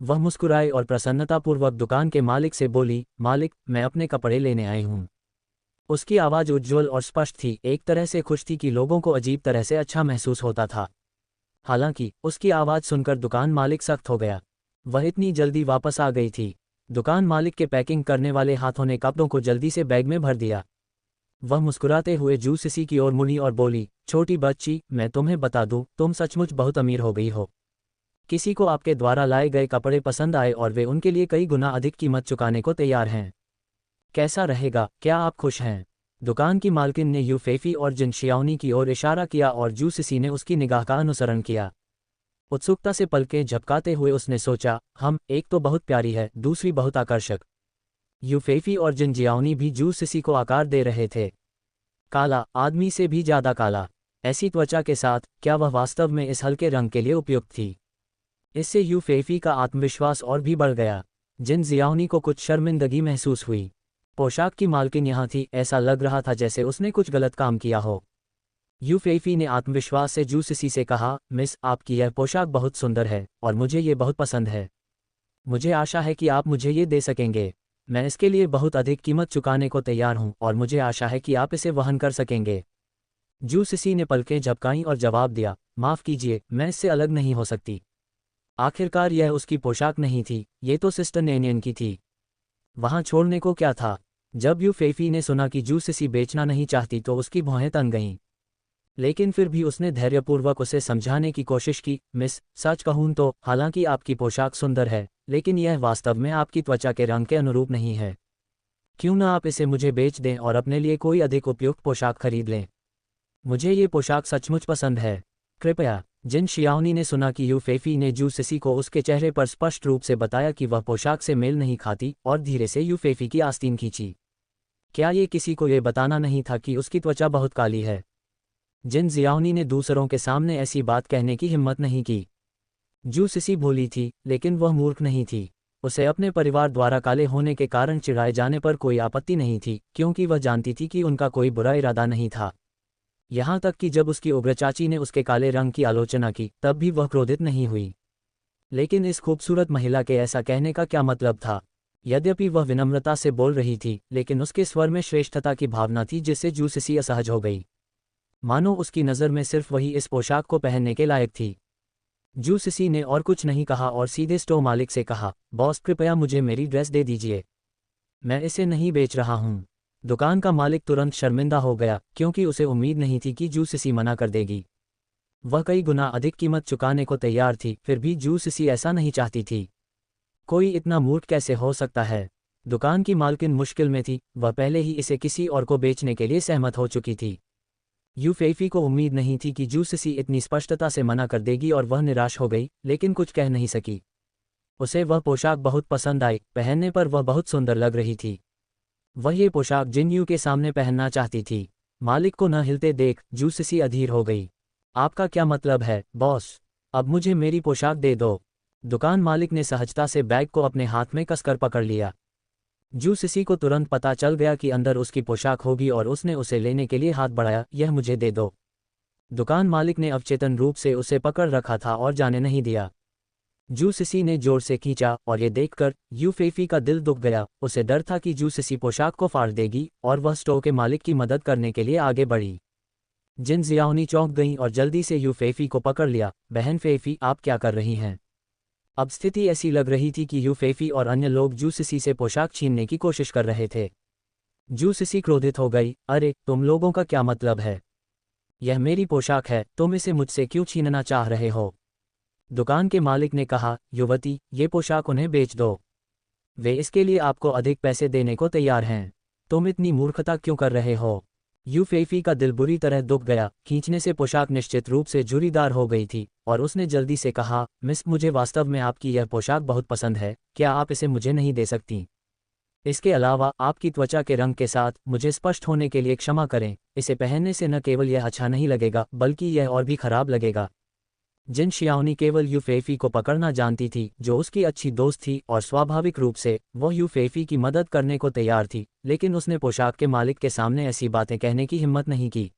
वह मुस्कुराई और प्रसन्नतापूर्वक दुकान के मालिक से बोली, मालिक, मैं अपने कपड़े लेने आई हूँ। उसकी आवाज़ उज्ज्वल और स्पष्ट थी, एक तरह से खुश थी कि लोगों को अजीब तरह से अच्छा महसूस होता था। हालांकि उसकी आवाज़ सुनकर दुकान मालिक सख्त हो गया। वह इतनी जल्दी वापस आ गई थी। दुकान मालिक के पैकिंग करने वाले हाथों ने कपड़ों को जल्दी से बैग में भर दिया। वह मुस्कुराते हुए जू सिसी की ओर मुड़ी और बोली, छोटी बच्ची, मैं तुम्हें बता दूं, तुम सचमुच बहुत अमीर हो गई हो। किसी को आपके द्वारा लाए गए कपड़े पसंद आए और वे उनके लिए कई गुना अधिक कीमत चुकाने को तैयार हैं। कैसा रहेगा, क्या आप खुश हैं? दुकान की मालकिन ने यूफेफी और जिन शियाओनी की ओर इशारा किया और जू सिसी ने उसकी निगाह का अनुसरण किया। उत्सुकता से पलकें झपकाते हुए उसने सोचा, एक तो बहुत प्यारी है, दूसरी बहुत आकर्षक। यूफेफी और जिन जियाओनी भी जू सिसी को आकार दे रहे थे। काला, आदमी से भी ज्यादा काला, ऐसी त्वचा के साथ, क्या वह वास्तव में इस हल्के रंग के लिए उपयुक्त थी? इससे यूफेफी का आत्मविश्वास और भी बढ़ गया। जिन जियाओनी को कुछ शर्मिंदगी महसूस हुई। पोशाक की मालकिन यहाँ थी, ऐसा लग रहा था जैसे उसने कुछ गलत काम किया हो। यूफेफी ने आत्मविश्वास से जू सिसी से कहा, मिस, आपकी यह पोशाक बहुत सुंदर है और मुझे ये बहुत पसंद है। मुझे आशा है कि आप मुझे ये दे सकेंगे। मैं इसके लिए बहुत अधिक कीमत चुकाने को तैयार हूँ और मुझे आशा है कि आप इसे वहन कर सकेंगे। जू सिसी ने पलकें झपकाईं और जवाब दिया, माफ़ कीजिए, मैं इससे अलग नहीं हो सकती। आखिरकार यह उसकी पोशाक नहीं थी, ये तो सिस्टर नेनियन की थी। वहाँ छोड़ने को क्या था? जब यूफेफी ने सुना कि जू सिसी बेचना नहीं चाहती तो उसकी भौहें तन गईं। लेकिन फिर भी उसने धैर्यपूर्वक उसे समझाने की कोशिश की, मिस, सच कहूँ तो, हालांकि आपकी पोशाक सुंदर है, लेकिन यह वास्तव में आपकी त्वचा के रंग के अनुरूप नहीं है। क्यों ना आप इसे मुझे बेच दें और अपने लिए कोई अधिक उपयुक्त पोशाक खरीद लें? मुझे ये पोशाक सचमुच पसंद है। कृपया। जिन शियाओनी ने सुना कि यूफेफी ने जू सिसी को उसके चेहरे पर स्पष्ट रूप से बताया कि वह पोशाक से मेल नहीं खाती और धीरे से यूफेफी की आस्तीन खींची। क्या ये किसी को ये बताना नहीं था कि उसकी त्वचा बहुत काली है? जिन जियाओनी ने दूसरों के सामने ऐसी बात कहने की हिम्मत नहीं की। जू सिसी भोली थी, लेकिन वह मूर्ख नहीं थी। उसे अपने परिवार द्वारा काले होने के कारण चिढ़ाए जाने पर कोई आपत्ति नहीं थी, क्योंकि वह जानती थी कि उनका कोई बुरा इरादा नहीं था। यहाँ तक कि जब उसकी उग्र चाची ने उसके काले रंग की आलोचना की, तब भी वह क्रोधित नहीं हुई। लेकिन इस खूबसूरत महिला के ऐसा कहने का क्या मतलब था? यद्यपि वह विनम्रता से बोल रही थी, लेकिन उसके स्वर में श्रेष्ठता की भावना थी जिससे जू सिसी असहज हो गई। मानो उसकी नज़र में सिर्फ वही इस पोशाक को पहनने के लायक थी। जू सिसी ने और कुछ नहीं कहा और सीधे स्टोर मालिक से कहा, बॉस, कृपया मुझे मेरी ड्रेस दे दीजिए। मैं इसे नहीं बेच रहा हूँ। दुकान का मालिक तुरंत शर्मिंदा हो गया, क्योंकि उसे उम्मीद नहीं थी कि जू सिसी मना कर देगी। वह कई गुना अधिक कीमत चुकाने को तैयार थी, फिर भी जू सिसी ऐसा नहीं चाहती थी। कोई इतना मूर्ख कैसे हो सकता है? दुकान की मालकिन मुश्किल में थी, वह पहले ही इसे किसी और को बेचने के लिए सहमत हो चुकी थी। यूफेफी को उम्मीद नहीं थी कि जू सिसी इतनी स्पष्टता से मना कर देगी और वह निराश हो गई, लेकिन कुछ कह नहीं सकी। उसे वह पोशाक बहुत पसंद आई, पहनने पर वह बहुत सुंदर लग रही थी। वह ये पोशाक जिन यू के सामने पहनना चाहती थी। मालिक को न हिलते देख जू सिसी अधीर हो गई। आपका क्या मतलब है, बॉस? अब मुझे मेरी पोशाक दे दो। दुकान मालिक ने सहजता से बैग को अपने हाथ में कसकर पकड़ लिया। जू सिसी को तुरंत पता चल गया कि अंदर उसकी पोशाक होगी और उसने उसे लेने के लिए हाथ बढ़ाया, यह मुझे दे दो। दुकान मालिक ने अवचेतन रूप से उसे पकड़ रखा था और जाने नहीं दिया। जू सिसी ने जोर से खींचा और ये देखकर यूफेफी का दिल दुख गया। उसे डर था कि जू सिसी पोशाक को फाड़ देगी और वह स्टोर के मालिक की मदद करने के लिए आगे बढ़ी। जिन जियाओनी चौंक गईं और जल्दी से यूफेफी को पकड़ लिया। बहन फेफी, आप क्या कर रही हैं? अब स्थिति ऐसी लग रही थी कि यूफेफी और अन्य लोग जू सिसी से पोशाक छीनने की कोशिश कर रहे थे। जू सिसी क्रोधित हो गई, अरे, तुम लोगों का क्या मतलब है? यह मेरी पोशाक है, तुम इसे मुझसे क्यों छीनना चाह रहे हो? दुकान के मालिक ने कहा, युवती, ये पोशाक उन्हें बेच दो। वे इसके लिए आपको अधिक पैसे देने को तैयार हैं। तुम इतनी मूर्खता क्यों कर रहे हो? यूफेफी का दिल बुरी तरह दुख गया। खींचने से पोशाक निश्चित रूप से झुर्रीदार हो गई थी और उसने जल्दी से कहा, मिस, मुझे वास्तव में आपकी यह पोशाक बहुत पसंद है, क्या आप इसे मुझे नहीं दे सकती? इसके अलावा आपकी त्वचा के रंग के साथ मुझे स्पष्ट होने के लिए क्षमा करें, इसे पहनने से न केवल यह अच्छा नहीं लगेगा बल्कि यह और भी खराब लगेगा। जिन शियाओनी केवल यूफेफी को पकड़ना जानती थी, जो उसकी अच्छी दोस्त थी, और स्वाभाविक रूप से वह यूफेफी की मदद करने को तैयार थी, लेकिन उसने पोशाक के मालिक के सामने ऐसी बातें कहने की हिम्मत नहीं की।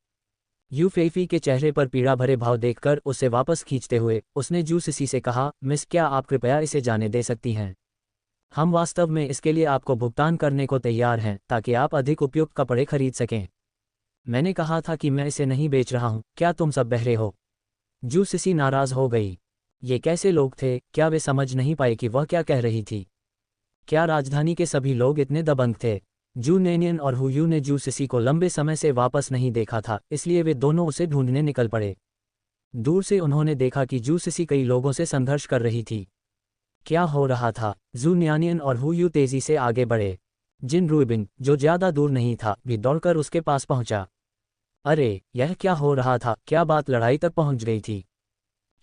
यूफेफी के चेहरे पर पीड़ा भरे भाव देखकर उसे वापस खींचते हुए उसने जू सिसी से कहा, मिस, क्या आप कृपया इसे जाने दे सकती हैं? हम वास्तव में इसके लिए आपको भुगतान करने को तैयार हैं ताकि आप अधिक उपयुक्त कपड़े खरीद सकें। मैंने कहा था कि मैं इसे नहीं बेच रहा हूं, क्या तुम सब बहरे हो? जू सिसी नाराज हो गई। ये कैसे लोग थे? क्या वे समझ नहीं पाए कि वह क्या कह रही थी? क्या राजधानी के सभी लोग इतने दबंग थे? जू नेनियन और हुयू ने जू सिसी को लंबे समय से वापस नहीं देखा था, इसलिए वे दोनों उसे ढूंढने निकल पड़े। दूर से उन्होंने देखा कि जू सिसी कई लोगों से संघर्ष कर रही थी। क्या हो रहा था? जू न्यानियन और हुयू तेजी से आगे बढ़े। जिन रुइबिन, जो ज्यादा दूर नहीं था, भी दौड़कर उसके पास पहुंचा। अरे, यह क्या हो रहा था? क्या बात लड़ाई तक पहुंच गई थी?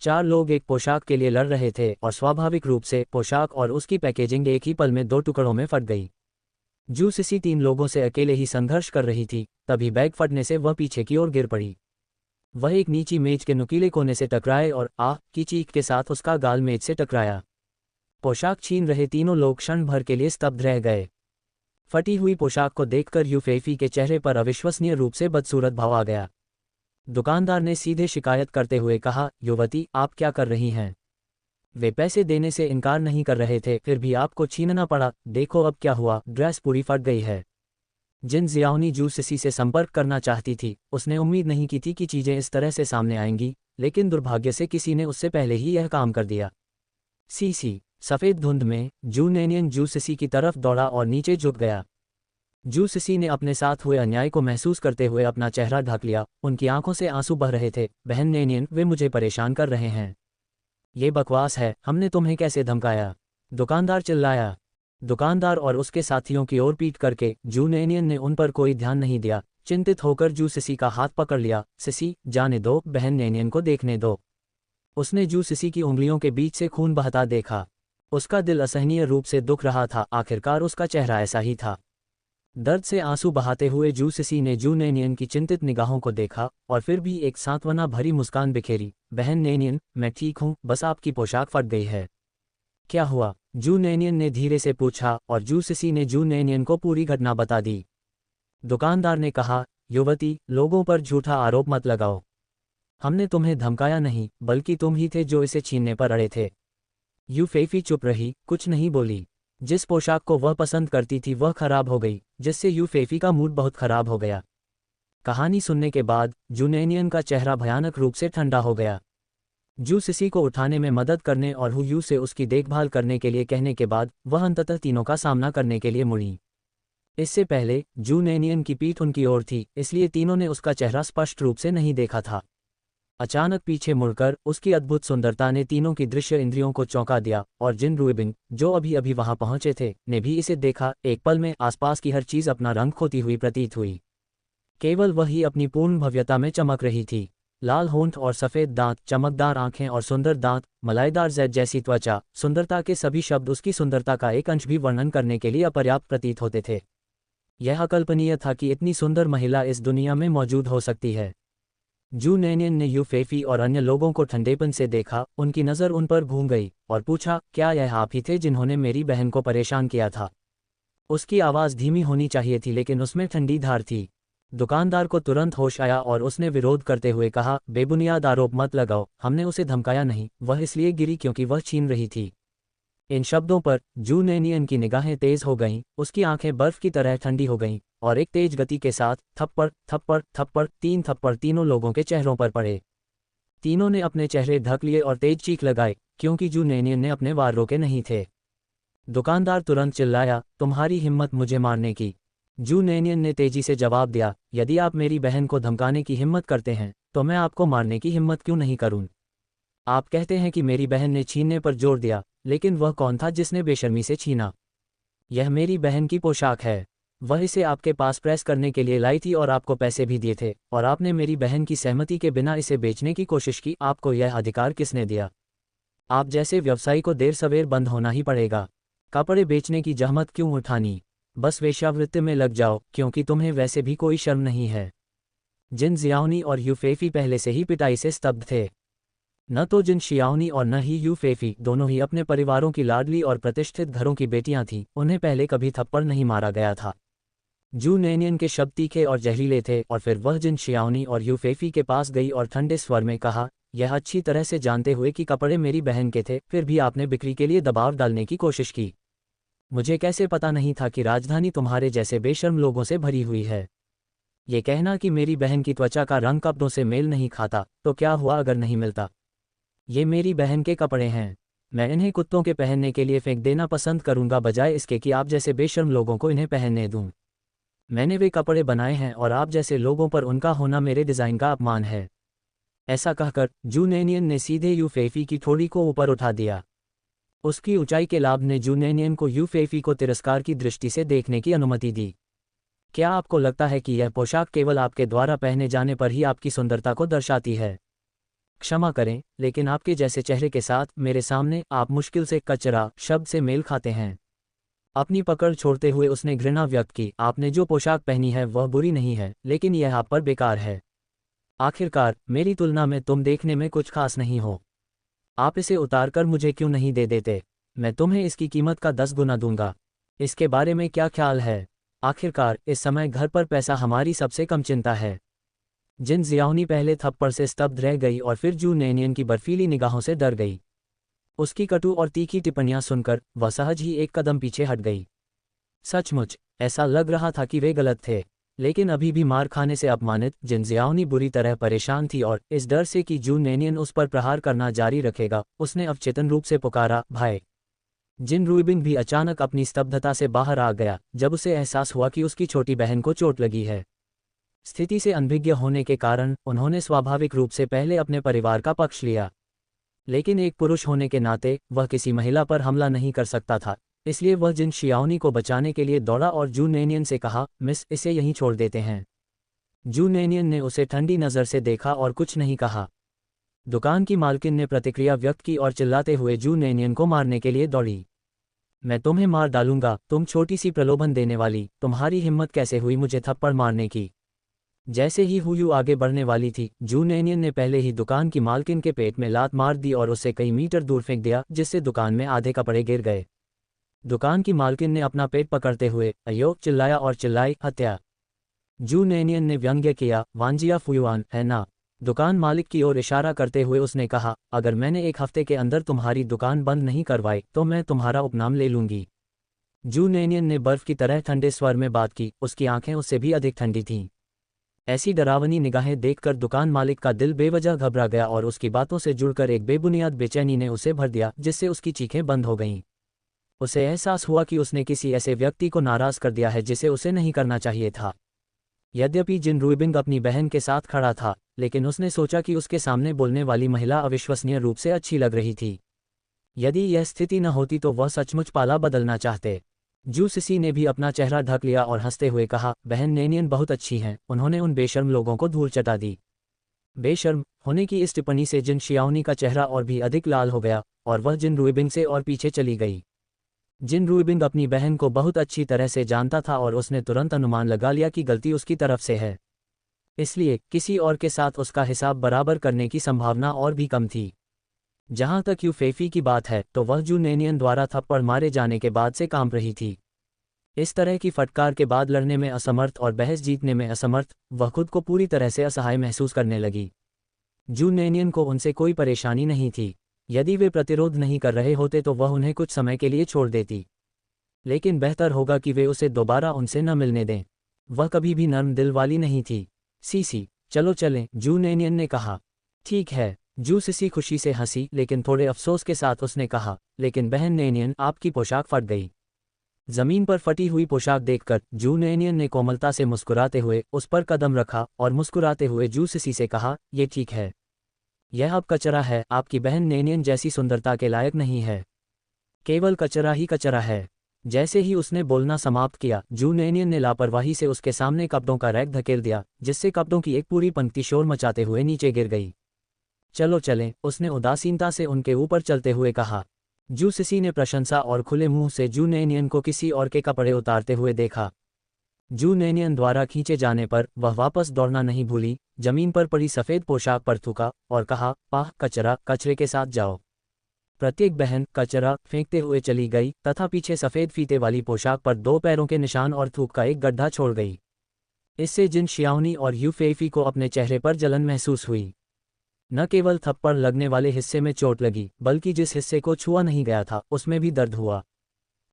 चार लोग एक पोशाक के लिए लड़ रहे थे और स्वाभाविक रूप से पोशाक और उसकी पैकेजिंग एक ही पल में दो टुकड़ों में फट गई। जू सिसी तीन लोगों से अकेले ही संघर्ष कर रही थी, तभी बैग फटने से वह पीछे की ओर गिर पड़ी। वह एक नीची मेज के नुकीले कोने से टकराए और आह की चीख के साथ उसका गाल मेज से टकराया। पोशाक छीन रहे तीनों लोग क्षण भर के लिए स्तब्ध रह गए। फटी हुई पोशाक को देखकर यूफेफी के चेहरे पर अविश्वसनीय रूप से बदसूरत भाव आ गया। दुकानदार ने सीधे शिकायत करते हुए कहा, युवती, आप क्या कर रही हैं? वे पैसे देने से इनकार नहीं कर रहे थे, फिर भी आपको छीनना पड़ा। देखो अब क्या हुआ, ड्रेस पूरी फट गई है। जिन जियाओनी जू सिसी से संपर्क करना चाहती थी, उसने उम्मीद नहीं की थी कि चीजें इस तरह से सामने आएंगी, लेकिन दुर्भाग्य से किसी ने उससे पहले ही यह काम कर दिया। सीसी सफ़ेद धुंध में जू नेनियन जू सिसी की तरफ दौड़ा और नीचे झुक गया। जू सिसी ने अपने साथ हुए अन्याय को महसूस करते हुए अपना चेहरा ढक लिया। उनकी आंखों से आंसू बह रहे थे। बहन नेनियन, वे मुझे परेशान कर रहे हैं। ये बकवास है, हमने तुम्हें कैसे धमकाया? दुकानदार चिल्लाया। दुकानदार और उसके साथियों की ओर पीट करके जू नेनियन ने उन पर कोई ध्यान नहीं दिया। चिंतित होकर जू सिसी का हाथ पकड़ लिया। सिसी, जाने दो, बहन नेनियन को देखने दो। उसने जू सिसी की उंगलियों के बीच से खून बहता देखा। उसका दिल असहनीय रूप से दुख रहा था। आखिरकार उसका चेहरा ऐसा ही था। दर्द से आंसू बहाते हुए जू सिसी ने जू नेनियन की चिंतित निगाहों को देखा और फिर भी एक सांत्वना भरी मुस्कान बिखेरी। बहन नेनियन, मैं ठीक हूँ, बस आपकी पोशाक फट गई है। क्या हुआ? जू नेनियन ने धीरे से पूछा और जू सिसी ने जू नेनियन को पूरी घटना बता दी। दुकानदार ने कहा, युवती, लोगों पर झूठा आरोप मत लगाओ। हमने तुम्हें धमकाया नहीं, बल्कि तुम ही थे जो इसे छीनने पर अड़े थे। यूफेफी चुप रही, कुछ नहीं बोली। जिस पोशाक को वह पसंद करती थी वह खराब हो गई, जिससे यूफेफी का मूड बहुत खराब हो गया। कहानी सुनने के बाद जू नेनियन का चेहरा भयानक रूप से ठंडा हो गया। जू सिसी को उठाने में मदद करने और हुयू से उसकी देखभाल करने के लिए कहने के बाद वह अंततः तीनों का सामना करने के लिए मुड़ी। इससे पहले जू नेनियन की पीठ उनकी ओर थी, इसलिए तीनों ने उसका चेहरा स्पष्ट रूप से नहीं देखा था। अचानक पीछे मुड़कर उसकी अद्भुत सुंदरता ने तीनों की दृश्य इंद्रियों को चौंका दिया और जिन रुइबिन, जो अभी अभी वहां पहुंचे थे, ने भी इसे देखा। एक पल में आसपास की हर चीज अपना रंग खोती हुई प्रतीत हुई। केवल वही अपनी पूर्ण भव्यता में चमक रही थी। लाल होंठ और सफ़ेद दांत, चमकदार आंखें और सुंदर दांत, मलाईदार जैद जैसी त्वचा, सुंदरता के सभी शब्द उसकी सुंदरता का एक अंश भी वर्णन करने के लिए अपर्याप्त प्रतीत होते थे। यह अकल्पनीय था कि इतनी सुंदर महिला इस दुनिया में मौजूद हो सकती है। जू नेनियन ने यूफेफी और अन्य लोगों को ठंडेपन से देखा। उनकी नज़र उन पर घूम गई और पूछा, क्या यह आप ही थे जिन्होंने मेरी बहन को परेशान किया था? उसकी आवाज़ धीमी होनी चाहिए थी, लेकिन उसमें ठंडी धार थी। दुकानदार को तुरंत होश आया और उसने विरोध करते हुए कहा, बेबुनियाद आरोप मत लगाओ, हमने उसे धमकाया नहीं, वह इसलिए गिरी क्योंकि वह छीन रही थी। इन शब्दों पर जू नेनियन की निगाहें तेज हो गईं, उसकी आंखें बर्फ की तरह ठंडी हो गईं और एक तेज गति के साथ थप्पड़ थप्पड़ थप्पड़ 3 थप्पड़ तीनों लोगों के चेहरों पर पड़े। तीनों ने अपने चेहरे ढक लिए और तेज चीख लगाए, क्योंकि जू नेनियन ने अपने वार रोके नहीं थे। दुकानदार तुरंत चिल्लाया, तुम्हारी हिम्मत मुझे मारने की? जू नेनियन ने तेजी से जवाब दिया, यदि आप मेरी बहन को धमकाने की हिम्मत करते हैं तो मैं आपको मारने की हिम्मत क्यों नहीं करूं? आप कहते हैं कि मेरी बहन ने छीनने पर जोर दिया, लेकिन वह कौन था जिसने बेशर्मी से छीना? यह मेरी बहन की पोशाक है। वह इसे आपके पास प्रेस करने के लिए लाई थी और आपको पैसे भी दिए थे, और आपने मेरी बहन की सहमति के बिना इसे बेचने की कोशिश की। आपको यह अधिकार किसने दिया? आप जैसे व्यवसायी को देर सवेर बंद होना ही पड़ेगा। कपड़े बेचने की जहमत क्यों उठानी? बस वेश्यावृत्ति में लग जाओ, क्योंकि तुम्हें वैसे भी कोई शर्म नहीं है। जिन जियाओनी और यूफेफी पहले से ही पिटाई से स्तब्ध थे। न तो जिन शियाओनी और न ही यूफेफी, दोनों ही अपने परिवारों की लाडली और प्रतिष्ठित घरों की बेटियां थीं, उन्हें पहले कभी थप्पड़ नहीं मारा गया था। जू नैनियन के शब्द तीखे और जहरीले थे और फिर वह जिन शियाओनी और यूफेफी के पास गई और ठंडे स्वर में कहा, यह अच्छी तरह से जानते हुए कि कपड़े मेरी बहन के थे, फिर भी आपने बिक्री के लिए दबाव डालने की कोशिश की। मुझे कैसे पता नहीं था कि राजधानी तुम्हारे जैसे बेशर्म लोगों से भरी हुई है। ये कहना कि मेरी बहन की त्वचा का रंग कपड़ों से मेल नहीं खाता, तो क्या हुआ अगर नहीं मिलता? ये मेरी बहन के कपड़े हैं। मैं इन्हें कुत्तों के पहनने के लिए फेंक देना पसंद करूंगा बजाय इसके कि आप जैसे बेशर्म लोगों को इन्हें पहनने दूं। मैंने वे कपड़े बनाए हैं और आप जैसे लोगों पर उनका होना मेरे डिज़ाइन का अपमान है। ऐसा कहकर जू नैनियन ने सीधे यूफेफी की ठोड़ी को ऊपर उठा दिया। उसकी ऊंचाई के लाभ ने जू नैनियन को यूफेफी को तिरस्कार की दृष्टि से देखने की अनुमति दी। क्या आपको लगता है कि यह पोशाक केवल आपके द्वारा पहने जाने पर ही आपकी सुंदरता को दर्शाती है? क्षमा करें, लेकिन आपके जैसे चेहरे के साथ मेरे सामने आप मुश्किल से कचरा शब्द से मेल खाते हैं। अपनी पकड़ छोड़ते हुए उसने घृणा व्यक्त की, आपने जो पोशाक पहनी है वह बुरी नहीं है, लेकिन यह आप पर बेकार है। आखिरकार मेरी तुलना में तुम देखने में कुछ खास नहीं हो। आप इसे उतार कर मुझे क्यों नहीं दे देते? मैं तुम्हें इसकी कीमत का 10 गुना दूंगा। इसके बारे में क्या ख्याल है? आखिरकार इस समय घर पर पैसा हमारी सबसे कम चिंता है। जिन जियाओनी पहले थप्पड़ से स्तब्ध रह गई और फिर जू नैनियन की बर्फीली निगाहों से डर गई। उसकी कटु और तीखी टिप्पणियां सुनकर वह सहज ही एक कदम पीछे हट गई। सचमुच ऐसा लग रहा था कि वे गलत थे, लेकिन अभी भी मार खाने से अपमानित जिन जियाओनी बुरी तरह परेशान थी और इस डर से कि जू नैनियन उस पर प्रहार करना जारी रखेगा, उसने अवचेतन रूप से पुकारा, भाई। जिन रुइबिंग भी अचानक अपनी स्तब्धता से बाहर आ गया जब उसे एहसास हुआ कि उसकी छोटी बहन को चोट लगी है। स्थिति से अनभिज्ञ होने के कारण उन्होंने स्वाभाविक रूप से पहले अपने परिवार का पक्ष लिया, लेकिन एक पुरुष होने के नाते वह किसी महिला पर हमला नहीं कर सकता था। इसलिए वह जिन शियाओनी को बचाने के लिए दौड़ा और जू नैनियन से कहा, मिस, इसे यहीं छोड़ देते हैं। जू नैनियन ने उसे ठंडी नज़र से देखा और कुछ नहीं कहा। दुकान की मालकिन ने प्रतिक्रिया व्यक्त की और चिल्लाते हुए जू नैनियन को मारने के लिए दौड़ी। मैं तुम्हें मार डालूंगा, तुम छोटी सी प्रलोभन देने वाली, तुम्हारी हिम्मत कैसे हुई मुझे थप्पड़ मारने की? जैसे ही हुयू आगे बढ़ने वाली थी, जू नैनियन ने पहले ही दुकान की मालकिन के पेट में लात मार दी और उसे कई मीटर दूर फेंक दिया, जिससे दुकान में आधे कपड़े गिर गए। दुकान की मालकिन ने अपना पेट पकड़ते हुए अयो चिल्लाया और चिल्लाई, हत्या। जू नैनियन ने व्यंग्य किया, वांजिया फुयुआन, है ना? दुकान मालिक की ओर इशारा करते हुए उसने कहा, अगर मैंने एक हफ्ते के अंदर तुम्हारी दुकान बंद नहीं करवाई तो मैं तुम्हारा उपनाम ले लूंगी। जू नैनियन ने बर्फ की तरह ठंडे स्वर में बात की, उसकी आंखें उससे भी अधिक ठंडी थीं। ऐसी डरावनी निगाहें देखकर दुकान मालिक का दिल बेवजह घबरा गया और उसकी बातों से जुड़कर एक बेबुनियाद बेचैनी ने उसे भर दिया, जिससे उसकी चीखें बंद हो गईं। उसे एहसास हुआ कि उसने किसी ऐसे व्यक्ति को नाराज कर दिया है जिसे उसे नहीं करना चाहिए था। यद्यपि जिन रुइबिंग अपनी बहन के साथ खड़ा था, लेकिन उसने सोचा कि उसके सामने बोलने वाली महिला अविश्वसनीय रूप से अच्छी लग रही थी। यदि यह स्थिति न होती तो वह सचमुच पाला बदलना चाहते। जू सिसी ने भी अपना चेहरा ढक लिया और हंसते हुए कहा, बहन नैनियन बहुत अच्छी हैं। उन्होंने उन बेशर्म लोगों को धूल चटा दी। बेशर्म होने की इस टिप्पणी से जिन शियाओनी का चेहरा और भी अधिक लाल हो गया और वह जिन रुइबिंग से और पीछे चली गई। जिन रुइबिंग अपनी बहन को बहुत अच्छी तरह से जानता था और उसने तुरंत अनुमान लगा लिया कि गलती उसकी तरफ से है, इसलिए किसी और के साथ उसका हिसाब बराबर करने की संभावना और भी कम थी। जहां तक यूफेफी की बात है तो वह जू नैनियन द्वारा थप्पड़ मारे जाने के बाद से कांप रही थी। इस तरह की फटकार के बाद लड़ने में असमर्थ और बहस जीतने में असमर्थ वह खुद को पूरी तरह से असहाय महसूस करने लगी। जू नैनियन को उनसे कोई परेशानी नहीं थी। यदि वे प्रतिरोध नहीं कर रहे होते तो वह उन्हें कुछ समय के लिए छोड़ देती, लेकिन बेहतर होगा कि वे उसे दोबारा उनसे न मिलने दें। वह कभी भी नर्म दिल वाली नहीं थी। सीसी, चलो चलें, जू नैनियन ने कहा। ठीक है, जू सिसी खुशी से हंसी, लेकिन थोड़े अफसोस के साथ उसने कहा, लेकिन बहन नैनियन, आपकी पोशाक फट गई। जमीन पर फटी हुई पोशाक देखकर जू नैनियन ने कोमलता से मुस्कुराते हुए उस पर कदम रखा और मुस्कुराते हुए जू सिसी से कहा, ये ठीक है। यह अब कचरा है, आपकी बहन नैनियन जैसी सुंदरता के लायक नहीं है। केवल कचरा ही कचरा है। जैसे ही उसने बोलना समाप्त किया, जू नैनियन ने लापरवाही से उसके सामने कपड़ों का रैक धकेल दिया, जिससे कपड़ों की एक पूरी पंक्ति शोर मचाते हुए नीचे गिर गई। चलो चलें, उसने उदासीनता से उनके ऊपर चलते हुए कहा। जू सिसी ने प्रशंसा और खुले मुंह से जू नैनियन को किसी और के कपड़े उतारते हुए देखा। जू नैनियन द्वारा खींचे जाने पर वह वापस दौड़ना नहीं भूली, जमीन पर पड़ी सफ़ेद पोशाक पर थूका और कहा, पाह, कचरा, कचरे के साथ जाओ। प्रत्येक बहन कचरा फेंकते हुए चली गई तथा पीछे सफ़ेद फीते वाली पोशाक पर 2 पैरों के निशान और थूक का एक गड्ढा छोड़ गई। इससे जिन शियाओनी और यूफेईफी को अपने चेहरे पर जलन महसूस हुई। न केवल थप्पड़ लगने वाले हिस्से में चोट लगी, बल्कि जिस हिस्से को छुआ नहीं गया था उसमें भी दर्द हुआ।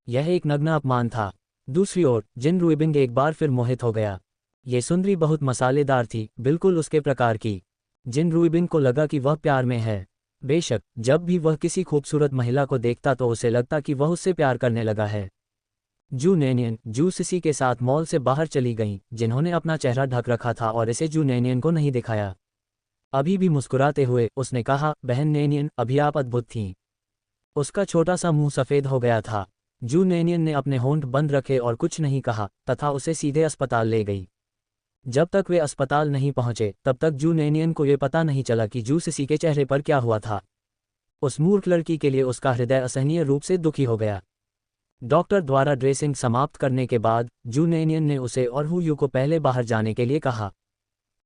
यह एक नग्न अपमान था। दूसरी ओर जिन रुइबिंग एक बार फिर मोहित हो गया। ये सुंदरी बहुत मसालेदार थी, बिल्कुल उसके प्रकार की। जिन रुइबिंग को लगा कि वह प्यार में है। बेशक जब भी वह किसी खूबसूरत महिला को देखता तो उसे लगता कि वह उससे प्यार करने लगा है। जू नैनियन जू सिसी के साथ मॉल से बाहर चली गईं, जिन्होंने अपना चेहरा ढक रखा था और इसे जू नैनियन को नहीं दिखाया। अभी भी मुस्कुराते हुए उसने कहा, बहन नैनियन, अभी आप अद्भुत थीं। उसका छोटा सा मुंह सफ़ेद हो गया था। जू नैनियन ने अपने होंठ बंद रखे और कुछ नहीं कहा तथा उसे सीधे अस्पताल ले गई। जब तक वे अस्पताल नहीं पहुंचे तब तक जू नैनियन को ये पता नहीं चला कि जू सिसी के चेहरे पर क्या हुआ था। उस मूर्ख लड़की के लिए उसका हृदय असहनीय रूप से दुखी हो गया। डॉक्टर द्वारा ड्रेसिंग समाप्त करने के बाद जू नैनियन ने उसे और हुयू को पहले बाहर जाने के लिए कहा।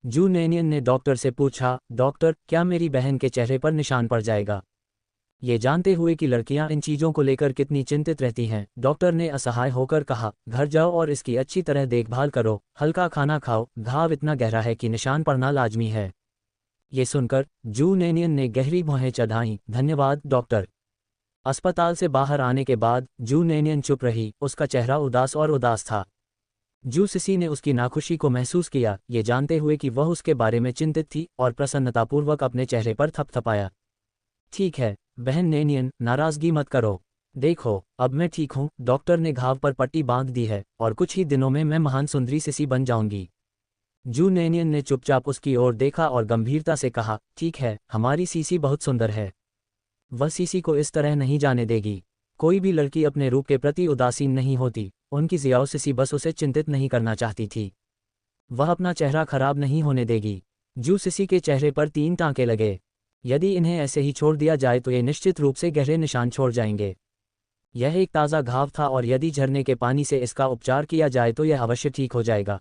जू नैनियन ने डॉक्टर से पूछा, डॉक्टर, क्या मेरी बहन के चेहरे पर निशान पड़ जाएगा? ये जानते हुए कि लड़कियां इन चीज़ों को लेकर कितनी चिंतित रहती हैं, डॉक्टर ने असहाय होकर कहा, घर जाओ और इसकी अच्छी तरह देखभाल करो, हल्का खाना खाओ, घाव इतना गहरा है कि निशान पड़ना लाजमी है। ये सुनकर जू नैनियन ने गहरी भौहें चढ़ाईं, धन्यवाद डॉक्टर। अस्पताल से बाहर आने के बाद जू नैनियन चुप रही, उसका चेहरा उदास था। जू सिसी ने उसकी नाखुशी को महसूस किया, ये जानते हुए कि वह उसके बारे में चिंतित थी, और प्रसन्नतापूर्वक अपने चेहरे पर थपथपाया। ठीक है बहन नैनियन, नाराज़गी मत करो। देखो अब मैं ठीक हूँ, डॉक्टर ने घाव पर पट्टी बांध दी है और कुछ ही दिनों में मैं महान सुंदरी सिसी बन जाऊंगी। जू नैनियन ने चुपचाप उसकी ओर देखा और गंभीरता से कहा, ठीक है, हमारी सीसी बहुत सुंदर है। वह सीसी को इस तरह नहीं जाने देगी। कोई भी लड़की अपने रूप के प्रति उदासीन नहीं होती। उनकी जियाओ सिसी बस उसे चिंतित नहीं करना चाहती थी। वह अपना चेहरा खराब नहीं होने देगी। जू सिसी के चेहरे पर 3 टांके लगे। यदि इन्हें ऐसे ही छोड़ दिया जाए तो ये निश्चित रूप से गहरे निशान छोड़ जाएंगे। यह एक ताज़ा घाव था और यदि झरने के पानी से इसका उपचार किया जाए तो यह अवश्य ठीक हो जाएगा।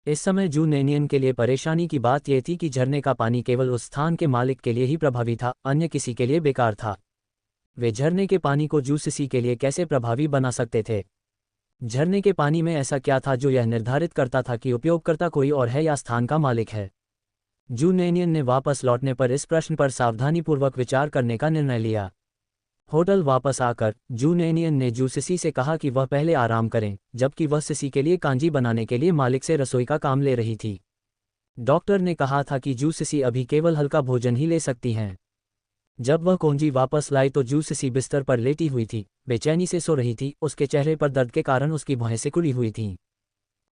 इस समय जू नैनियन के लिए परेशानी की बात यह थी कि झरने का पानी केवल उस स्थान के मालिक के लिए ही प्रभावी था, अन्य किसी के लिए बेकार था। वे झरने के पानी को जू सिसी के लिए कैसे प्रभावी बना सकते थे? झरने के पानी में ऐसा क्या था जो यह निर्धारित करता था कि उपयोगकर्ता कोई और है या स्थान का मालिक है? जू नैनियन ने वापस लौटने पर इस प्रश्न पर सावधानीपूर्वक विचार करने का निर्णय लिया। होटल वापस आकर जू नैनियन ने जू सिसी से कहा कि वह पहले आराम करें, जबकि वह सिसी के लिए कांजी बनाने के लिए मालिक से रसोई का काम ले रही थी। डॉक्टर ने कहा था कि जू सिसी अभी केवल हल्का भोजन ही ले सकती हैं। जब वह कुंजी वापस लाई तो जू सिसी बिस्तर पर लेटी हुई थी, बेचैनी से सो रही थी। उसके चेहरे पर दर्द के कारण उसकी भौहें सिकुड़ी हुई थीं।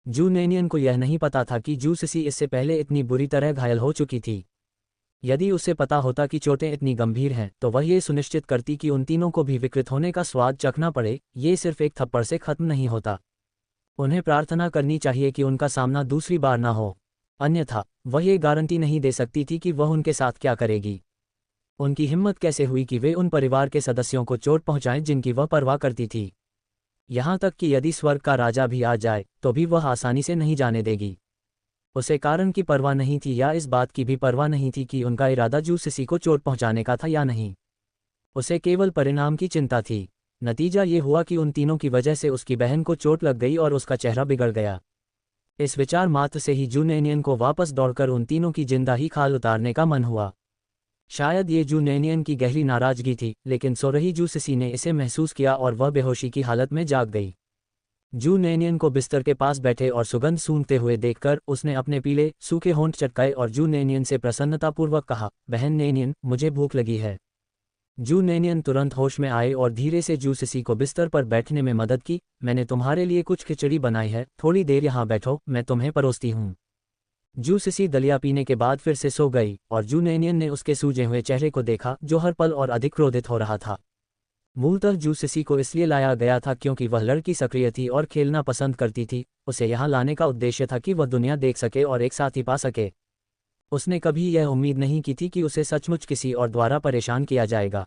जू नैनियन को यह नहीं पता था कि जू सिसी इससे पहले इतनी बुरी तरह घायल हो चुकी थी। यदि उसे पता होता कि चोटें इतनी गंभीर हैं तो वह ये सुनिश्चित करती कि उन तीनों को भी विकृत होने का स्वाद चखना पड़े। ये सिर्फ एक थप्पड़ से खत्म नहीं होता। उन्हें प्रार्थना करनी चाहिए कि उनका सामना दूसरी बार ना हो, अन्यथा वह ये गारंटी नहीं दे सकती थी कि वह उनके साथ क्या करेगी। उनकी हिम्मत कैसे हुई कि वे उन परिवार के सदस्यों को चोट पहुंचाएं जिनकी वह परवाह करती थी। यहाँ तक कि यदि स्वर्ग का राजा भी आ जाए तो भी वह आसानी से नहीं जाने देगी। उसे कारण की परवाह नहीं थी या इस बात की भी परवाह नहीं थी कि उनका इरादा जू सिसी को चोट पहुंचाने का था या नहीं। उसे केवल परिणाम की चिंता थी। नतीजा ये हुआ कि उन तीनों की वजह से उसकी बहन को चोट लग गई और उसका चेहरा बिगड़ गया। इस विचार मात्र से ही जू नैनियन को वापस दौड़कर उन तीनों की जिंदा ही खाल उतारने का मन हुआ। शायद ये जू नैनियन की गहरी नाराजगी थी, लेकिन सो रही जू सिसी ने इसे महसूस किया और वह बेहोशी की हालत में जाग गई। जू नैनियन को बिस्तर के पास बैठे और सुगंध सूंघते हुए देखकर उसने अपने पीले सूखे होंठ चटकाए और जू नैनियन से प्रसन्नतापूर्वक कहा, बहन नैनियन, मुझे भूख लगी है। जू नैनियन तुरंत होश में आए और धीरे से जू सिसी को बिस्तर पर बैठने में मदद की। मैंने तुम्हारे लिए कुछ खिचड़ी बनाई है, थोड़ी देर यहाँ बैठो, मैं तुम्हें परोसती हूँ। जू सिसी दलिया पीने के बाद फिर से सो गई और जू नैनियन ने उसके सूजे हुए चेहरे को देखा जो हर पल और अधिक क्रोधित हो रहा था। मूलतः जू सिसी को इसलिए लाया गया था क्योंकि वह लड़की सक्रिय थी और खेलना पसंद करती थी। उसे यहाँ लाने का उद्देश्य था कि वह दुनिया देख सके और एक साथ ही पा सके। उसने कभी यह उम्मीद नहीं की थी कि उसे सचमुच किसी और द्वारा परेशान किया जाएगा।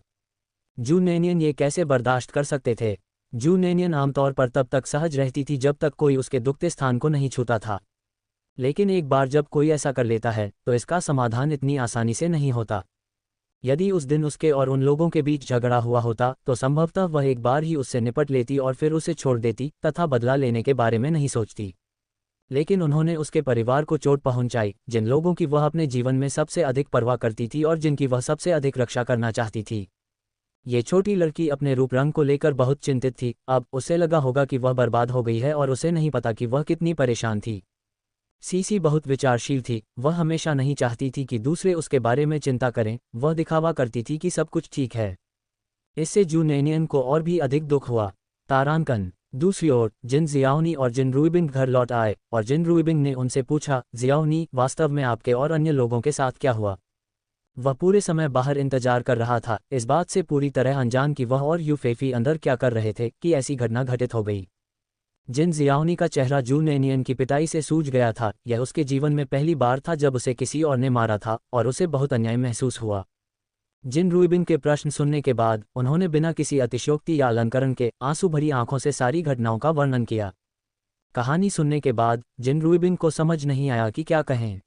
जू नैनियन ये कैसे बर्दाश्त कर सकते थे? जू नैनियन आमतौर पर तब तक सहज रहती थी जब तक कोई उसके दुखते स्थान को नहीं छूता था, लेकिन एक बार जब कोई ऐसा कर लेता है तो इसका समाधान इतनी आसानी से नहीं होता। यदि उस दिन उसके और उन लोगों के बीच झगड़ा हुआ होता तो संभवतः वह एक बार ही उससे निपट लेती और फिर उसे छोड़ देती तथा बदला लेने के बारे में नहीं सोचती। लेकिन उन्होंने उसके परिवार को चोट पहुंचाई, जिन लोगों की वह अपने जीवन में सबसे अधिक परवाह करती थी और जिनकी वह सबसे अधिक रक्षा करना चाहती थी। ये छोटी लड़की अपने रूप रंग को लेकर बहुत चिंतित थी। अब उसे लगा होगा कि वह बर्बाद हो गई है और उसे नहीं पता कि वह कितनी परेशान थी। सीसी बहुत विचारशील थी। वह हमेशा नहीं चाहती थी कि दूसरे उसके बारे में चिंता करें। वह दिखावा करती थी कि सब कुछ ठीक है। इससे जू नेनियन को और भी अधिक दुख हुआ। तारांकन। दूसरी ओर जिन जियाओनी और जिन रुइबिंग घर लौट आए और जिन रुइबिंग ने उनसे पूछा, जियाओनी, वास्तव में आपके और अन्य लोगों के साथ क्या हुआ? वह पूरे समय बाहर इंतजार कर रहा था, इस बात से पूरी तरह अनजान कि वह और यूफेफी अंदर क्या कर रहे थे कि ऐसी घटना घटित हो गई। जिन जियाओनी का चेहरा जू नेनियन की पिटाई से सूज गया था। यह उसके जीवन में पहली बार था जब उसे किसी और ने मारा था और उसे बहुत अन्याय महसूस हुआ। जिन रुइबिंग के प्रश्न सुनने के बाद उन्होंने बिना किसी अतिशयोक्ति या अलंकरण के आंसू भरी आंखों से सारी घटनाओं का वर्णन किया। कहानी सुनने के बाद जिन रुइबिंग को समझ नहीं आया कि क्या कहें।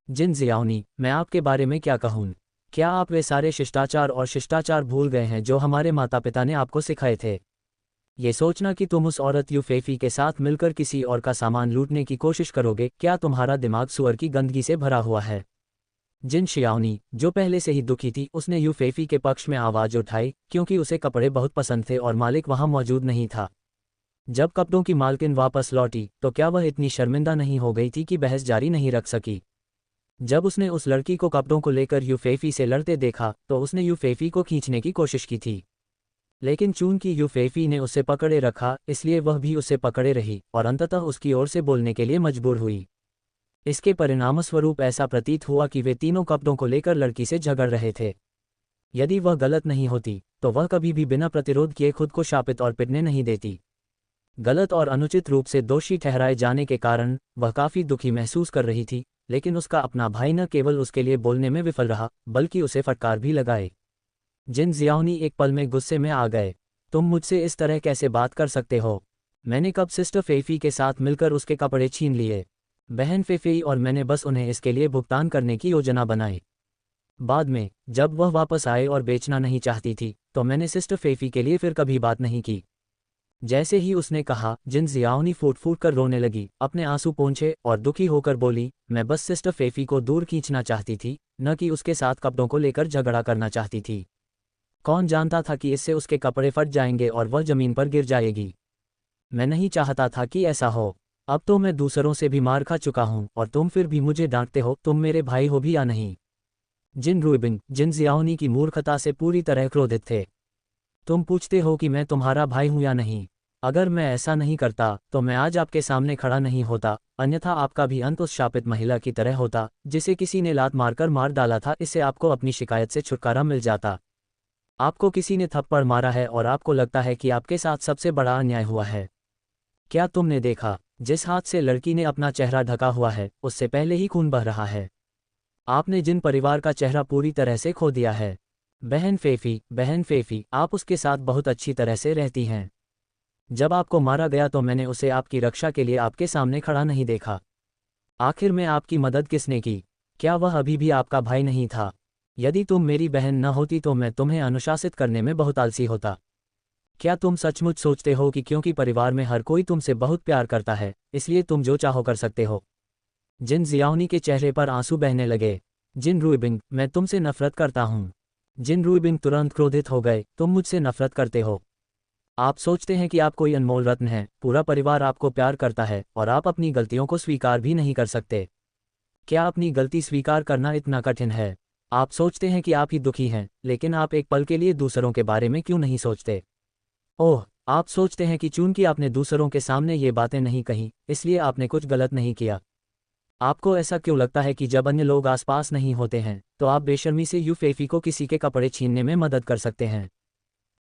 जिन जियाओनी, मैं आपके बारे में क्या कहूँ? क्या आप वे सारे शिष्टाचार और शिष्टाचार भूल गए हैं जो हमारे माता पिता ने आपको सिखाए थे? ये सोचना कि तुम उस औरत यूफेफी के साथ मिलकर किसी और का सामान लूटने की कोशिश करोगे, क्या तुम्हारा दिमाग सुअर की गंदगी से भरा हुआ है? जिन शियाओनी, जो पहले से ही दुखी थी, उसने यूफेफी के पक्ष में आवाज उठाई क्योंकि उसे कपड़े बहुत पसंद थे और मालिक वहां मौजूद नहीं था। जब कपड़ों की मालकिन वापस लौटी तो क्या वह इतनी शर्मिंदा नहीं हो गई थी कि बहस जारी नहीं रख सकी? जब उसने उस लड़की को कपड़ों को लेकर यूफेफी से लड़ते देखा तो उसने यूफेफी को खींचने की कोशिश की थी, लेकिन चूंकि यूफेफी ने उसे पकड़े रखा इसलिए वह भी उसे पकड़े रही और अंततः उसकी ओर से बोलने के लिए मजबूर हुई। इसके परिणामस्वरूप ऐसा प्रतीत हुआ कि वे तीनों कपड़ों को लेकर लड़की से झगड़ रहे थे। यदि वह गलत नहीं होती तो वह कभी भी बिना प्रतिरोध किए खुद को शापित और पिटने नहीं देती। गलत और अनुचित रूप से दोषी ठहराए जाने के कारण वह काफी दुखी महसूस कर रही थी, लेकिन उसका अपना भाई न केवल उसके लिए बोलने में विफल रहा बल्कि उसे फटकार भी लगाए। जिन जियाओनी एक पल में गुस्से में आ गए। तुम मुझसे इस तरह कैसे बात कर सकते हो? मैंने कब सिस्टर फेफी के साथ मिलकर उसके कपड़े छीन लिए? बहन फेफी और मैंने बस उन्हें इसके लिए भुगतान करने की योजना बनाई। बाद में जब वह वापस आए और बेचना नहीं चाहती थी तो मैंने सिस्टर फेफी के लिए फिर कभी बात नहीं की। जैसे ही उसने कहा, जिन जियाओनी फूट फूट कर रोने लगी, अपने आंसू पोंछे और दुखी होकर बोली, मैं बस सिस्टर फेफी को दूर खींचना चाहती थी, न कि उसके साथ कपड़ों को लेकर झगड़ा करना चाहती थी। कौन जानता था कि इससे उसके कपड़े फट जाएंगे और वह जमीन पर गिर जाएगी। मैं नहीं चाहता था कि ऐसा हो। अब तो मैं दूसरों से भी मार खा चुका हूं और तुम फिर भी मुझे डांटते हो। तुम मेरे भाई हो भी या नहीं? जिन रुइबिंग, जिन जियाओनी की मूर्खता से पूरी तरह क्रोधित थे। तुम पूछते हो कि मैं तुम्हारा भाई हूं या नहीं? अगर मैं ऐसा नहीं करता तो मैं आज आपके सामने खड़ा नहीं होता, अन्यथा आपका भी अंत उस शापित महिला की तरह होता जिसे किसी ने लात मारकर मार डाला था। इससे आपको अपनी शिकायत से छुटकारा मिल जाता। आपको किसी ने थप्पड़ मारा है और आपको लगता है कि आपके साथ सबसे बड़ा अन्याय हुआ है। क्या तुमने देखा? जिस हाथ से लड़की ने अपना चेहरा ढका हुआ है उससे पहले ही खून बह रहा है। आपने जिन परिवार का चेहरा पूरी तरह से खो दिया है। बहन फेफी, आप उसके साथ बहुत अच्छी तरह से रहती हैं। जब आपको मारा गया तो मैंने उसे आपकी रक्षा के लिए आपके सामने खड़ा नहीं देखा। आखिर में आपकी मदद किसने की? क्या वह अभी भी आपका भाई नहीं था? यदि तुम मेरी बहन न होती तो मैं तुम्हें अनुशासित करने में बहुत आलसी होता। क्या तुम सचमुच सोचते हो कि क्योंकि परिवार में हर कोई तुमसे बहुत प्यार करता है इसलिए तुम जो चाहो कर सकते हो? जिन जियाओनी के चेहरे पर आंसू बहने लगे। जिन रुइबिंग, मैं तुमसे नफरत करता हूँ। जिन रुइबिंग तुरंत क्रोधित हो गए, तुम मुझसे नफरत करते हो। आप सोचते हैं कि आप कोई अनमोल रत्न हैं, पूरा परिवार आपको प्यार करता है और आप अपनी गलतियों को स्वीकार भी नहीं कर सकते। क्या अपनी गलती स्वीकार करना इतना कठिन है? आप सोचते हैं कि आप ही दुखी हैं, लेकिन आप एक पल के लिए दूसरों के बारे में क्यों नहीं सोचते? ओह, आप सोचते हैं कि चूंकि आपने दूसरों के सामने ये बातें नहीं कहीं इसलिए आपने कुछ गलत नहीं किया। आपको ऐसा क्यों लगता है कि जब अन्य लोग आसपास नहीं होते हैं तो आप बेशर्मी से यूफेफी को किसी के कपड़े छीनने में मदद कर सकते हैं?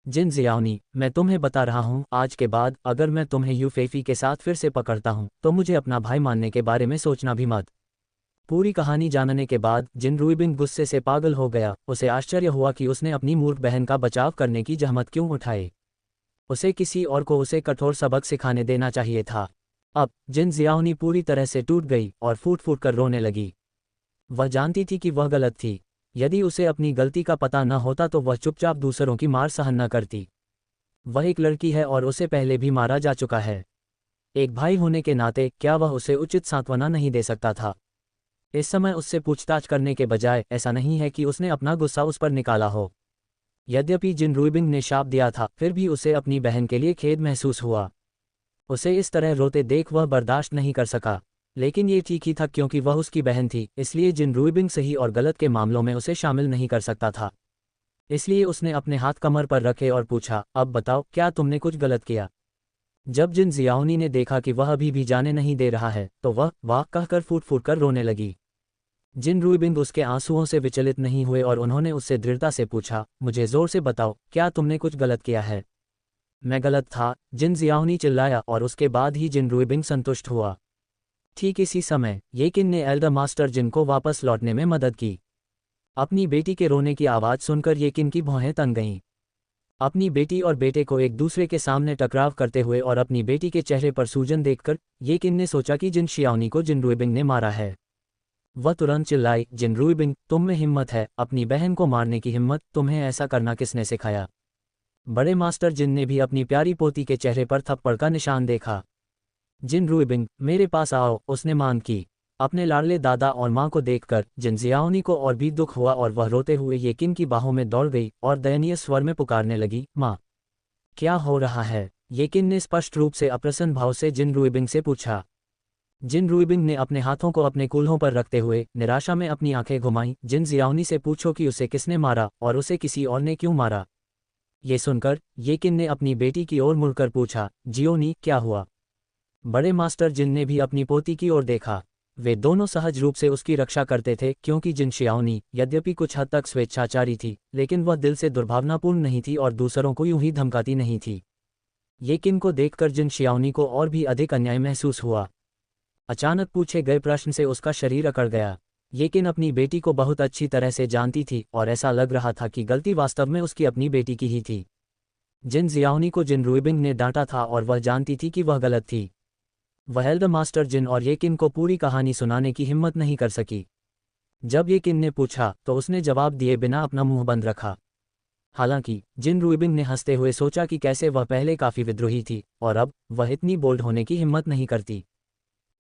जिन जियाओनी, मैं तुम्हें बता रहा हूँ, आज के बाद अगर मैं तुम्हें यूफेफी के साथ फिर से पकड़ता हूँ तो मुझे अपना भाई मानने के बारे में सोचना भी मत। पूरी कहानी जानने के बाद जिन रुइबिंग गुस्से से पागल हो गया। उसे आश्चर्य हुआ कि उसने अपनी मूर्ख बहन का बचाव करने की जहमत क्यों उठाई। उसे किसी और को उसे कठोर सबक सिखाने देना चाहिए था। अब जिन जियाओनी पूरी तरह से टूट गई और फूट फूट कर रोने लगी। वह जानती थी कि वह गलत थी। यदि उसे अपनी गलती का पता न होता तो वह चुपचाप दूसरों की मार सहन न करती। वह एक लड़की है और उसे पहले भी मारा जा चुका है। एक भाई होने के नाते क्या वह उसे उचित सांत्वना नहीं दे सकता था? इस समय उससे पूछताछ करने के बजाय ऐसा नहीं है कि उसने अपना गुस्सा उस पर निकाला हो। यद्यपि जिन रुइबिंग ने शाप दिया था, फिर भी उसे अपनी बहन के लिए खेद महसूस हुआ। उसे इस तरह रोते देख वह बर्दाश्त नहीं कर सका। लेकिन ये ठीक ही था, क्योंकि वह उसकी बहन थी, इसलिए जिन रुइबिंग सही और गलत के मामलों में उसे शामिल नहीं कर सकता था। इसलिए उसने अपने हाथ कमर पर रखे और पूछा, अब बताओ, क्या तुमने कुछ गलत किया? जब जिन जियाओनी ने देखा कि वह अभी भी जाने नहीं दे रहा है, तो वह वाह कहकर फूट फूट कर रोने लगी। जिन रुइबिंग उसके आंसुओं से विचलित नहीं हुए और उन्होंने उससे दृढ़ता से पूछा, मुझे जोर से बताओ, क्या तुमने कुछ गलत किया है? मैं गलत था, जिन जियाओनी चिल्लाया, और उसके बाद ही जिन रुइबिंग संतुष्ट हुआ। ठीक इसी समय येकिन ने एल्डर मास्टर जिन को वापस लौटने में मदद की। अपनी बेटी के रोने की आवाज़ सुनकर येकिन की भौहें तन गईं। अपनी बेटी और बेटे को एक दूसरे के सामने टकराव करते हुए और अपनी बेटी के चेहरे पर सूजन देखकर येकिन ने सोचा कि जिन शियाओनी को जिन रुइबिंग ने मारा है। वह तुरंत चिल्लाई, जिन रुइबिंग, तुम में हिम्मत है, अपनी बहन को मारने की हिम्मत, तुम्हें ऐसा करना किसने सिखाया? बड़े मास्टर जिन ने भी अपनी प्यारी पोती के चेहरे पर थप्पड़ का निशान देखा। जिन रुइबिंग, मेरे पास आओ, उसने मांग की। अपने लाडले दादा और मां को देखकर जिन जियाओनी को और भी दुख हुआ और वह रोते हुए येकिन की बाहों में दौड़ गई और दयनीय स्वर में पुकारने लगी, मां, क्या हो रहा है? येकिन ने स्पष्ट रूप से अप्रसन्न भाव से जिन रुइबिंग से पूछा। जिन रुइबिंग ने अपने हाथों को अपने कूल्हों पर रखते हुए निराशा में अपनी आंखें घुमाईं। जिन जियाओनी से पूछो कि उसे किसने मारा और उसे किसी और ने क्यों मारा? ये सुनकर येकिन ने अपनी बेटी की ओर मुड़कर पूछा, जियोनी, क्या हुआ? बड़े मास्टर जिन ने भी अपनी पोती की ओर देखा। वे दोनों सहज रूप से उसकी रक्षा करते थे, क्योंकि जिन शियाओनी यद्यपि कुछ हद तक स्वेच्छाचारी थी, लेकिन वह दिल से दुर्भावनापूर्ण नहीं थी और दूसरों को यूं ही धमकाती नहीं थी। येकिन को देखकर जिन शियाओनी को और भी अधिक अन्याय महसूस हुआ। अचानक पूछे गए प्रश्न से उसका शरीर अकड़ गया। येकिन अपनी बेटी को बहुत अच्छी तरह से जानती थी और ऐसा लग रहा था कि गलती वास्तव में उसकी अपनी बेटी की ही थी। जिन जियाओनी को जिन रुइबिंग ने डांटा था और वह जानती थी कि वह गलत थी। वह एल्डर मास्टर जिन और येकिन को पूरी कहानी सुनाने की हिम्मत नहीं कर सकी। जब येकिन ने पूछा तो उसने जवाब दिए बिना अपना मुंह बंद रखा। हालांकि जिन रुइबिंग ने हंसते हुए सोचा कि कैसे वह पहले काफ़ी विद्रोही थी और अब वह इतनी बोल्ड होने की हिम्मत नहीं करती।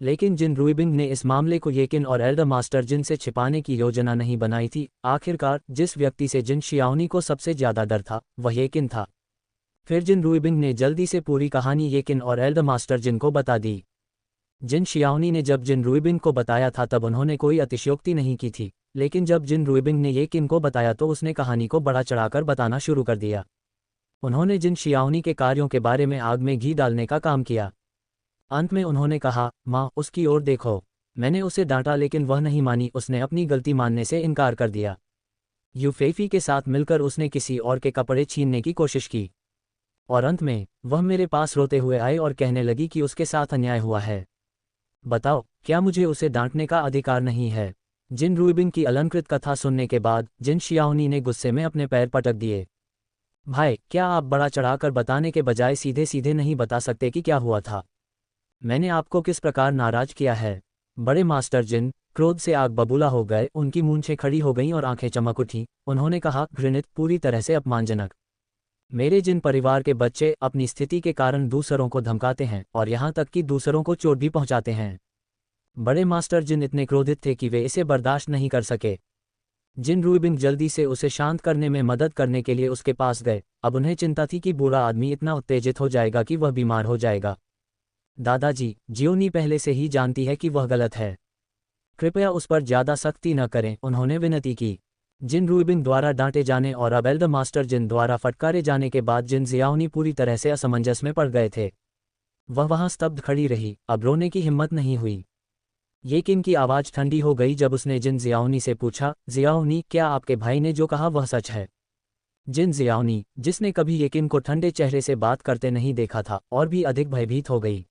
लेकिन जिन रुइबिंग ने इस मामले को येकिन और एल्डर मास्टर जिन से छिपाने की योजना नहीं बनाई थी। आखिरकार जिस व्यक्ति से जिन शियाओनी को सबसे ज्यादा डर था वह येकिन था। फिर जिन रुइबिंग ने जल्दी से पूरी कहानी येकिन और एल्डर मास्टर जिन को बता दी। जिन शियाओनी ने जब जिन रुइबिंग को बताया था तब उन्होंने कोई अतिशयोक्ति नहीं की थी, लेकिन जब जिन रुइबिंग ने येकिन को बताया तो उसने कहानी को बढ़ा चढ़ाकर बताना शुरू कर दिया। उन्होंने जिन शियाओनी के कार्यों के बारे में आग में घी डालने का काम किया। अंत में उन्होंने कहा, माँ, उसकी ओर देखो, मैंने उसे डांटा लेकिन वह नहीं मानी, उसने अपनी गलती मानने से इनकार कर दिया। यूफेफी के साथ मिलकर उसने किसी और के कपड़े छीनने की कोशिश की और अंत में वह मेरे पास रोते हुए आई और कहने लगी कि उसके साथ अन्याय हुआ है। बताओ, क्या मुझे उसे डांटने का अधिकार नहीं है? जिन रुइबिंग की अलंकृत कथा सुनने के बाद जिन शियाओनी ने गुस्से में अपने पैर पटक दिए। भाई, क्या आप बड़ा चढ़ाकर बताने के बजाय सीधे सीधे नहीं बता सकते कि क्या हुआ था? मैंने आपको किस प्रकार नाराज किया है? बड़े मास्टर जिन क्रोध से आग बबूला हो गए, उनकी मूंछें खड़ी हो गईं और आंखें चमक उठीं। उन्होंने कहा, घृणित, पूरी तरह से अपमानजनक। मेरे जिन परिवार के बच्चे अपनी स्थिति के कारण दूसरों को धमकाते हैं और यहाँ तक कि दूसरों को चोट भी पहुँचाते हैं। बड़े मास्टर जिन इतने क्रोधित थे कि वे इसे बर्दाश्त नहीं कर सके। जिन रुइबिंग जल्दी से उसे शांत करने में मदद करने के लिए उसके पास गए। अब उन्हें चिंता थी कि बूढ़ा आदमी इतना उत्तेजित हो जाएगा कि वह बीमार हो जाएगा। दादाजी, जियोनी पहले से ही जानती है कि वह गलत है, कृपया उस पर ज्यादा सख्ती न करें, उन्होंने विनती की। जिन रुइबिंग द्वारा डांटे जाने और अब एल्डर मास्टर जिन द्वारा फटकारे जाने के बाद जिन जियाओनी पूरी तरह से असमंजस में पड़ गए थे। वह वहां स्तब्ध खड़ी रही, अब रोने की हिम्मत नहीं हुई। येकिन की आवाज़ ठंडी हो गई जब उसने जिन जियाओनी से पूछा, जियाओनी, क्या आपके भाई ने जो कहा वह सच है? जिन जियाओनी, जिसने कभी येकिन को ठंडे चेहरे से बात करते नहीं देखा था, और भी अधिक भयभीत हो गई।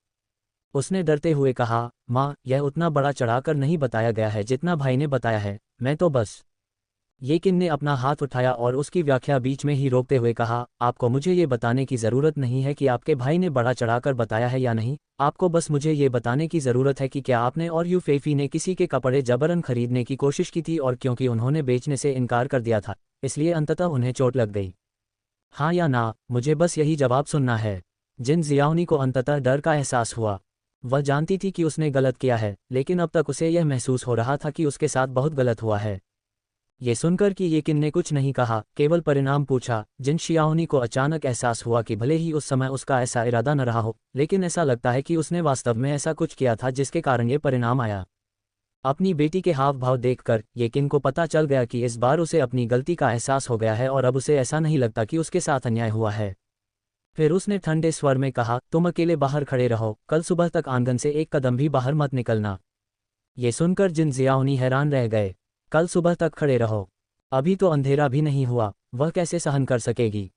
उसने डरते हुए कहा, माँ, यह उतना बड़ा चढ़ाकर नहीं बताया गया है जितना भाई ने बताया है, मैं तो बस। येकिन ने अपना हाथ उठाया और उसकी व्याख्या बीच में ही रोकते हुए कहा, आपको मुझे ये बताने की ज़रूरत नहीं है कि आपके भाई ने बढ़ा चढ़ाकर बताया है या नहीं, आपको बस मुझे ये बताने की ज़रूरत है कि क्या आपने और यूफेफी ने किसी के कपड़े जबरन खरीदने की कोशिश की थी और क्योंकि उन्होंने बेचने से इनकार कर दिया था, इसलिए अंततः उन्हें चोट लग गई। हाँ या ना, मुझे बस यही जवाब सुनना है। जिन जियाओनी को अंततः डर का एहसास हुआ। वह जानती थी कि उसने गलत किया है, लेकिन अब तक उसे यह महसूस हो रहा था कि उसके साथ बहुत गलत हुआ है। ये सुनकर कि येकिन ने कुछ नहीं कहा, केवल परिणाम पूछा, जिन शियाओनी को अचानक एहसास हुआ कि भले ही उस समय उसका ऐसा इरादा न रहा हो, लेकिन ऐसा लगता है कि उसने वास्तव में ऐसा कुछ किया था जिसके कारण ये परिणाम आया। अपनी बेटी के हाव भाव देखकर येकिन को पता चल गया कि इस बार उसे अपनी गलती का एहसास हो गया है और अब उसे ऐसा नहीं लगता कि उसके साथ अन्याय हुआ है। फिर उसने ठंडे स्वर में कहा, तुम अकेले बाहर खड़े रहो, कल सुबह तक आंगन से एक कदम भी बाहर मत निकलना। ये सुनकर जिन जियाओनी हैरान रह गए। कल सुबह तक खड़े रहो? अभी तो अंधेरा भी नहीं हुआ, वह कैसे सहन कर सकेगी?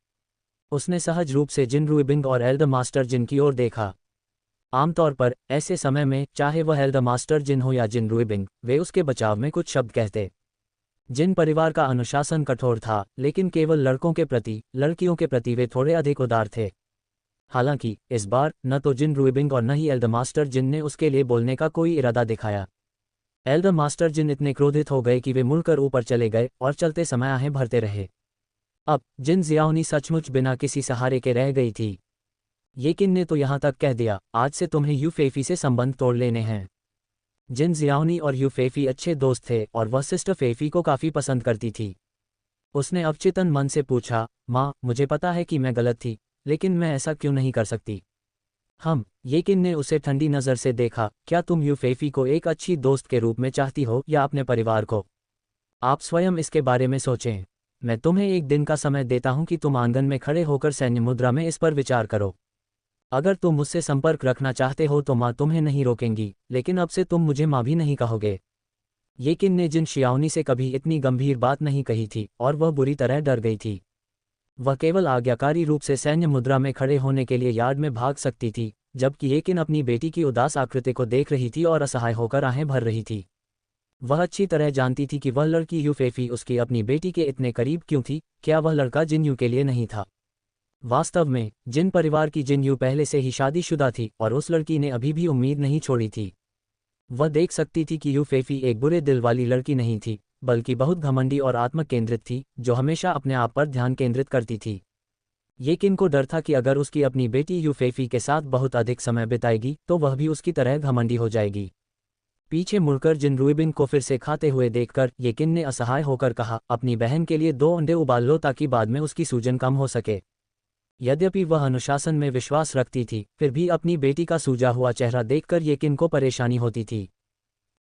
उसने सहज रूप से जिन रुइबिंग और एल्डर मास्टर जिन की ओर देखा। आमतौर पर ऐसे समय में चाहे वह एल्डर मास्टर जिन हो या जिन रुइबिंग, वे उसके बचाव में कुछ शब्द कहते। जिन परिवार का अनुशासन कठोर था, लेकिन केवल लड़कों के प्रति, लड़कियों के प्रति वे थोड़े अधिक उदार थे। हालांकि इस बार न तो जिन रुइबिंग और न ही एल्डर मास्टर जिन ने उसके लिए बोलने का कोई इरादा दिखाया। एल्डर मास्टर जिन इतने क्रोधित हो गए कि वे मुड़कर ऊपर चले गए और चलते समय आहें भरते रहे। अब जिन जियाओनी सचमुच बिना किसी सहारे के रह गई थी। येकिन ने तो यहाँ तक कह दिया, आज से तुम्हें यूफेफी से संबंध तोड़ लेने हैं। जिन जियाओनी और यूफेफी अच्छे दोस्त थे और वह सिस्टर फेफी को काफ़ी पसंद करती थी। उसने अवचेतन मन से पूछा, माँ, मुझे पता है कि मैं गलत थी, लेकिन मैं ऐसा क्यों नहीं कर सकती? येकिन ने उसे ठंडी नज़र से देखा, क्या तुम यूफेफी को एक अच्छी दोस्त के रूप में चाहती हो या अपने परिवार को? आप स्वयं इसके बारे में सोचें। मैं तुम्हें एक दिन का समय देता हूं कि तुम आंगन में खड़े होकर सैन्य मुद्रा में इस पर विचार करो। अगर तुम मुझसे संपर्क रखना चाहते हो तो माँ तुम्हें नहीं रोकेंगी, लेकिन अब से तुम मुझे माँ भी नहीं कहोगे। येकिन ने जिन शियाओनी से कभी इतनी गंभीर बात नहीं कही थी और वह बुरी तरह डर गई थी। वह केवल आज्ञाकारी रूप से सैन्य मुद्रा में खड़े होने के लिए यार्ड में भाग सकती थी, जबकि येकिन अपनी बेटी की उदास आकृति को देख रही थी और असहाय होकर आहें भर रही थी। वह अच्छी तरह जानती थी कि वह लड़की यूफेफी उसकी अपनी बेटी के इतने करीब क्यों थी, क्या वह लड़का जिन यू के लिए नहीं था? वास्तव में जिन परिवार की जिन यू पहले से ही शादीशुदा थी और उस लड़की ने अभी भी उम्मीद नहीं छोड़ी थी। वह देख सकती थी कि यूफेफी एक बुरे दिल वाली लड़की नहीं थी, बल्कि बहुत घमंडी और आत्मकेंद्रित थी, जो हमेशा अपने आप पर ध्यान केंद्रित करती थी। येकिन को डर था कि अगर उसकी अपनी बेटी यूफेफी के साथ बहुत अधिक समय बिताएगी तो वह भी उसकी तरह घमंडी हो जाएगी। पीछे मुड़कर जिन रुइबिंग को फिर से खाते हुए देखकर येकिन ने असहाय होकर कहा, अपनी बहन के लिए 2 अंडे उबाल लो ताकि बाद में उसकी सूजन कम हो सके। यद्यपि वह अनुशासन में विश्वास रखती थी, फिर भी अपनी बेटी का सूजा हुआ चेहरा देखकर येकिन को परेशानी होती थी।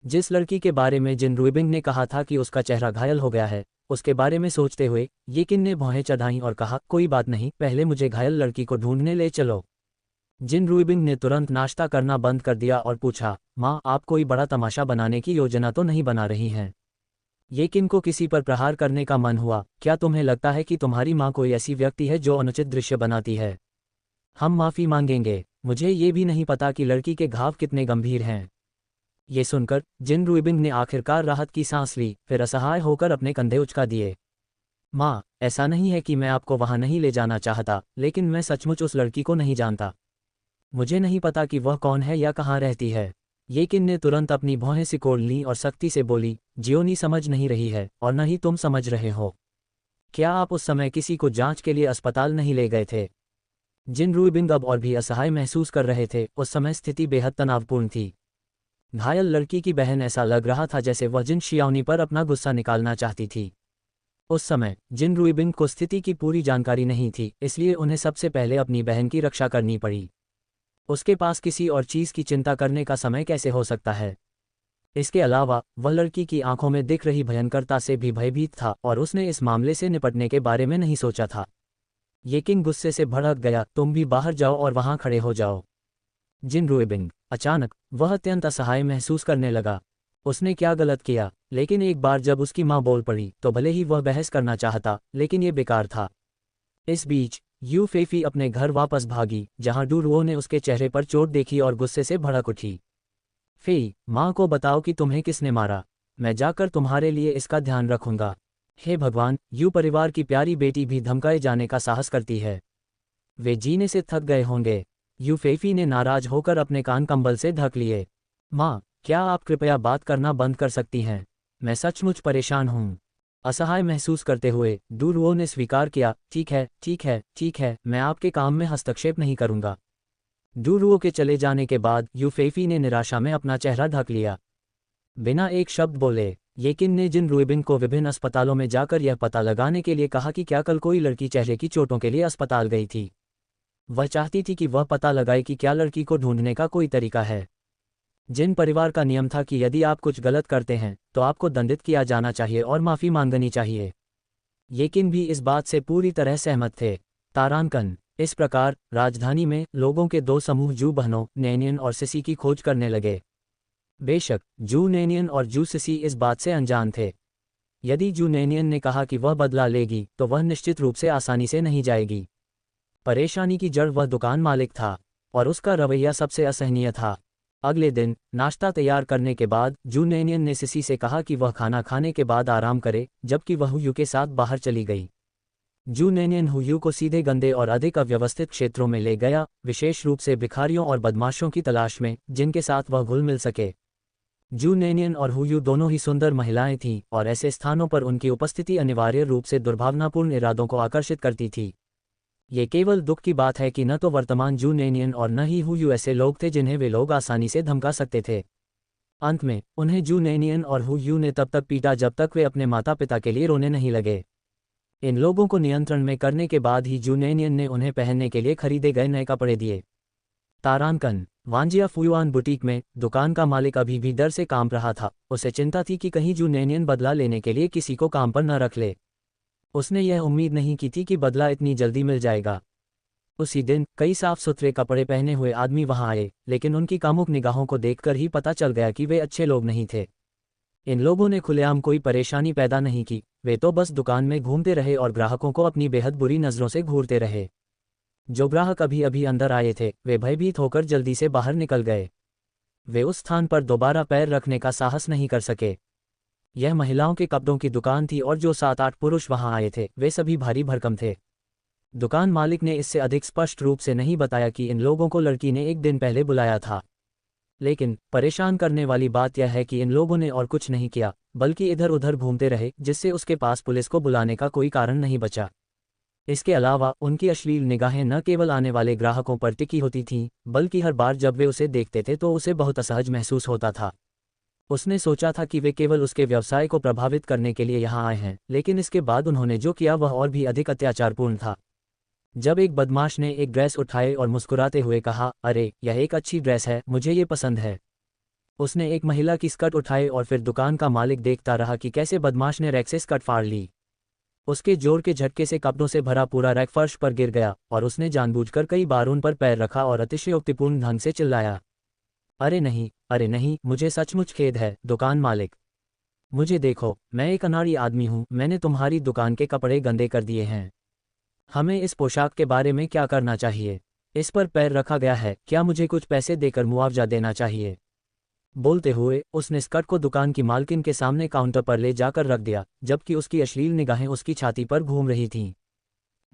जिस लड़की के बारे में जिन रुइबिंग ने कहा था कि उसका चेहरा घायल हो गया है, उसके बारे में सोचते हुए येकिन ने भौहें चढ़ाईं और कहा, कोई बात नहीं, पहले मुझे घायल लड़की को ढूंढने ले चलो। जिन रुइबिंग ने तुरंत नाश्ता करना बंद कर दिया और पूछा, माँ, आप कोई बड़ा तमाशा बनाने की योजना तो नहीं बना रही हैं? येकिन को किसी पर प्रहार करने का मन हुआ। क्या तुम्हें लगता है कि तुम्हारी माँ कोई ऐसी व्यक्ति है जो अनुचित दृश्य बनाती है? हम माफ़ी मांगेंगे, मुझे ये भी नहीं पता कि लड़की के घाव कितने गंभीर हैं। ये सुनकर जिन रुइबिंग ने आखिरकार राहत की सांस ली, फिर असहाय होकर अपने कंधे उचका दिए। माँ, ऐसा नहीं है कि मैं आपको वहाँ नहीं ले जाना चाहता, लेकिन मैं सचमुच उस लड़की को नहीं जानता। मुझे नहीं पता कि वह कौन है या कहाँ रहती है। येकिन ने तुरंत अपनी भौहें सिकोड़ लीं और सख्ती से बोली, जियोनी समझ नहीं रही है और न ही तुम समझ रहे हो। क्या आप उस समय किसी को जांच के लिए अस्पताल नहीं ले गए थे? जिन रुइबिंग अब और भी असहाय महसूस कर रहे थे। उस समय स्थिति बेहद तनावपूर्ण थी। घायल लड़की की बहन ऐसा लग रहा था जैसे वह जिन शियाओनी पर अपना गुस्सा निकालना चाहती थी। उस समय जिन रुइबिंग को स्थिति की पूरी जानकारी नहीं थी, इसलिए उन्हें सबसे पहले अपनी बहन की रक्षा करनी पड़ी। उसके पास किसी और चीज़ की चिंता करने का समय कैसे हो सकता है? इसके अलावा वह लड़की की आंखों में दिख रही भयंकरता से भी भयभीत था और उसने इस मामले से निपटने के बारे में नहीं सोचा था। येकिन गुस्से से भड़क गया, तुम भी बाहर जाओ और वहां खड़े हो जाओ। जिन रुइबिंग। अचानक वह अत्यंत असहाय महसूस करने लगा। उसने क्या गलत किया? लेकिन एक बार जब उसकी माँ बोल पड़ी तो भले ही वह बहस करना चाहता, लेकिन ये बेकार था। इस बीच यूफेफी अपने घर वापस भागी, जहां डूरुओ ने उसके चेहरे पर चोट देखी और गुस्से से भड़क उठी। फेई, माँ को बताओ कि तुम्हें किसने मारा। मैं जाकर तुम्हारे लिए इसका ध्यान रखूंगा। हे भगवान, यू परिवार की प्यारी बेटी भी धमकाए जाने का साहस करती है। वे जीने से थक गए होंगे। यू फेफी ने नाराज होकर अपने कान कंबल से ढक लिए। माँ, क्या आप कृपया बात करना बंद कर सकती हैं? मैं सचमुच परेशान हूँ। असहाय महसूस करते हुए डूरुओ ने स्वीकार किया, ठीक है, ठीक है, ठीक है, मैं आपके काम में हस्तक्षेप नहीं करूँगा। डूरुओ के चले जाने के बाद यू फेफी ने निराशा में अपना चेहरा ढक लिया। बिना एक शब्द बोले, येकिन ने जिन रुइबिंग को विभिन्न अस्पतालों में जाकर यह पता लगाने के लिए कहा कि क्या कल कोई लड़की चेहरे की चोटों के लिए अस्पताल गई थी। वह चाहती थी कि वह पता लगाए कि क्या लड़की को ढूंढने का कोई तरीका है। जिन परिवार का नियम था कि यदि आप कुछ गलत करते हैं तो आपको दंडित किया जाना चाहिए और माफ़ी मांगनी चाहिए। येकिन भी इस बात से पूरी तरह सहमत थे। तारांकन। इस प्रकार राजधानी में लोगों के दो समूह जू बहनों नैनियन और सिसी की खोज करने लगे। बेशक जू नैनियन और जू सिसी इस बात से अनजान थे। यदि जू नैनियन ने कहा कि वह बदला लेगी तो वह निश्चित रूप से आसानी से नहीं जाएगी। परेशानी की जड़ वह दुकान मालिक था और उसका रवैया सबसे असहनीय था। अगले दिन नाश्ता तैयार करने के बाद जू नैनियन ने सिसी से कहा कि वह खाना खाने के बाद आराम करे, जबकि वह हुयू के साथ बाहर चली गई। जू नैनियन हुयू को सीधे गंदे और अधिक अव्यवस्थित क्षेत्रों में ले गया, विशेष रूप से भिखारियों और बदमाशों की तलाश में जिनके साथ वह घुल मिल सके। जू नैनियन और हुयू दोनों ही सुंदर महिलाएं थीं और ऐसे स्थानों पर उनकी उपस्थिति अनिवार्य रूप से दुर्भावनापूर्ण इरादों को आकर्षित करती थी। ये केवल दुख की बात है कि न तो वर्तमान जू नैनियन और न ही हुयू ऐसे लोग थे जिन्हें वे लोग आसानी से धमका सकते थे। अंत में उन्हें जू नैनियन और हुयू ने तब तक पीटा जब तक वे अपने माता पिता के लिए रोने नहीं लगे। इन लोगों को नियंत्रण में करने के बाद ही जू नैनियन ने उन्हें पहनने के लिए खरीदे गए नए कपड़े दिए। तारांकन। वांजिया फुयुआन बुटीक में दुकान का मालिक अभी भी डर से कांप रहा था। उसे चिंता थी कि कहीं जू नैनियन बदला लेने के लिए किसी को काम पर न रख ले। उसने यह उम्मीद नहीं की थी कि बदला इतनी जल्दी मिल जाएगा। उसी दिन कई साफ सुथरे कपड़े पहने हुए आदमी वहां आए, लेकिन उनकी कामुक निगाहों को देखकर ही पता चल गया कि वे अच्छे लोग नहीं थे। इन लोगों ने खुलेआम कोई परेशानी पैदा नहीं की, वे तो बस दुकान में घूमते रहे और ग्राहकों को अपनी बेहद बुरी नज़रों से घूरते रहे। जो ग्राहक अभी अभी अंदर आए थे वे भयभीत होकर जल्दी से बाहर निकल गए। वे उस स्थान पर दोबारा पैर रखने का साहस नहीं कर सके। यह महिलाओं के कपड़ों की दुकान थी और जो 7-8 पुरुष वहां आए थे वे सभी भारी भरकम थे। दुकान मालिक ने इससे अधिक स्पष्ट रूप से नहीं बताया कि इन लोगों को लड़की ने एक दिन पहले बुलाया था। लेकिन परेशान करने वाली बात यह है कि इन लोगों ने और कुछ नहीं किया, बल्कि इधर उधर घूमते रहे, जिससे उसके पास पुलिस को बुलाने का कोई कारण नहीं बचा। इसके अलावा उनकी अश्लील निगाहें न केवल आने वाले ग्राहकों पर टिकी होती थीं, बल्कि हर बार जब वे उसे देखते थे तो उसे बहुत असहज महसूस होता था। उसने सोचा था कि वे केवल उसके व्यवसाय को प्रभावित करने के लिए यहाँ आए हैं, लेकिन इसके बाद उन्होंने जो किया वह और भी अधिक अत्याचारपूर्ण था। जब एक बदमाश ने एक ड्रेस उठाए और मुस्कुराते हुए कहा, अरे यह एक अच्छी ड्रेस है, मुझे ये पसंद है। उसने एक महिला की स्कर्ट उठाए और फिर दुकान का मालिक देखता रहा कि कैसे बदमाश ने रैक से स्कर्ट फाड़ ली। उसके जोर के झटके से कपड़ों से भरा पूरा रैक फर्श पर गिर गया और उसने जानबूझकर कई बार उन पर पैर रखा और अतिशयोक्तिपूर्ण ढंग से चिल्लाया, अरे नहीं, अरे नहीं, मुझे सचमुच खेद है दुकान मालिक। मुझे देखो, मैं एक अनाड़ी आदमी हूँ, मैंने तुम्हारी दुकान के कपड़े गंदे कर दिए हैं। हमें इस पोशाक के बारे में क्या करना चाहिए? इस पर पैर रखा गया है, क्या मुझे कुछ पैसे देकर मुआवजा देना चाहिए? बोलते हुए उसने स्कर्ट को दुकान की मालकिन के सामने काउंटर पर ले जाकर रख दिया, जबकि उसकी अश्लील निगाहें उसकी छाती पर घूम रही थीं।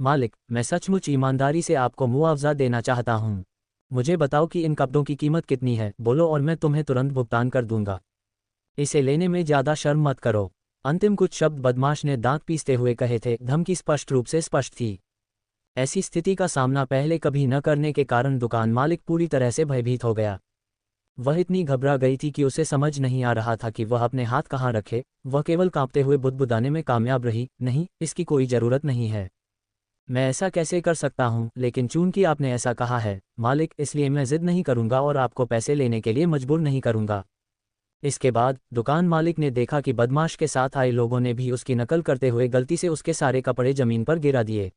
मालिक, मैं सचमुच ईमानदारी से आपको मुआवजा देना चाहता हूँ। मुझे बताओ कि इन कपड़ों की कीमत कितनी है, बोलो और मैं तुम्हें तुरंत भुगतान कर दूंगा। इसे लेने में ज़्यादा शर्म मत करो। अंतिम कुछ शब्द बदमाश ने दांत पीसते हुए कहे थे। धमकी स्पष्ट रूप से स्पष्ट थी। ऐसी स्थिति का सामना पहले कभी न करने के कारण दुकान मालिक पूरी तरह से भयभीत हो गया। वह इतनी घबरा गई थी कि उसे समझ नहीं आ रहा था कि वह अपने हाथ कहाँ रखे। वह केवल कांपते हुए बुदबुदाने में कामयाब रही, नहीं, इसकी कोई ज़रूरत नहीं है। मैं ऐसा कैसे कर सकता हूँ, लेकिन चूंकि आपने ऐसा कहा है मालिक, इसलिए मैं जिद नहीं करूँगा और आपको पैसे लेने के लिए मजबूर नहीं करूँगा। इसके बाद दुकान मालिक ने देखा कि बदमाश के साथ आए लोगों ने भी उसकी नकल करते हुए गलती से उसके सारे कपड़े जमीन पर गिरा दिए।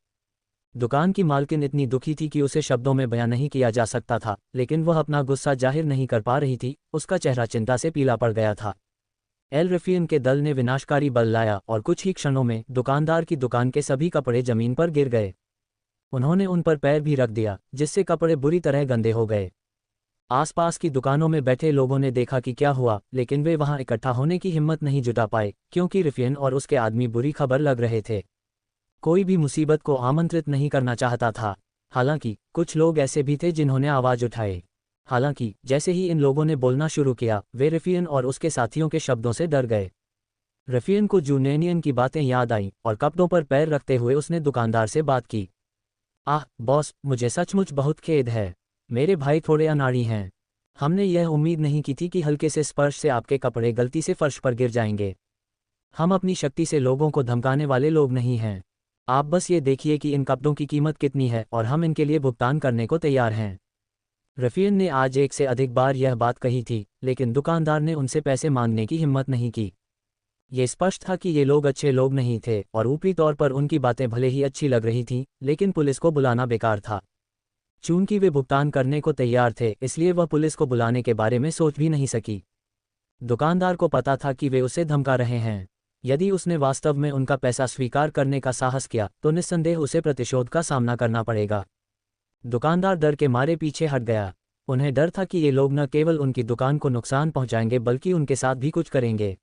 दुकान की मालकिन इतनी दुखी थी कि उसे शब्दों में बयां नहीं किया जा सकता था, लेकिन वह अपना गुस्सा जाहिर नहीं कर पा रही थी। उसका चेहरा चिंता से पीला पड़ गया था। एल रफीन के दल ने विनाशकारी बल लाया और कुछ ही क्षणों में दुकानदार की दुकान के सभी कपड़े जमीन पर गिर गए। उन्होंने उन पर पैर भी रख दिया, जिससे कपड़े बुरी तरह गंदे हो गए। आसपास की दुकानों में बैठे लोगों ने देखा कि क्या हुआ, लेकिन वे वहां इकट्ठा होने की हिम्मत नहीं जुटा पाए, क्योंकि रफीन और उसके आदमी बुरी खबर लग रहे थे। कोई भी मुसीबत को आमंत्रित नहीं करना चाहता था। हालांकि कुछ लोग ऐसे भी थे जिन्होंने आवाज उठाए। हालांकि जैसे ही इन लोगों ने बोलना शुरू किया, वे रफीन और उसके साथियों के शब्दों से डर गए। रफीन को जूनेनियन की बातें याद आईं और कपड़ों पर पैर रखते हुए उसने दुकानदार से बात की। आह बॉस, मुझे सचमुच बहुत खेद है। मेरे भाई थोड़े अनाड़ी हैं। हमने यह उम्मीद नहीं की थी कि हल्के से स्पर्श से आपके कपड़े गलती से फर्श पर गिर जाएंगे। हम अपनी शक्ति से लोगों को धमकाने वाले लोग नहीं हैं। आप बस ये देखिए कि इन कपड़ों की कीमत कितनी है और हम इनके लिए भुगतान करने को तैयार हैं। रफीन ने आज एक से अधिक बार यह बात कही थी, लेकिन दुकानदार ने उनसे पैसे मांगने की हिम्मत नहीं की। ये स्पष्ट था कि ये लोग अच्छे लोग नहीं थे और ऊपरी तौर पर उनकी बातें भले ही अच्छी लग रही थीं, लेकिन पुलिस को बुलाना बेकार था। चूंकि वे भुगतान करने को तैयार थे, इसलिए वह पुलिस को बुलाने के बारे में सोच भी नहीं सकी। दुकानदार को पता था कि वे उसे धमका रहे हैं। यदि उसने वास्तव में उनका पैसा स्वीकार करने का साहस किया तो निस्संदेह उसे प्रतिशोध का सामना करना पड़ेगा। दुकानदार डर के मारे पीछे हट गया। उन्हें डर था कि ये लोग न केवल उनकी दुकान को नुकसान पहुंचाएंगे बल्कि उनके साथ भी कुछ करेंगे।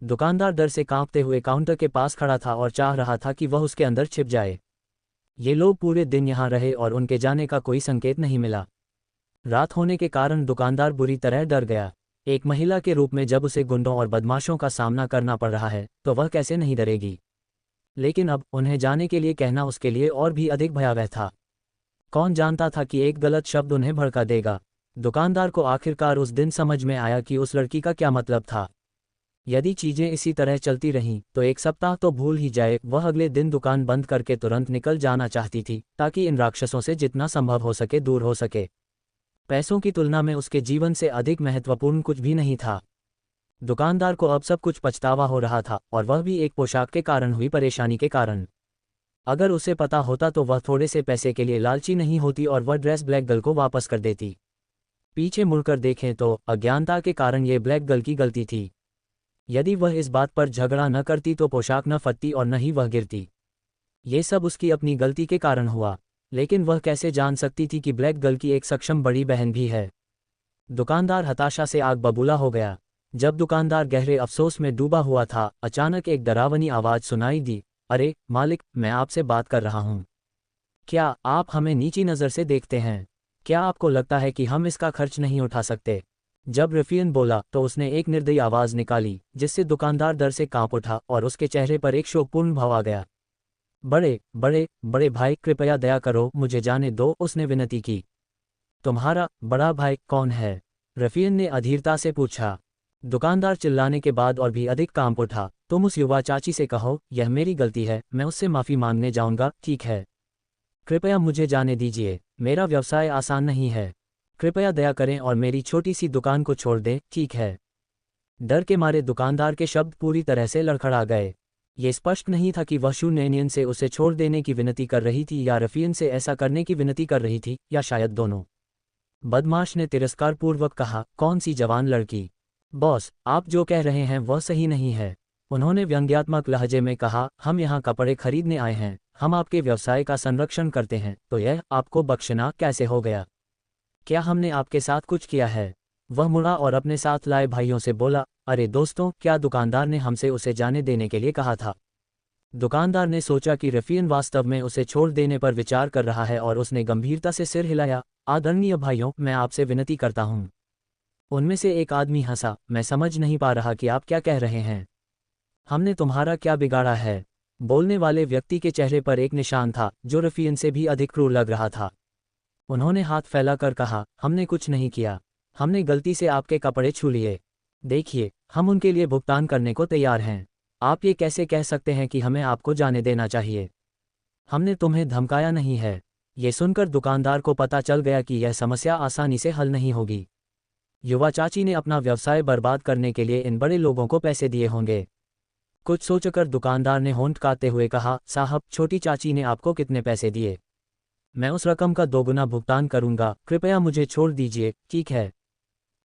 दुकानदार डर से कांपते हुए काउंटर के पास खड़ा था और चाह रहा था कि वह उसके अंदर छिप जाए। ये लोग पूरे दिन यहाँ रहे और उनके जाने का कोई संकेत नहीं मिला। रात होने के कारण दुकानदार बुरी तरह डर गया। एक महिला के रूप में जब उसे गुंडों और बदमाशों का सामना करना पड़ रहा है तो वह कैसे नहीं डरेगी। लेकिन अब उन्हें जाने के लिए कहना उसके लिए और भी अधिक भयावह था। कौन जानता था कि एक गलत शब्द उन्हें भड़का देगा। दुकानदार को आखिरकार उस दिन समझ में आया कि उस लड़की का क्या मतलब था। यदि चीजें इसी तरह चलती रहीं तो एक सप्ताह तो भूल ही जाए, वह अगले दिन दुकान बंद करके तुरंत निकल जाना चाहती थी ताकि इन राक्षसों से जितना संभव हो सके दूर हो सके। पैसों की तुलना में उसके जीवन से अधिक महत्वपूर्ण कुछ भी नहीं था। दुकानदार को अब सब कुछ पछतावा हो रहा था, और वह भी एक पोशाक के कारण हुई परेशानी के कारण। अगर उसे पता होता तो वह थोड़े से पैसे के लिए लालची नहीं होती और वह ड्रेस ब्लैक गर्ल को वापस कर देती। पीछे मुड़कर देखें तो अज्ञानता के कारण ये ब्लैक गर्ल की गलती थी। यदि वह इस बात पर झगड़ा न करती तो पोशाक न फटती और न ही वह गिरती। ये सब उसकी अपनी गलती के कारण हुआ, लेकिन वह कैसे जान सकती थी कि ब्लैक गर्ल की एक सक्षम बड़ी बहन भी है। दुकानदार हताशा से आग बबूला हो गया। जब दुकानदार गहरे अफसोस में डूबा हुआ था, अचानक एक डरावनी आवाज सुनाई दी। अरे मालिक, मैं आपसे बात कर रहा हूँ। क्या आप हमें नीची नज़र से देखते हैं? क्या आपको लगता है कि हम इसका खर्च नहीं उठा सकते? जब रफीन बोला तो उसने एक निर्दयी आवाज निकाली, जिससे दुकानदार डर से कांप उठा और उसके चेहरे पर एक शोकपूर्ण भाव आ गया। बड़े बड़े बड़े भाई, कृपया दया करो, मुझे जाने दो, उसने विनती की। तुम्हारा बड़ा भाई कौन है? रफीन ने अधीरता से पूछा। दुकानदार चिल्लाने के बाद और भी अधिक कांप उठा। तुम उस युवा चाची से कहो, यह मेरी गलती है, मैं उससे माफी मांगने जाऊंगा, ठीक है? कृपया मुझे जाने दीजिए, मेरा व्यवसाय आसान नहीं है। कृपया दया करें और मेरी छोटी सी दुकान को छोड़ दें, ठीक है? डर के मारे दुकानदार के शब्द पूरी तरह से लड़खड़ा गए। ये स्पष्ट नहीं था कि वह शून्यनियन से उसे छोड़ देने की विनती कर रही थी या रफीन से ऐसा करने की विनती कर रही थी, या शायद दोनों। बदमाश ने तिरस्कारपूर्वक कहा, कौन सी जवान लड़की? बॉस, आप जो कह रहे हैं वह सही नहीं है। उन्होंने व्यंग्यात्मक लहजे में कहा, हम यहाँ कपड़े खरीदने आए हैं, हम आपके व्यवसाय का संरक्षण करते हैं, तो यह आपको बख्शना कैसे हो गया? क्या हमने आपके साथ कुछ किया है? वह मुड़ा और अपने साथ लाए भाइयों से बोला, अरे दोस्तों, क्या दुकानदार ने हमसे उसे जाने देने के लिए कहा था? दुकानदार ने सोचा कि रफीन वास्तव में उसे छोड़ देने पर विचार कर रहा है और उसने गंभीरता से सिर हिलाया। आदरणीय भाइयों, मैं आपसे विनती करता हूँ। उनमें से एक आदमी हंसा, मैं समझ नहीं पा रहा कि आप क्या कह रहे हैं। हमने तुम्हारा क्या बिगाड़ा है? बोलने वाले व्यक्ति के चेहरे पर एक निशान था जो रफीन से भी अधिक क्रूर लग रहा था। उन्होंने हाथ फैलाकर कहा, हमने कुछ नहीं किया, हमने गलती से आपके कपड़े छू लिए। देखिए, हम उनके लिए भुगतान करने को तैयार हैं। आप ये कैसे कह सकते हैं कि हमें आपको जाने देना चाहिए? हमने तुम्हें धमकाया नहीं है। ये सुनकर दुकानदार को पता चल गया कि यह समस्या आसानी से हल नहीं होगी। युवा चाची ने अपना व्यवसाय बर्बाद करने के लिए इन बड़े लोगों को पैसे दिए होंगे। कुछ सोचकर दुकानदार ने होंठ काटते हुए कहा, साहब, छोटी चाची ने आपको कितने पैसे दिए? मैं उस रकम का दोगुना भुगतान करूंगा, कृपया मुझे छोड़ दीजिए, ठीक है?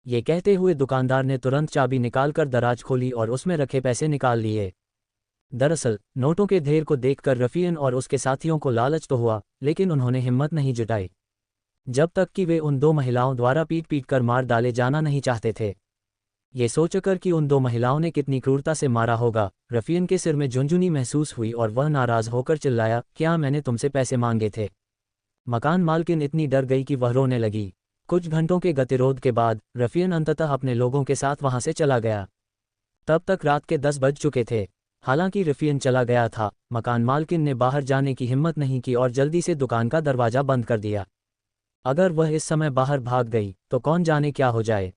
ये कहते हुए दुकानदार ने तुरंत चाबी निकालकर दराज खोली और उसमें रखे पैसे निकाल लिए। दरअसल नोटों के ढेर को देखकर रफीन और उसके साथियों को लालच तो हुआ, लेकिन उन्होंने हिम्मत नहीं जुटाई। जब तक कि वे उन दो महिलाओं द्वारा पीट पीट कर मार डाले जाना नहीं चाहते थे। ये सोचकर कि उन दो महिलाओं ने कितनी क्रूरता से मारा होगा, रफियन के सिर में झुनझुनी महसूस हुई और वह नाराज होकर चिल्लाया, क्या मैंने तुमसे पैसे मांगे थे? मकान मालकिन इतनी डर गई कि वह रोने लगी। कुछ घंटों के गतिरोध के बाद रफियन अंततः अपने लोगों के साथ वहां से चला गया। तब तक रात के 10 बज चुके थे। हालांकि रफियन चला गया था, मकान मालकिन ने बाहर जाने की हिम्मत नहीं की और जल्दी से दुकान का दरवाजा बंद कर दिया। अगर वह इस समय बाहर भाग गई तो कौन जाने क्या हो जाए।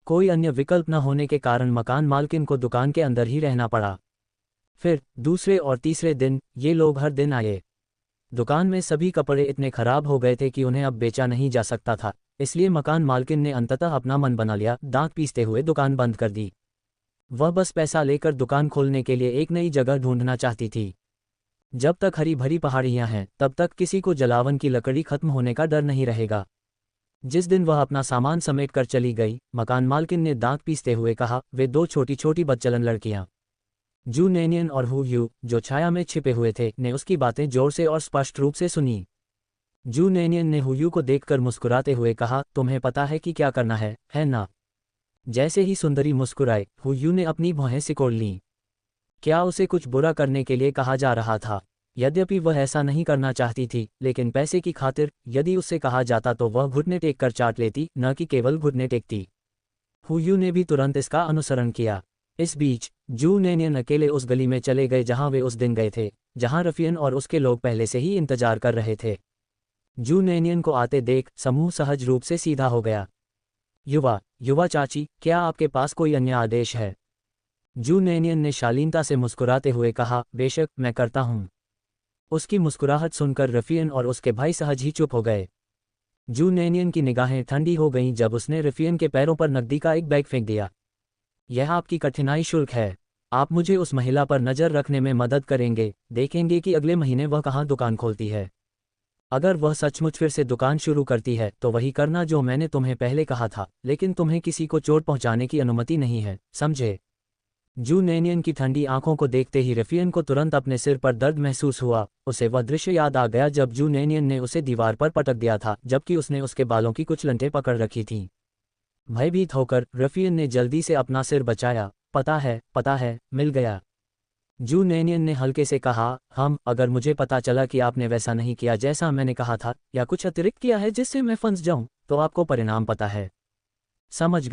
कोई अन्य विकल्प न होने के कारण मकान मालकिन को दुकान के अंदर ही रहना पड़ा। फिर दूसरे और तीसरे दिन ये लोग हर दिन आए। दुकान में सभी कपड़े इतने खराब हो गए थे कि उन्हें अब बेचा नहीं जा सकता था, इसलिए मकान मालकिन ने अंततः अपना मन बना लिया, दांत पीसते हुए दुकान बंद कर दी। वह बस पैसा लेकर दुकान खोलने के लिए एक नई जगह ढूंढना चाहती थी। जब तक हरी भरी पहाड़ियां हैं तब तक किसी को जलावन की लकड़ी खत्म होने का डर नहीं रहेगा। जिस दिन वह अपना सामान समेट कर चली गई, मकान मालकिन ने दांत पीसते हुए कहा, वे दो छोटी छोटी बदचलन लड़कियां जू नैनियन और हु यू, जो छाया में छिपे हुए थे, ने उसकी बातें जोर से और स्पष्ट रूप से सुनी। जू नैनियन ने हु यू को देखकर मुस्कुराते हुए कहा, तुम्हें पता है कि क्या करना है ना? जैसे ही सुंदरी मुस्कुराए, हु यू ने अपनी भौहें सिकोड़ लीं। क्या उसे कुछ बुरा करने के लिए कहा जा रहा था? यद्यपि वह ऐसा नहीं करना चाहती थी, लेकिन पैसे की खातिर यदि उससे कहा जाता तो वह घुटने टेक कर चाट लेती, न कि केवल घुटने टेकती। हु यू ने भी तुरंत इसका अनुसरण किया। इस बीच जू नैनियन अकेले उस गली में चले गए जहां वे उस दिन गए थे, जहां रफियन और उसके लोग पहले से ही इंतजार कर रहे थे। जू नैनियन को आते देख समूह सहज रूप से सीधा हो गया। युवा चाची, क्या आपके पास कोई अन्य आदेश है? जू नैनियन ने शालीनता से मुस्कुराते हुए कहा, बेशक, मैं करता हूँ। उसकी मुस्कुराहट सुनकर रफियन और उसके भाई सहज ही चुप हो गए। जू नैनियन की निगाहें ठंडी हो गईं जब उसने रफियन के पैरों पर नकदी का एक बैग फेंक दिया। यह आपकी कठिनाई शुल्क है। आप मुझे उस महिला पर नज़र रखने में मदद करेंगे, देखेंगे कि अगले महीने वह कहाँ दुकान खोलती है। अगर वह सचमुच फिर से दुकान शुरू करती है तो वही करना जो मैंने तुम्हें पहले कहा था, लेकिन तुम्हें किसी को चोट पहुंचाने की अनुमति नहीं है, समझे? जू नैनियन की ठंडी आंखों को देखते ही रफियन को तुरंत अपने सिर पर दर्द महसूस हुआ। उसे वह दृश्य याद आ गया जब जू नैनियन ने उसे दीवार पर पटक दिया था, जबकि उसने उसके बालों की कुछ लंटें पकड़ रखी थीं। भयभीत होकर रफियन ने जल्दी से अपना सिर बचाया। पता है, मिल गया। जू नैनियन ने हल्के से कहा, अगर मुझे पता चला कि आपने वैसा नहीं किया जैसा मैंने कहा था, या कुछ अतिरिक्त किया है जिससे मैं फंस जाऊं, तो आपको परिणाम पता है। समझ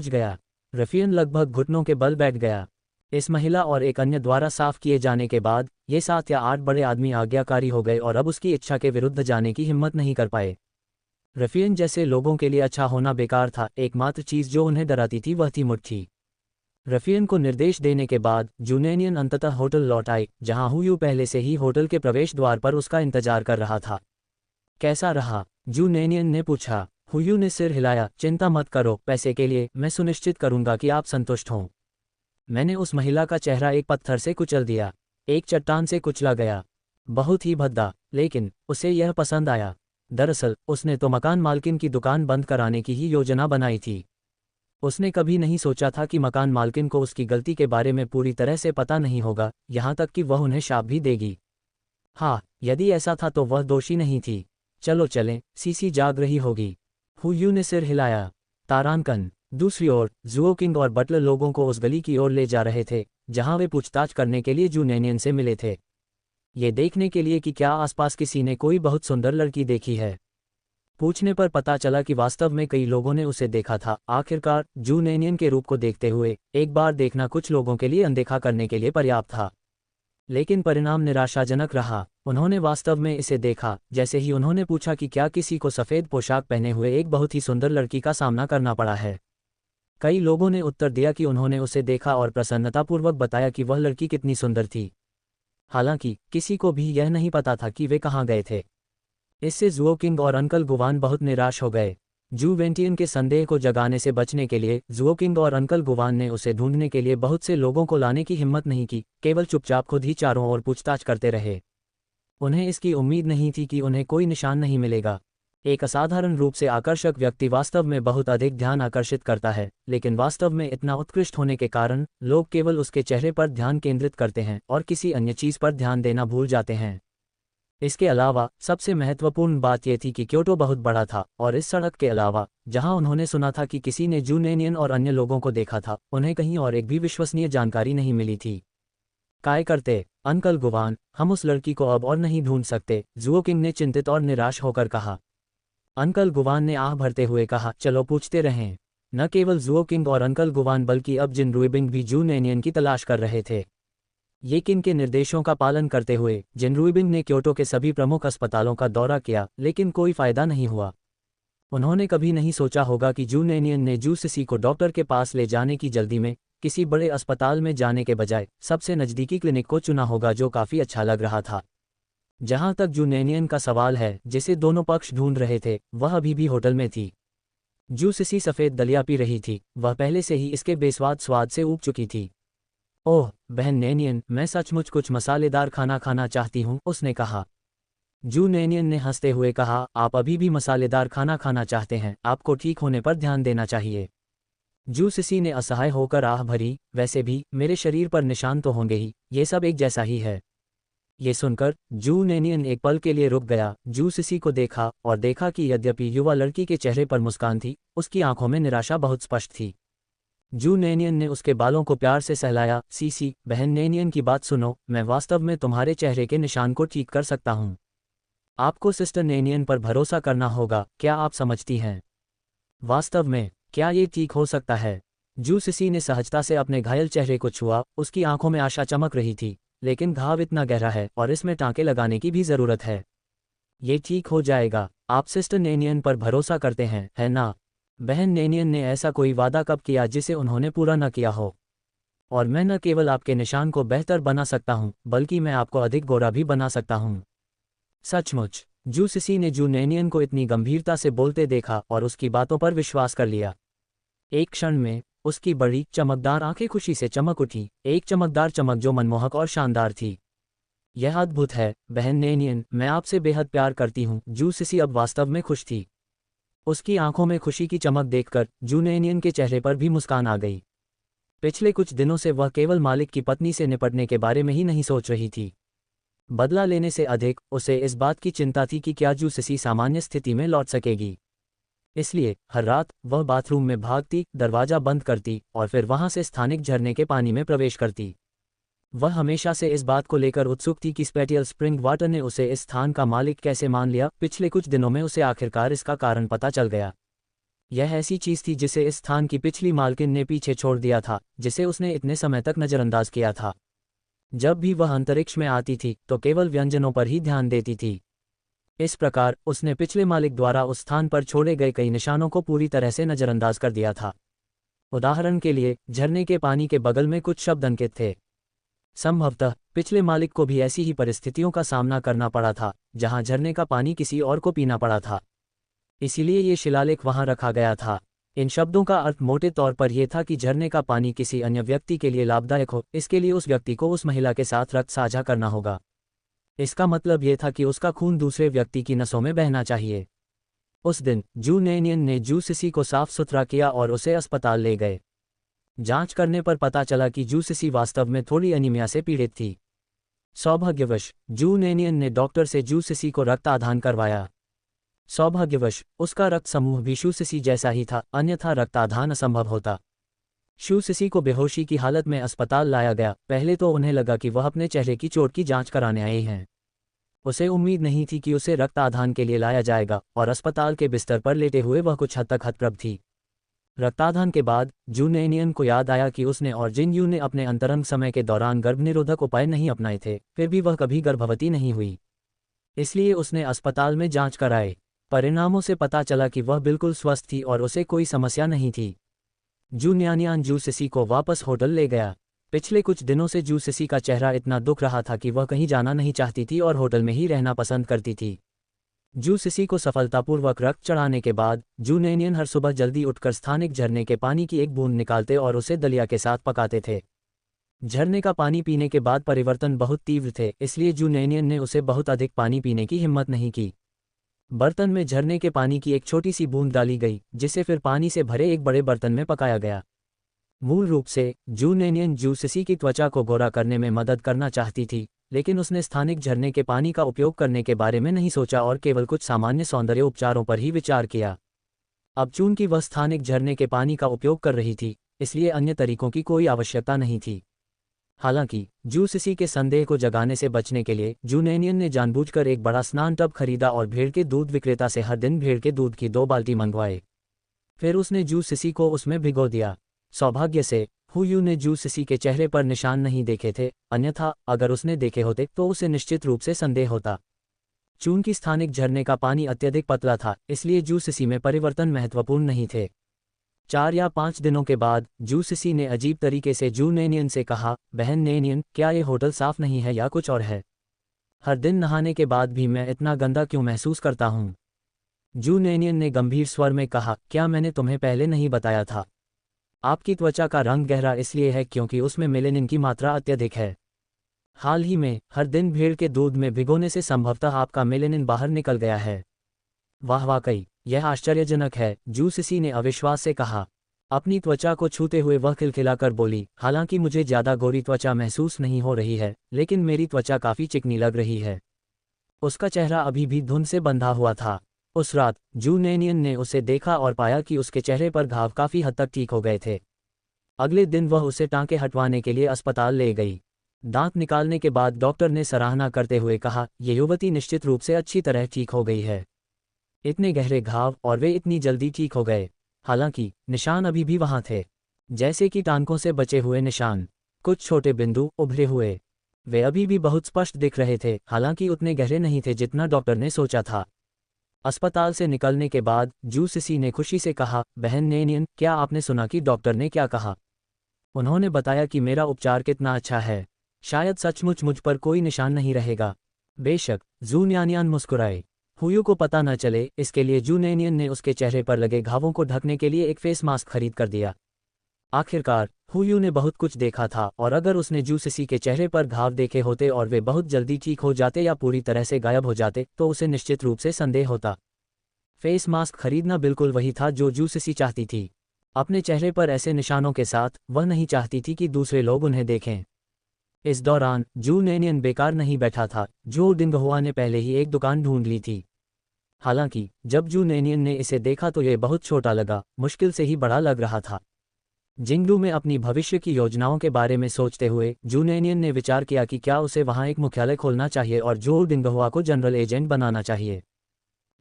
गया। रफियन लगभग घुटनों के बल बैठ गया। इस महिला और एक अन्य द्वारा साफ किए जाने के बाद ये 7 या 8 बड़े आदमी आज्ञाकारी हो गए और अब उसकी इच्छा के विरुद्ध जाने की हिम्मत नहीं कर पाए। रफियन जैसे लोगों के लिए अच्छा होना बेकार था, एकमात्र चीज़ जो उन्हें डराती थी वह थी मुट्ठी। रफियन को निर्देश देने के बाद जू नैनियन अंततः होटल लौट आए, जहां हु यू पहले से ही होटल के प्रवेश द्वार पर उसका इंतजार कर रहा था। कैसा रहा? जू नैनियन ने पूछा। हु यू ने सिर हिलाया, चिंता मत करो, पैसे के लिए मैं सुनिश्चित करूंगा कि आप संतुष्ट हों। मैंने उस महिला का चेहरा एक पत्थर से कुचल दिया, एक चट्टान से कुचला गया। बहुत ही भद्दा, लेकिन उसे यह पसंद आया। दरअसल उसने तो मकान मालकिन की दुकान बंद कराने की ही योजना बनाई थी। उसने कभी नहीं सोचा था कि मकान मालकिन को उसकी गलती के बारे में पूरी तरह से पता नहीं होगा, यहाँ तक कि वह उन्हें शाप भी देगी। हाँ, यदि ऐसा था तो वह दोषी नहीं थी। चलो चलें, सीसी जाग रही होगी। हु यू ने सिर हिलाया। तारांकन। दूसरी ओर जुओ किंग और बटलर लोगों को उस गली की ओर ले जा रहे थे जहां वे पूछताछ करने के लिए जू नैनियन से मिले थे, ये देखने के लिए कि क्या आसपास किसी ने कोई बहुत सुंदर लड़की देखी है। पूछने पर पता चला कि वास्तव में कई लोगों ने उसे देखा था। आखिरकार जू नैनियन के रूप को देखते हुए एक बार देखना कुछ लोगों के लिए अनदेखा करने के लिए पर्याप्त था, लेकिन परिणाम निराशाजनक रहा। उन्होंने वास्तव में इसे देखा। जैसे ही उन्होंने पूछा कि क्या किसी को सफ़ेद पोशाक पहने हुए एक बहुत ही सुंदर लड़की का सामना करना पड़ा है, कई लोगों ने उत्तर दिया कि उन्होंने उसे देखा और प्रसन्नतापूर्वक बताया कि वह लड़की कितनी सुंदर थी। हालांकि किसी को भी यह नहीं पता था कि वे कहाँ गए थे। इससे जुओ किंग और अंकल गुवान बहुत निराश हो गए। जू वेंटियन के संदेह को जगाने से बचने के लिए जुओ किंग और अंकल गुवान ने उसे ढूंढने के लिए बहुत से लोगों को लाने की हिम्मत नहीं की, केवल चुपचाप खुद ही चारों ओर पूछताछ करते रहे। उन्हें इसकी उम्मीद नहीं थी कि उन्हें कोई निशान नहीं मिलेगा। एक असाधारण रूप से आकर्षक व्यक्ति वास्तव में बहुत अधिक ध्यान आकर्षित करता है, लेकिन वास्तव में इतना उत्कृष्ट होने के कारण लोग केवल उसके चेहरे पर ध्यान केंद्रित करते हैं और किसी अन्य चीज़ पर ध्यान देना भूल जाते हैं। इसके अलावा सबसे महत्वपूर्ण बात यह थी कि क्योटो बहुत बड़ा था, और इस सड़क के अलावा जहां उन्होंने सुना था कि किसी ने जूनेनियन और अन्य लोगों को देखा था, उन्हें कहीं और एक भी विश्वसनीय जानकारी नहीं मिली थी। काय करते अंकल गुवान, हम उस लड़की को अब और नहीं ढूंढ सकते, जुओ किंग ने चिंतित और निराश होकर कहा। अंकल गुवान ने आह भरते हुए कहा, चलो पूछते रहें। न केवल जुओ किंग और अंकल गुवान बल्कि अब जिन रुइबिंग भी जूनेनियन की तलाश कर रहे थे। ये किन के निर्देशों का पालन करते हुए जिन रुइबिंग ने क्योटो के सभी प्रमुख अस्पतालों का दौरा किया, लेकिन कोई फायदा नहीं हुआ। उन्होंने कभी नहीं सोचा होगा कि जूनेनियन ने जूसिसी को डॉक्टर के पास ले जाने की जल्दी में किसी बड़े अस्पताल में जाने के बजाय सबसे नज़दीकी क्लिनिक को चुना होगा, जो काफ़ी अच्छा लग रहा था। जहां तक जूनेनियन का सवाल है, जिसे दोनों पक्ष ढूंढ रहे थे, वह अभी भी होटल में थी। जूसिसी सफ़ेद दलिया पी रही थी, वह पहले से ही इसके बेस्वाद स्वाद से ऊब चुकी थी। ओह बहन नेनियन, मैं सचमुच कुछ मसालेदार खाना खाना चाहती हूँ, उसने कहा। जूनेनियन ने हंसते हुए कहा, आप अभी भी मसालेदार खाना खाना चाहते हैं, आपको ठीक होने पर ध्यान देना चाहिए। जूसिसी ने असहाय होकर आह भरी, वैसे भी मेरे शरीर पर निशान तो होंगे ही, ये सब एक जैसा ही है। ये सुनकर जूनेनियन एक पल के लिए रुक गया, जूसिसी को देखा और देखा कि यद्यपि युवा लड़की के चेहरे पर मुस्कान थी, उसकी आंखों में निराशा बहुत स्पष्ट थी। जूनेनियन ने उसके बालों को प्यार से सहलाया। सीसी, बहन नेनियन की बात सुनो, मैं वास्तव में तुम्हारे चेहरे के निशान को ठीक कर सकता हूँ। आपको सिस्टर नेनियन पर भरोसा करना होगा, क्या आप समझती हैं? वास्तव में क्या ये ठीक हो सकता है? जूसिसी ने सहजता से अपने घायल चेहरे को छुआ, उसकी आंखों में आशा चमक रही थी, लेकिन घाव इतना गहरा है और इसमें टांके लगाने की भी जरूरत है। ये ठीक हो जाएगा। आप सिस्टर नेनियन पर भरोसा करते हैं, है ना? बहन नेनियन ने ऐसा कोई वादा कब किया जिसे उन्होंने पूरा न किया हो? और मैं न केवल आपके निशान को बेहतर बना सकता हूँ, बल्कि मैं आपको अधिक गोरा भी बना सकता हूँ। सचमुच? जूसिसी ने जूनेनियन को इतनी गंभीरता से बोलते देखा और उसकी बातों पर विश्वास कर लिया। एक क्षण में उसकी बड़ी चमकदार आंखें खुशी से चमक उठी, एक चमकदार चमक जो मनमोहक और शानदार थी। यह अद्भुत है बहन नेनियन, मैं आपसे बेहद प्यार करती हूँ। जूसिसी अब वास्तव में खुश थी। उसकी आंखों में खुशी की चमक देखकर जूनेनियन के चेहरे पर भी मुस्कान आ गई। पिछले कुछ दिनों से वह केवल मालिक की पत्नी से निपटने के बारे में ही नहीं सोच रही थी। बदला लेने से अधिक उसे इस बात की चिंता थी कि क्या जूसिसी सामान्य स्थिति में लौट सकेगी। इसलिए हर रात वह बाथरूम में भागती, दरवाजा बंद करती और फिर वहां से स्थानिक झरने के पानी में प्रवेश करती। वह हमेशा से इस बात को लेकर उत्सुक थी कि स्पेटियल स्प्रिंग वाटर ने उसे इस स्थान का मालिक कैसे मान लिया। पिछले कुछ दिनों में उसे आखिरकार इसका कारण पता चल गया। यह ऐसी चीज थी जिसे इस स्थान की पिछली मालकिन ने पीछे छोड़ दिया था, जिसे उसने इतने समय तक नज़रअंदाज किया था। जब भी वह अंतरिक्ष में आती थी तो केवल व्यंजनों पर ही ध्यान देती थी। इस प्रकार उसने पिछले मालिक द्वारा उस स्थान पर छोड़े गए कई निशानों को पूरी तरह से नज़रअंदाज कर दिया था। उदाहरण के लिए, झरने के पानी के बगल में कुछ शब्द अंकित थे। संभवतः पिछले मालिक को भी ऐसी ही परिस्थितियों का सामना करना पड़ा था, जहां झरने का पानी किसी और को पीना पड़ा था। इसीलिए ये शिलालेख वहां रखा गया था। इन शब्दों का अर्थ मोटे तौर पर यह था कि झरने का पानी किसी अन्य व्यक्ति के लिए लाभदायक हो, इसके लिए उस व्यक्ति को उस महिला के साथ रक्त साझा करना होगा। इसका मतलब यह था कि उसका खून दूसरे व्यक्ति की नसों में बहना चाहिए। उस दिन जूनेनियन ने जूसिसी को साफ सुथरा किया और उसे अस्पताल ले गए। जांच करने पर पता चला कि जूसिसी वास्तव में थोड़ी एनीमिया से पीड़ित थी। सौभाग्यवश जूनेनियन ने डॉक्टर से जूसिसी को रक्त आधान करवाया। सौभाग्यवश उसका रक्त समूह भी शूसिसी जैसा ही था, अन्यथा रक्ताधान असंभव होता। शूसिसी को बेहोशी की हालत में अस्पताल लाया गया। पहले तो उन्हें लगा कि वह अपने चेहरे की चोट की जांच कराने आए हैं। उसे उम्मीद नहीं थी कि उसे रक्ताधान के लिए लाया जाएगा, और अस्पताल के बिस्तर पर लेटे हुए वह कुछ हद तक हतप्रभ थी। रक्ताधान के बाद जूनेनियन को याद आया कि उसने और जिन यू ने अपने अंतरंग समय के दौरान गर्भनिरोधक उपाय नहीं अपनाए थे, फिर भी वह कभी गर्भवती नहीं हुई। इसलिए उसने अस्पताल में जांच कराई। परिणामों से पता चला कि वह बिल्कुल स्वस्थ थी और उसे कोई समस्या नहीं थी। जून्यानियान जूसिसी को वापस होटल ले गया। पिछले कुछ दिनों से जूसिसी का चेहरा इतना दुख रहा था कि वह कहीं जाना नहीं चाहती थी और होटल में ही रहना पसंद करती थी। जूसिसी को सफलतापूर्वक रक्त चढ़ाने के बाद जूनेनियन हर सुबह जल्दी उठकर स्थानिक झरने के पानी की एक बूंद निकालते और उसे दलिया के साथ पकाते थे। झरने का पानी पीने के बाद परिवर्तन बहुत तीव्र थे, इसलिए जूनेनियन ने उसे बहुत अधिक पानी पीने की हिम्मत नहीं की। बर्तन में झरने के पानी की एक छोटी सी बूंद डाली गई, जिसे फिर पानी से भरे एक बड़े बर्तन में पकाया गया। मूल रूप से जू नेनियन जू सिसी की त्वचा को गोरा करने में मदद करना चाहती थी, लेकिन उसने स्थानिक झरने के पानी का उपयोग करने के बारे में नहीं सोचा और केवल कुछ सामान्य सौंदर्य उपचारों पर ही विचार किया। अब चूंकि वह स्थानिक झरने के पानी का उपयोग कर रही थी, इसलिए अन्य तरीकों की कोई आवश्यकता नहीं थी। हालांकि जू सिसी के संदेह को जगाने से बचने के लिए जू नेनियन ने जानबूझकर एक बड़ा स्नान टब खरीदा और भेड़ के दूध विक्रेता से हर दिन भेड़ के दूध की 2 बाल्टी मंगवाए। फिर उसने जू सिसी को उसमें भिगो दिया। सौभाग्य से हुयू ने जू सिसी के चेहरे पर निशान नहीं देखे थे, अन्यथा अगर उसने देखे होते तो उसे निश्चित रूप से संदेह होता। चूंकि स्थानिक झरने का पानी अत्यधिक पतला था, इसलिए जू सिसी में परिवर्तन महत्वपूर्ण नहीं थे। 4 या 5 दिनों के बाद जू सिसी ने अजीब तरीके से जू नेनियन से कहा, बहन नेनियन, क्या ये होटल साफ नहीं है या कुछ और है? हर दिन नहाने के बाद भी मैं इतना गंदा क्यों महसूस करता हूँ? जू नेनियन ने गंभीर स्वर में कहा, क्या मैंने तुम्हें पहले नहीं बताया था? आपकी त्वचा का रंग गहरा इसलिए है क्योंकि उसमें मेलेनिन की मात्रा अत्यधिक है। हाल ही में हर दिन भेड़ के दूध में भिगोने से संभवतः आपका मेलेनिन बाहर निकल गया है। वाह, वाकई यह आश्चर्यजनक है, जू सिसी ने अविश्वास से कहा। अपनी त्वचा को छूते हुए वह खिलखिलाकर बोली, हालांकि मुझे ज्यादा गोरी त्वचा महसूस नहीं हो रही है, लेकिन मेरी त्वचा काफी चिकनी लग रही है। उसका चेहरा अभी भी धुंध से बंधा हुआ था। उस रात जू नेनियन ने उसे देखा और पाया कि उसके चेहरे पर घाव काफी हद तक ठीक हो गए थे। अगले दिन वह उसे टांके हटवाने के लिए अस्पताल ले गई। दांत निकालने के बाद डॉक्टर ने सराहना करते हुए कहा, यह युवती निश्चित रूप से अच्छी तरह ठीक हो गई है। इतने गहरे घाव और वे इतनी जल्दी ठीक हो गए। हालांकि निशान अभी भी वहां थे, जैसे कि टांकों से बचे हुए निशान। कुछ छोटे बिंदु उभरे हुए, वे अभी भी बहुत स्पष्ट दिख रहे थे, हालांकि उतने गहरे नहीं थे जितना डॉक्टर ने सोचा था। अस्पताल से निकलने के बाद जू सिसी ने खुशी से कहा, बहन नेनियन, क्या आपने सुना कि डॉक्टर ने क्या कहा? उन्होंने बताया कि मेरा उपचार कितना अच्छा है। शायद सचमुच मुझ पर कोई निशान नहीं रहेगा। बेशक, जू न्यानियान मुस्कुराए। हुयू को पता न चले, इसके लिए जू नेनियन ने उसके चेहरे पर लगे घावों को ढकने के लिए एक फेस मास्क खरीद कर दिया। आखिरकार हुयू ने बहुत कुछ देखा था, और अगर उसने जू सिसी के चेहरे पर घाव देखे होते और वे बहुत जल्दी ठीक हो जाते या पूरी तरह से गायब हो जाते, तो उसे निश्चित रूप से संदेह होता। फेस मास्क खरीदना बिल्कुल वही था जो जू सिसी चाहती थी। अपने चेहरे पर ऐसे निशानों के साथ वह नहीं चाहती थी कि दूसरे लोग उन्हें देखें। इस दौरान जू नेनियन बेकार नहीं बैठा था। जो डिंगहुआ ने पहले ही एक दुकान ढूंढ ली थी। हालांकि जब जू नेनियन ने इसे देखा तो यह बहुत छोटा लगा, मुश्किल से ही बड़ा लग रहा था। जिंगडू में अपनी भविष्य की योजनाओं के बारे में सोचते हुए जू नेनियन ने विचार किया कि क्या उसे वहां एक मुख्यालय खोलना चाहिए और जो डिंगहुआ को जनरल एजेंट बनाना चाहिए।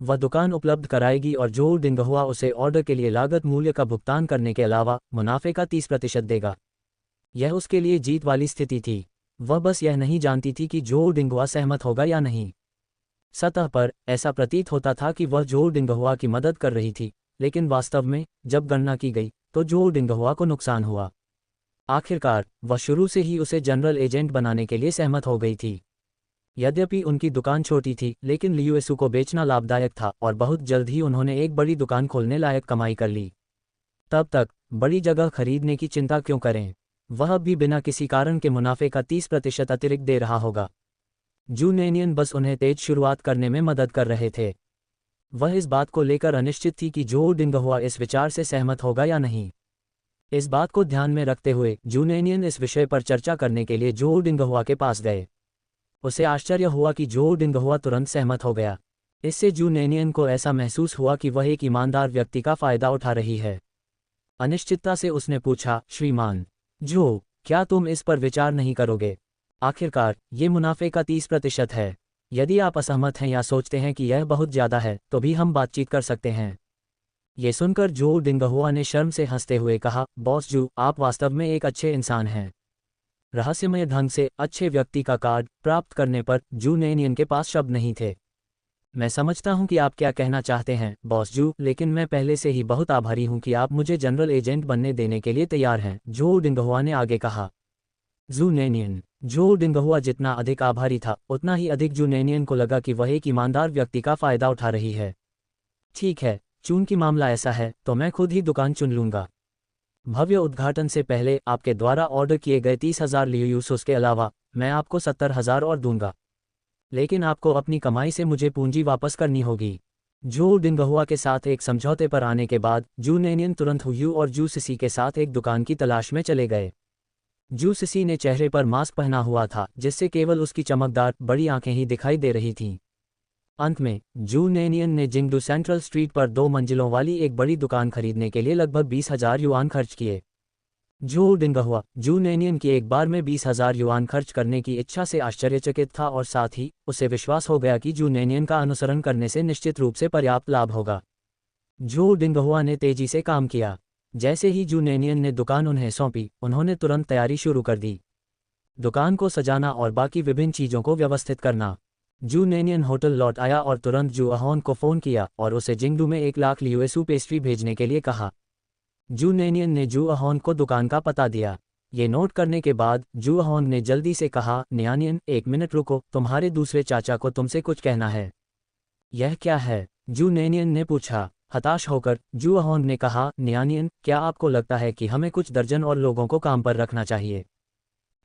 वह दुकान उपलब्ध कराएगी और जो डिंगहुआ उसे ऑर्डर के लिए लागत मूल्य का भुगतान करने के अलावा मुनाफे का 30% देगा। यह उसके लिए जीत वाली स्थिति थी। वह बस यह नहीं जानती थी कि जो डिंगहुआ सहमत होगा या नहीं। सतह पर ऐसा प्रतीत होता था कि वह जो डिंगहुआ की मदद कर रही थी, लेकिन वास्तव में जब गणना की गई तो जो डिंगहुआ को नुकसान हुआ। आखिरकार वह शुरू से ही उसे जनरल एजेंट बनाने के लिए सहमत हो गई थी। यद्यपि उनकी दुकान छोटी थी, लेकिन लियुएसु को बेचना लाभदायक था और बहुत जल्द ही उन्होंने एक बड़ी दुकान खोलने लायक कमाई कर ली। तब तक बड़ी जगह खरीदने की चिंता क्यों करें? वह भी बिना किसी कारण के मुनाफे का 30% अतिरिक्त दे रहा होगा। जू नेनियन बस उन्हें तेज शुरुआत करने में मदद कर रहे थे। वह इस बात को लेकर अनिश्चित थी कि जो डिंगहुआ इस विचार से सहमत होगा या नहीं। इस बात को ध्यान में रखते हुए जू नेनियन इस विषय पर चर्चा करने के लिए जो डिंगहुआ के पास गए। उसे आश्चर्य हुआ कि जो डिंगहुआ तुरंत सहमत हो गया। इससे जू नेनियन को ऐसा महसूस हुआ कि वह एक ईमानदार व्यक्ति का फायदा उठा रही है। अनिश्चितता से उसने पूछा, श्रीमान जो, क्या तुम इस पर विचार नहीं करोगे? आखिरकार ये मुनाफे का 30% है। यदि आप असहमत हैं या सोचते हैं कि यह बहुत ज़्यादा है, तो भी हम बातचीत कर सकते हैं। ये सुनकर जो डिंगहुआ ने शर्म से हंसते हुए कहा, बॉस जू, आप वास्तव में एक अच्छे इंसान हैं। रहस्यमय ढंग से अच्छे व्यक्ति का कार्ड प्राप्त करने पर जू नेनियन के पास शब्द नहीं थे। मैं समझता हूं कि आप क्या कहना चाहते हैं बॉस जू, लेकिन मैं पहले से ही बहुत आभारी हूं कि आप मुझे जनरल एजेंट बनने देने के लिए तैयार हैं, जो डिंगहुआ ने आगे कहा। जू नेनियन, जो डिंगहुआ जितना अधिक आभारी था, उतना ही अधिक जू नेनियन को लगा कि वह एक ईमानदार व्यक्ति का फायदा उठा रही है। ठीक है, चूंकि मामला ऐसा है तो मैं खुद ही दुकान चुन लूंगा। भव्य उद्घाटन से पहले आपके द्वारा ऑर्डर किए गए 30,000 लियुयुसोस के अलावा मैं आपको 70,000 और दूंगा। लेकिन आपको अपनी कमाई से मुझे पूंजी वापस करनी होगी। जू डिंगहुआ के साथ एक समझौते पर आने के बाद जू नेनियन तुरंत हुयू और जू सिसी के साथ एक दुकान की तलाश में चले गए। जू सिसी ने चेहरे पर मास्क पहना हुआ था, जिससे केवल उसकी चमकदार बड़ी आंखें ही दिखाई दे रही थीं। अंत में जू नेनियन ने जिंगडू सेंट्रल स्ट्रीट पर 2 मंजिलों वाली एक बड़ी दुकान खरीदने के लिए लगभग 20,000 युआन खर्च किए। जू डिंगहुआ जू नेनियन की एक बार में 20,000 युआन खर्च करने की इच्छा से आश्चर्यचकित था और साथ ही उसे विश्वास हो गया कि जू नेनियन का अनुसरण करने से निश्चित रूप से पर्याप्त लाभ होगा। जू डिंगहुआ ने तेजी से काम किया। जैसे ही जू नेनियन ने दुकान उन्हें सौंपी, उन्होंने तुरंत तैयारी शुरू कर दी। दुकान को सजाना और बाकी विभिन्न चीज़ों को व्यवस्थित करना। जू नेनियन होटल लौट आया और तुरंत जू अहोन को फ़ोन किया और उसे जिंगडू में 1 लाख ल्यूएसू पेस्ट्री भेजने के लिए कहा। जू नेनियन ने जू अहोन को दुकान का पता दिया। ये नोट करने के बाद जू अहोन ने जल्दी से कहा, नियानियन 1 मिनट रुको, तुम्हारे दूसरे चाचा को तुमसे कुछ कहना है। यह क्या है? जू नेनियन ने पूछा। हताश होकर जू अहोन ने कहा, नियानियन, क्या आपको लगता है कि हमें कुछ दर्जन और लोगों को काम पर रखना चाहिए?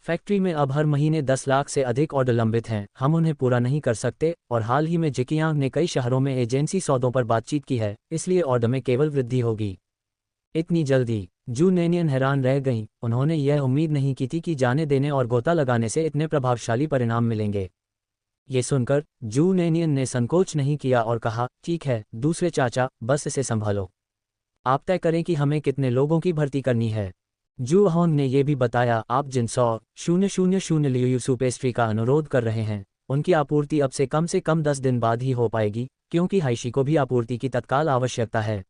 फैक्ट्री में अब हर महीने 10 लाख से अधिक ऑर्डर लंबित हैं, हम उन्हें पूरा नहीं कर सकते और हाल ही में जिकियांग ने कई शहरों में एजेंसी सौदों पर बातचीत की है, इसलिए ऑर्डर में केवल वृद्धि होगी। इतनी जल्दी? जू नेनियन हैरान रह गईं, उन्होंने यह उम्मीद नहीं की थी कि जाने देने और गोता लगाने से इतने प्रभावशाली परिणाम मिलेंगे। ये सुनकर जू नेनियन ने संकोच नहीं किया और कहा, ठीक है दूसरे चाचा, बस इसे संभालो। आप तय करें कि हमें कितने लोगों की भर्ती करनी है। जू अहोन ने यह भी बताया, आप जिन 100,000 ल्यूएसू पेस्ट्री का अनुरोध कर रहे हैं, उनकी आपूर्ति अब से कम 10 दिन बाद ही हो पाएगी, क्योंकि हाइशी को भी आपूर्ति की तत्काल आवश्यकता है।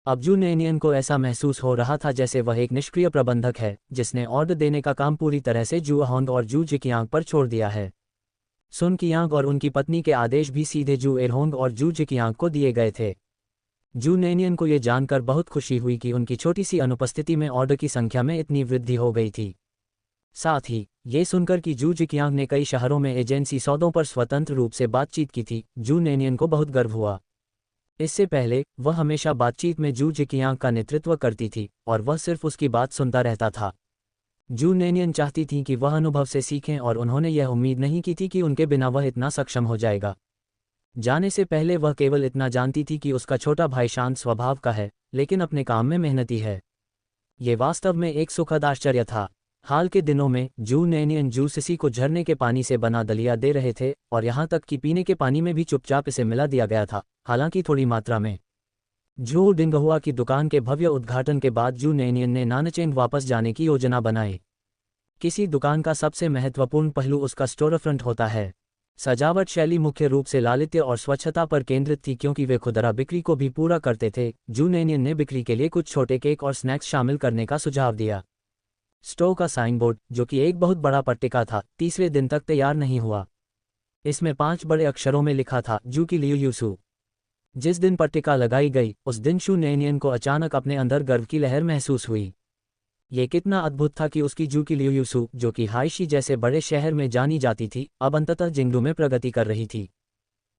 अब जू नेनियन को ऐसा महसूस हो रहा था जैसे वह एक निष्क्रिय प्रबंधक है, जिसने ऑर्डर देने का काम पूरी तरह से जू अहोन और जू जिकियांग पर छोड़ दिया है। सुन कियांग और उनकी पत्नी के आदेश भी सीधे जू एरहोंग और जू जिकियांग को दिए गए थे। जू नेनियन को ये जानकर बहुत खुशी हुई कि उनकी छोटी सी अनुपस्थिति में ऑर्डर की संख्या में इतनी वृद्धि हो गई थी। साथ ही ये सुनकर कि जू जिकियांग ने कई शहरों में एजेंसी सौदों पर स्वतंत्र रूप से बातचीत की थी, जू नेनियन को बहुत गर्व हुआ। इससे पहले वह हमेशा बातचीत में जू जिकियांग का नेतृत्व करती थी और वह सिर्फ उसकी बात सुनता रहता था। जू नेनियन चाहती थी कि वह अनुभव से सीखें और उन्होंने यह उम्मीद नहीं की थी कि उनके बिना वह इतना सक्षम हो जाएगा। जाने से पहले वह केवल इतना जानती थी कि उसका छोटा भाई शांत स्वभाव का है, लेकिन अपने काम में मेहनती है। ये वास्तव में एक सुखद आश्चर्य था। हाल के दिनों में जू नेनियन जू सिसी को झरने के पानी से बना दलिया दे रहे थे और यहाँ तक कि पीने के पानी में भी चुपचाप इसे मिला दिया गया था, हालांकि थोड़ी मात्रा में। जू डिंगहुआ की दुकान के भव्य उद्घाटन के बाद जू नेनियन ने नानचेंग वापस जाने की योजना बनाई। किसी दुकान का सबसे महत्वपूर्ण पहलू उसका स्टोरफ्रंट होता है। सजावट शैली मुख्य रूप से लालित्य और स्वच्छता पर केंद्रित थी, क्योंकि वे खुदरा बिक्री को भी पूरा करते थे। जू नेनियन ने बिक्री के लिए कुछ छोटे केक और स्नैक्स शामिल करने का सुझाव दिया। स्टोर का साइन बोर्ड, जो कि एक बहुत बड़ा पट्टिका था, तीसरे दिन तक तैयार नहीं हुआ। इसमें 5 बड़े अक्षरों में लिखा था, जू की ल्यूएसू। जिस दिन पट्टिका लगाई गई, उस दिन जू नेनियन को अचानक अपने अंदर गर्व की लहर महसूस हुई। ये कितना अद्भुत था कि उसकी जू की ल्यूएसू, जो कि हाइशी जैसे बड़े शहर में जानी जाती थी, अब अंततः जिंगडू में प्रगति कर रही थी।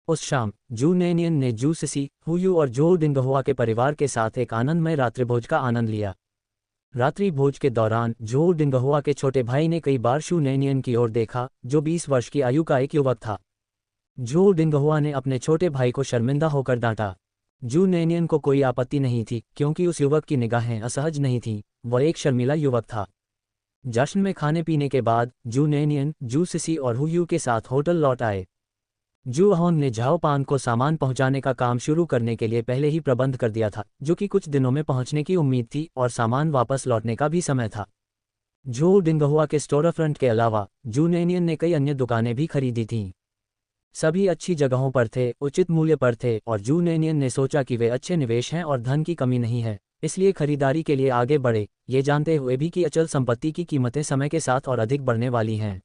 उस शाम जू नेनियन ने जू सिसी, हुयू और जो डिंगहुआ के परिवार के साथ एक आनंदमय रात्रिभोज का आनंद लिया। रात्रि भोज के दौरान जो डिंगहुआ के छोटे भाई ने कई बार जू नेनियन की ओर देखा, जो 20 वर्ष की आयु का एक युवक था। जो डिंगहुआ ने अपने छोटे भाई को शर्मिंदा होकर डांटा। जू नेनियन को कोई आपत्ति नहीं थी, क्योंकि उस युवक की निगाहें असहज नहीं थीं, वह एक शर्मीला युवक था। जश्न में खाने पीने के बाद जू नेनियन, जू सिसी और हुयू के साथ होटल लौट आए। जू अहोन ने झाओ पान को सामान पहुंचाने का काम शुरू करने के लिए पहले ही प्रबंध कर दिया था, जो कि कुछ दिनों में पहुंचने की उम्मीद थी और सामान वापस लौटने का भी समय था। जो डिंगहुआ के स्टोरफ्रंट के अलावा जू नेनियन ने कई अन्य दुकानें भी खरीदी थीं। सभी अच्छी जगहों पर थे, उचित मूल्य पर थे और जू नेनियन ने सोचा कि वे अच्छे निवेश हैं और धन की कमी नहीं है, इसलिए खरीदारी के लिए आगे बढ़े, ये जानते हुए भी कि अचल संपत्ति की कीमतें समय के साथ और अधिक बढ़ने वाली हैं।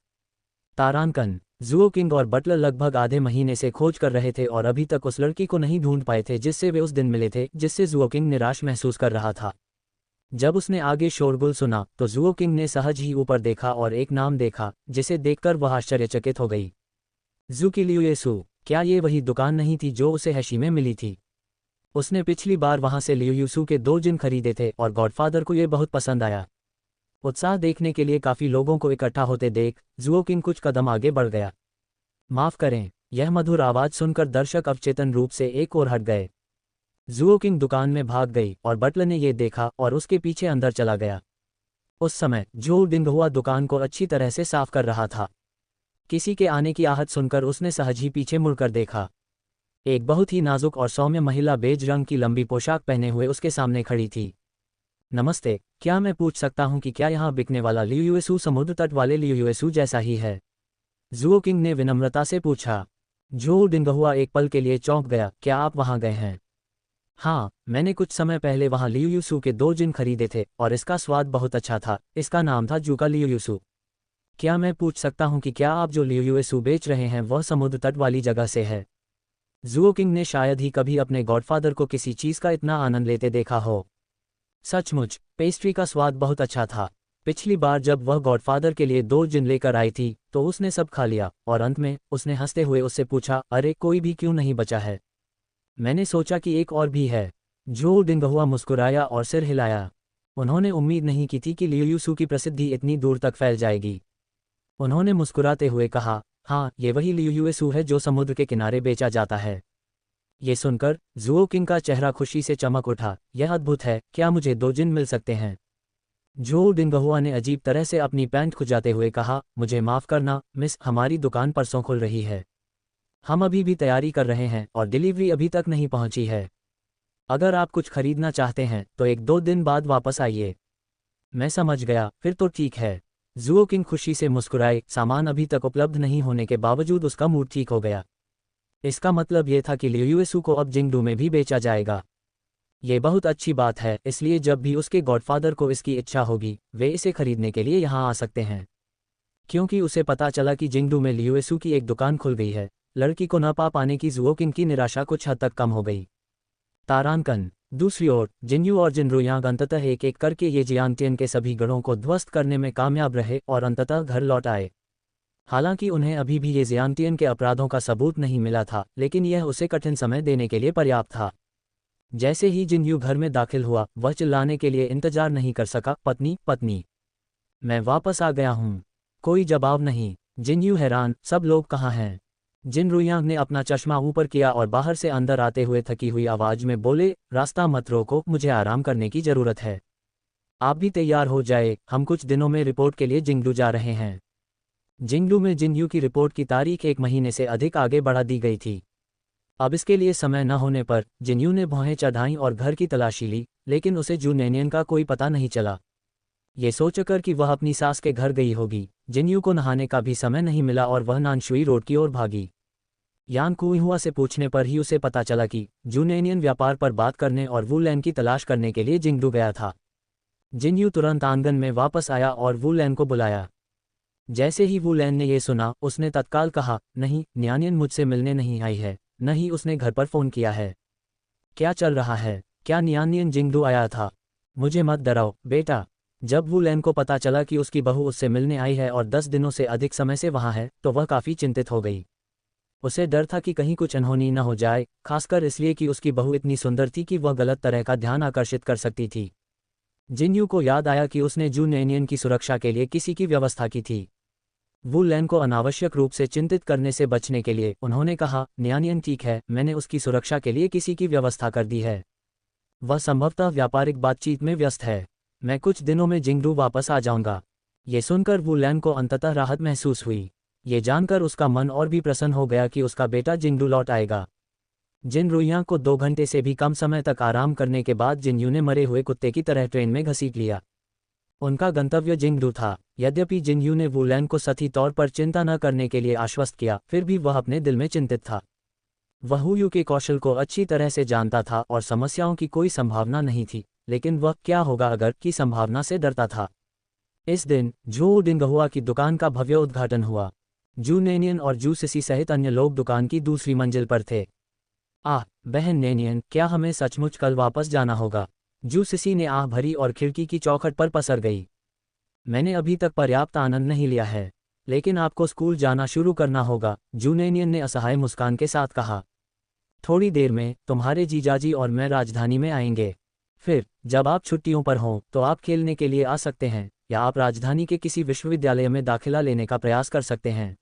तारांकन जुओकिंग और बटलर लगभग आधे महीने से खोज कर रहे थे और अभी तक उस लड़की को नहीं ढूंढ पाए थे जिससे वे उस दिन मिले थे, जिससे जुओकिंग निराश महसूस कर रहा था। जब उसने आगे शोरगुल सुना तो जुओकिंग ने सहज ही ऊपर देखा और एक नाम देखा, जिसे देखकर वह आश्चर्यचकित हो गई। जू की ल्यूएसू। क्या ये वही दुकान नहीं थी जो उसे हैशी में मिली थी? उसने पिछली बार वहां से ल्यूएसू के 2 जिन खरीदे थे और गॉडफादर को ये बहुत पसंद आया। उत्साह देखने के लिए काफी लोगों को इकट्ठा होते देख जुओकिंग कुछ कदम आगे बढ़ गया। माफ करें, यह मधुर आवाज सुनकर दर्शक अवचेतन रूप से एक ओर हट गए। जुओ किंग दुकान में भाग गई और बटलर ने ये देखा और उसके पीछे अंदर चला गया। उस समय जो डिंगहुआ दुकान को अच्छी तरह से साफ कर रहा था। किसी के आने की आहट सुनकर उसने सहज ही पीछे मुड़कर देखा। एक बहुत ही नाजुक और सौम्य महिला बेज रंग की लंबी पोशाक पहने हुए उसके सामने खड़ी थी। नमस्ते, क्या मैं पूछ सकता हूँ कि क्या यहाँ बिकने वाला लियुएसू समुद्र तट वाले लियुएसू जैसा ही है? जुओ किंग ने विनम्रता से पूछा। जो डिंगहुआ एक पल के लिए चौंक गया। क्या आप वहाँ गए हैं? हाँ, मैंने कुछ समय पहले वहाँ लियुएसू के 2 जिन खरीदे थे और इसका स्वाद बहुत अच्छा था। इसका नाम था जूका लियुएसू। क्या मैं पूछ सकता हूँ कि क्या आप जो लियुएसू बेच रहे हैं वह समुद्र तट वाली जगह से है? जुओ किंग ने शायद ही कभी अपने गॉडफादर को किसी चीज़ का इतना आनंद लेते देखा हो। सचमुच, पेस्ट्री का स्वाद बहुत अच्छा था। पिछली बार जब वह गॉडफादर के लिए 2 जिन लेकर आई थी तो उसने सब खा लिया और अंत में उसने हंसते हुए उससे पूछा, अरे कोई भी क्यों नहीं बचा है? मैंने सोचा कि एक और भी है। जो डिंगहुआ मुस्कुराया और सिर हिलाया। उन्होंने उम्मीद नहीं की थी कि लियुएसू की प्रसिद्धि इतनी दूर तक फैल जाएगी। उन्होंने मुस्कुराते हुए कहा, हाँ, ये वही लियुएसू है जो समुद्र के किनारे बेचा जाता है। ये सुनकर जुओ किंग का चेहरा खुशी से चमक उठा। यह अद्भुत है, क्या मुझे 2 जिन मिल सकते हैं? जो डिंगहुआ ने अजीब तरह से अपनी पैंट खुजाते हुए कहा, मुझे माफ़ करना मिस, हमारी दुकान परसों खुल रही है। हम अभी भी तैयारी कर रहे हैं और डिलीवरी अभी तक नहीं पहुंची है। अगर आप कुछ खरीदना चाहते हैं तो 1-2 दिन बाद वापस आइए। मैं समझ गया, फिर तो ठीक है। जुओ किंग खुशी से मुस्कुराए। सामान अभी तक उपलब्ध नहीं होने के बावजूद उसका मूड ठीक हो गया। इसका मतलब ये था कि लियुएसू को अब जिंगडू में भी बेचा जाएगा। ये बहुत अच्छी बात है, इसलिए जब भी उसके गॉडफादर को इसकी इच्छा होगी वे इसे खरीदने के लिए यहाँ आ सकते हैं। क्योंकि उसे पता चला कि जिंगडू में लियुएसू की एक दुकान खुल गई है, लड़की को न पा पाने की जुओ किंग की निराशा कुछ हद तक कम हो गई। तारांकन। दूसरी ओर जिन्यू और जिनरुयांग अंततः एक एक करके ये जियांटियन के सभी गढ़ों को ध्वस्त करने में कामयाब रहे और अंततः घर लौट आए। हालांकि उन्हें अभी भी ये जियांटियन के अपराधों का सबूत नहीं मिला था, लेकिन यह उसे कठिन समय देने के लिए पर्याप्त था। जैसे ही जिन्यू घर में दाखिल हुआ वह चिल्लाने के लिए इंतजार नहीं कर सका, पत्नी पत्नी, मैं वापस आ गया हूँ। कोई जवाब नहीं। जिन्यू हैरान, सब लोग कहाँ हैं? जिनरुयांग ने अपना चश्मा ऊपर किया और बाहर से अंदर आते हुए थकी हुई आवाज में बोले, रास्ता मत रोको, मुझे आराम करने की जरूरत है। आप भी तैयार हो जाए, हम कुछ दिनों में रिपोर्ट के लिए जिंगडू जा रहे हैं। जिंगडू में जिन्यू की रिपोर्ट की तारीख 1 महीने से अधिक आगे बढ़ा दी गई थी। अब इसके लिए समय न होने पर जिन्यू ने भौहें चढ़ाईं और घर की तलाशी ली, लेकिन उसे जूनेनियन का कोई पता नहीं चला। ये सोचकर कि वह अपनी सास के घर गई होगी, जिन्यू को नहाने का भी समय नहीं मिला और वह नानशुई रोड की ओर भागी। यान कुइहुआ से पूछने पर ही उसे पता चला कि जूनेनियन व्यापार पर बात करने और वुलैन की तलाश करने के लिए जिंगडू गया था। जिन्यू तुरंत आंगन में वापस आया और वुलैन को बुलाया। जैसे ही वुलैन ने यह सुना उसने तत्काल कहा, नहीं, न्यानियन मुझसे मिलने नहीं आई है, न ही उसने घर पर फ़ोन किया है। क्या चल रहा है? क्या न्यानियन जिंगडू आया था? मुझे मत डराओ बेटा। जब वुलैन को पता चला कि उसकी बहू उससे मिलने आई है और 10 दिनों से अधिक समय से वहाँ है तो वह काफ़ी चिंतित हो गई। उसे डर था कि कहीं कुछ अनहोनी न हो जाए, खासकर इसलिए कि उसकी बहू इतनी सुंदर थी कि वह गलत तरह का ध्यान आकर्षित कर सकती थी। जिन्यू को याद आया कि उसने जूनेनियन की सुरक्षा के लिए किसी की व्यवस्था की थी। वुलैन को अनावश्यक रूप से चिंतित करने से बचने के लिए उन्होंने कहा, न्यानियन ठीक है, मैंने उसकी सुरक्षा के लिए किसी की व्यवस्था कर दी है। वह संभवतः व्यापारिक बातचीत में व्यस्त है। मैं कुछ दिनों में जिंगडू वापस आ जाऊंगा। ये सुनकर वुलैन को अंततः राहत महसूस हुई। ये जानकर उसका मन और भी प्रसन्न हो गया कि उसका बेटा जिंगडू लौट आएगा। जिनरुयांग को 2 घंटे से भी कम समय तक आराम करने के बाद जिन्यू ने मरे हुए कुत्ते की तरह ट्रेन में घसीट लिया। उनका गंतव्य जिंगडू था। यद्यपि जिन्यू ने वुलैन को सही तौर पर चिंता न करने के लिए आश्वस्त किया, फिर भी वह अपने दिल में चिंतित था। वह हुयू के कौशल को अच्छी तरह से जानता था और समस्याओं की कोई संभावना नहीं थी, लेकिन वह क्या होगा अगर की संभावना से डरता था। इस दिन जो डिंगहुआ की दुकान का भव्य उद्घाटन हुआ। जू नेनियन और जू सिसी सहित अन्य लोग दुकान की दूसरी मंजिल पर थे। आह बहन नेनियन, क्या हमें सचमुच कल वापस जाना होगा? जू सिसी ने आह भरी और खिड़की की चौखट पर पसर गई। मैंने अभी तक पर्याप्त आनंद नहीं लिया है, लेकिन आपको स्कूल जाना शुरू करना होगा, जूनेनियन ने असहाय मुस्कान के साथ कहा। थोड़ी देर में तुम्हारे जीजाजी और मैं राजधानी में आएंगे। फिर जब आप छुट्टियों पर हों तो आप खेलने के लिए आ सकते हैं या आप राजधानी के किसी विश्वविद्यालय में दाखिला लेने का प्रयास कर सकते हैं।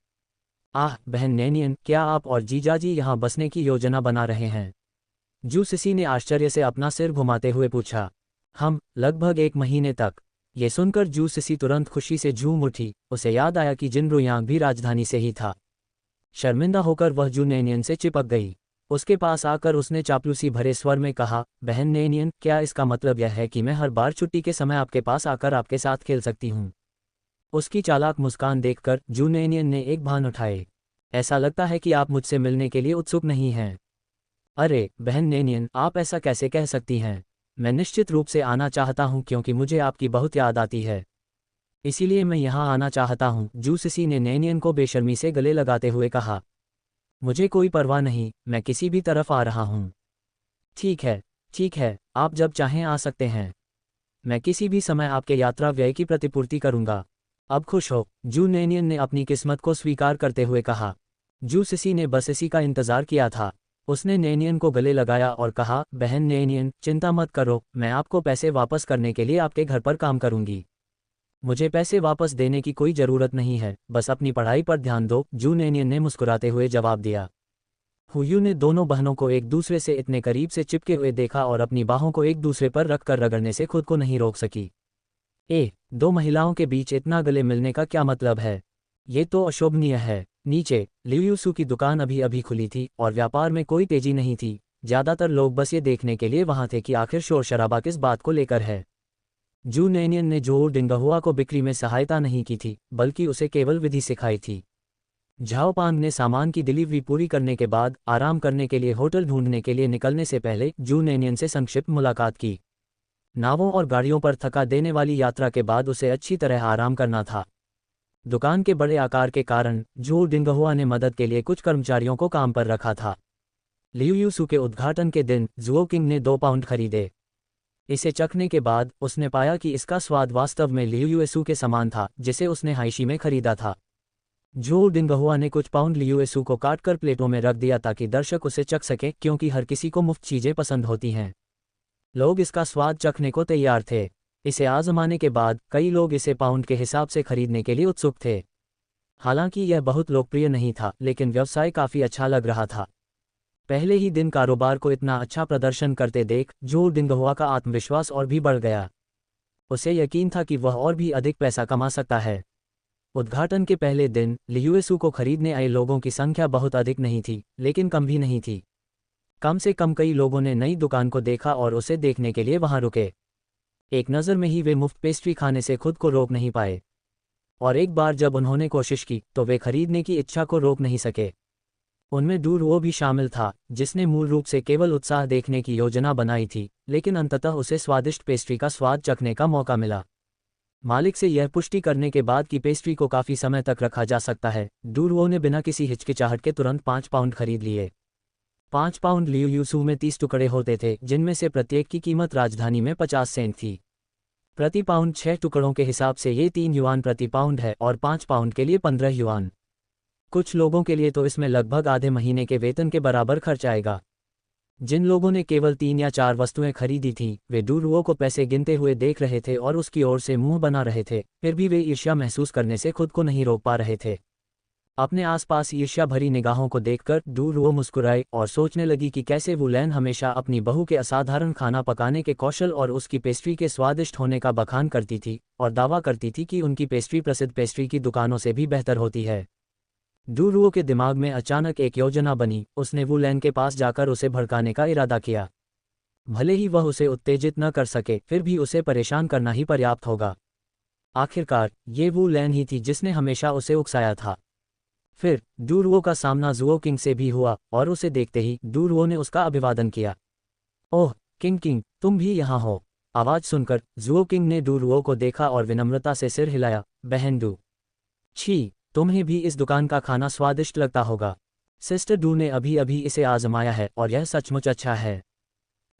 आह बहन नैनियन, क्या आप और जीजाजी यहाँ बसने की योजना बना रहे हैं? जू सिसी ने आश्चर्य से अपना सिर घुमाते हुए पूछा। हम, लगभग 1 महीने तक। ये सुनकर जू सिसी तुरंत खुशी से झूम उठी, उसे याद आया कि जिनरुयांग भी राजधानी से ही था। शर्मिंदा होकर वह जू नैनियन से चिपक गई। उसके पास आकर उसने चापलूसी भरे स्वर में कहा, बहन नैनियन, क्या इसका मतलब यह है कि मैं हर बार छुट्टी के समय आपके पास आकर आपके साथ खेल सकती हूँ? उसकी चालाक मुस्कान देखकर जू नैनियन ने एक भान उठाए। ऐसा लगता है कि आप मुझसे मिलने के लिए उत्सुक नहीं हैं। अरे बहन नैनियन, आप ऐसा कैसे कह सकती हैं? मैं निश्चित रूप से आना चाहता हूँ क्योंकि मुझे आपकी बहुत याद आती है। इसीलिए मैं यहाँ आना चाहता हूँ, जू सिसी ने नैनियन को बेशर्मी से गले लगाते हुए कहा। मुझे कोई परवाह नहीं, मैं किसी भी तरफ आ रहा हूँ। ठीक है, आप जब चाहें आ सकते हैं। मैं किसी भी समय आपके यात्रा व्यय की प्रतिपूर्ति करूंगा। अब खुश हो, जू नैनियन ने अपनी किस्मत को स्वीकार करते हुए कहा। जू सिसी ने बस इसी का इंतजार किया था। उसने नैनियन को गले लगाया और कहा, बहन नैनियन, चिंता मत करो, मैं आपको पैसे वापस करने के लिए आपके घर पर काम करूंगी। मुझे पैसे वापस देने की कोई ज़रूरत नहीं है, बस अपनी पढ़ाई पर ध्यान दो, जू नैनियन ने मुस्कुराते हुए जवाब दिया। हुयू ने दोनों बहनों को एक दूसरे से इतने करीब से चिपके हुए देखा और अपनी बाहों को एक दूसरे पर रखकर रगड़ने से खुद को नहीं रोक सकी। दो महिलाओं के बीच इतना गले मिलने का क्या मतलब है? ये तो अशोभनीय है। नीचे लियूसू की दुकान अभी अभी खुली थी और व्यापार में कोई तेजी नहीं थी। ज्यादातर लोग बस ये देखने के लिए वहां थे कि आखिर शोर शराबा किस बात को लेकर है। जू नैनियन ने जो डिंगहुआ को बिक्री में सहायता नहीं की थी, बल्कि उसे केवल विधि सिखाई थी। झाओपांग ने सामान की डिलीवरी पूरी करने के बाद आराम करने के लिए होटल ढूंढने के लिए निकलने से पहले जू नैनियन से संक्षिप्त मुलाकात की। नावों और गाड़ियों पर थका देने वाली यात्रा के बाद उसे अच्छी तरह आराम करना था। दुकान के बड़े आकार के कारण जू डिंगहुआ ने मदद के लिए कुछ कर्मचारियों को काम पर रखा था। लियूसू के उद्घाटन के दिन जुओ किंग ने 2 पाउंड खरीदे। इसे चखने के बाद उसने पाया कि इसका स्वाद वास्तव में लियूसू के समान था, जिसे उसने हाइशी में खरीदा था। जू डिंगहुआ ने कुछ पाउंड लियूसू को काटकर प्लेटों में रख दिया ताकि दर्शक उसे चख सके, क्योंकि हर किसी को मुफ्त चीजें पसंद होती हैं। लोग इसका स्वाद चखने को तैयार थे। इसे आजमाने के बाद कई लोग इसे पाउंड के हिसाब से खरीदने के लिए उत्सुक थे। हालांकि यह बहुत लोकप्रिय नहीं था, लेकिन व्यवसाय काफ़ी अच्छा लग रहा था। पहले ही दिन कारोबार को इतना अच्छा प्रदर्शन करते देख जू डिंगहुआ का आत्मविश्वास और भी बढ़ गया। उसे यकीन था कि वह और भी अधिक पैसा कमा सकता है। उद्घाटन के पहले दिन लियूसू को खरीदने आए लोगों की संख्या बहुत अधिक नहीं थी, लेकिन कम भी नहीं थी। कम से कम कई लोगों ने नई दुकान को देखा और उसे देखने के लिए वहां रुके। एक नज़र में ही वे मुफ्त पेस्ट्री खाने से खुद को रोक नहीं पाए, और एक बार जब उन्होंने कोशिश की तो वे खरीदने की इच्छा को रोक नहीं सके। उनमें दूर वो भी शामिल था, जिसने मूल रूप से केवल उत्साह देखने की योजना बनाई थी, लेकिन अंततः उसे स्वादिष्ट पेस्ट्री का स्वाद चखने का मौका मिला। मालिक से यह पुष्टि करने के बाद कि पेस्ट्री को काफ़ी समय तक रखा जा सकता है, डूरवो ने बिना किसी हिचकिचाहट के तुरंत 5 पाउंड खरीद लिए। 5 पाउंड लियूसू में 30 टुकड़े होते थे, जिनमें से प्रत्येक की कीमत राजधानी में 50 सेंट थी। प्रति पाउंड 6 टुकड़ों के हिसाब से ये 3 युआन प्रति पाउंड है और 5 पाउंड के लिए 15 युआन। कुछ लोगों के लिए तो इसमें लगभग आधे महीने के वेतन के बराबर खर्च आएगा। जिन लोगों ने केवल 3 या 4 वस्तुएं खरीदी थीं, वे डूरवो को पैसे गिनते हुए देख रहे थे और उसकी ओर से मुंह बना रहे थे, फिर भी वे ईर्ष्या महसूस करने से खुद को नहीं रोक पा रहे थे। अपने आसपास ईर्ष्या भरी निगाहों को देखकर डूरवो मुस्कुराई और सोचने लगी कि कैसे वू लैन हमेशा अपनी बहू के असाधारण खाना पकाने के कौशल और उसकी पेस्ट्री के स्वादिष्ट होने का बखान करती थी, और दावा करती थी कि उनकी पेस्ट्री प्रसिद्ध पेस्ट्री की दुकानों से भी बेहतर होती है। डूरवो के दिमाग में अचानक एक योजना बनी। उसने वू लैन के पास जाकर उसे भड़काने का इरादा किया। भले ही वह उसे उत्तेजित न कर सके, फिर भी उसे परेशान करना ही पर्याप्त होगा। आखिरकार ये वू लैन ही थी जिसने हमेशा उसे उकसाया था। फिर डूरवो का सामना जुओ किंग से भी हुआ, और उसे देखते ही डूरवो ने उसका अभिवादन किया। ओह किंग, तुम भी यहाँ हो। आवाज सुनकर जुओ किंग ने डूरवो को देखा और विनम्रता से सिर हिलाया। बहन डू, छी, तुम्हें भी इस दुकान का खाना स्वादिष्ट लगता होगा। सिस्टर डू ने अभी अभी इसे आजमाया है और यह सचमुच अच्छा है।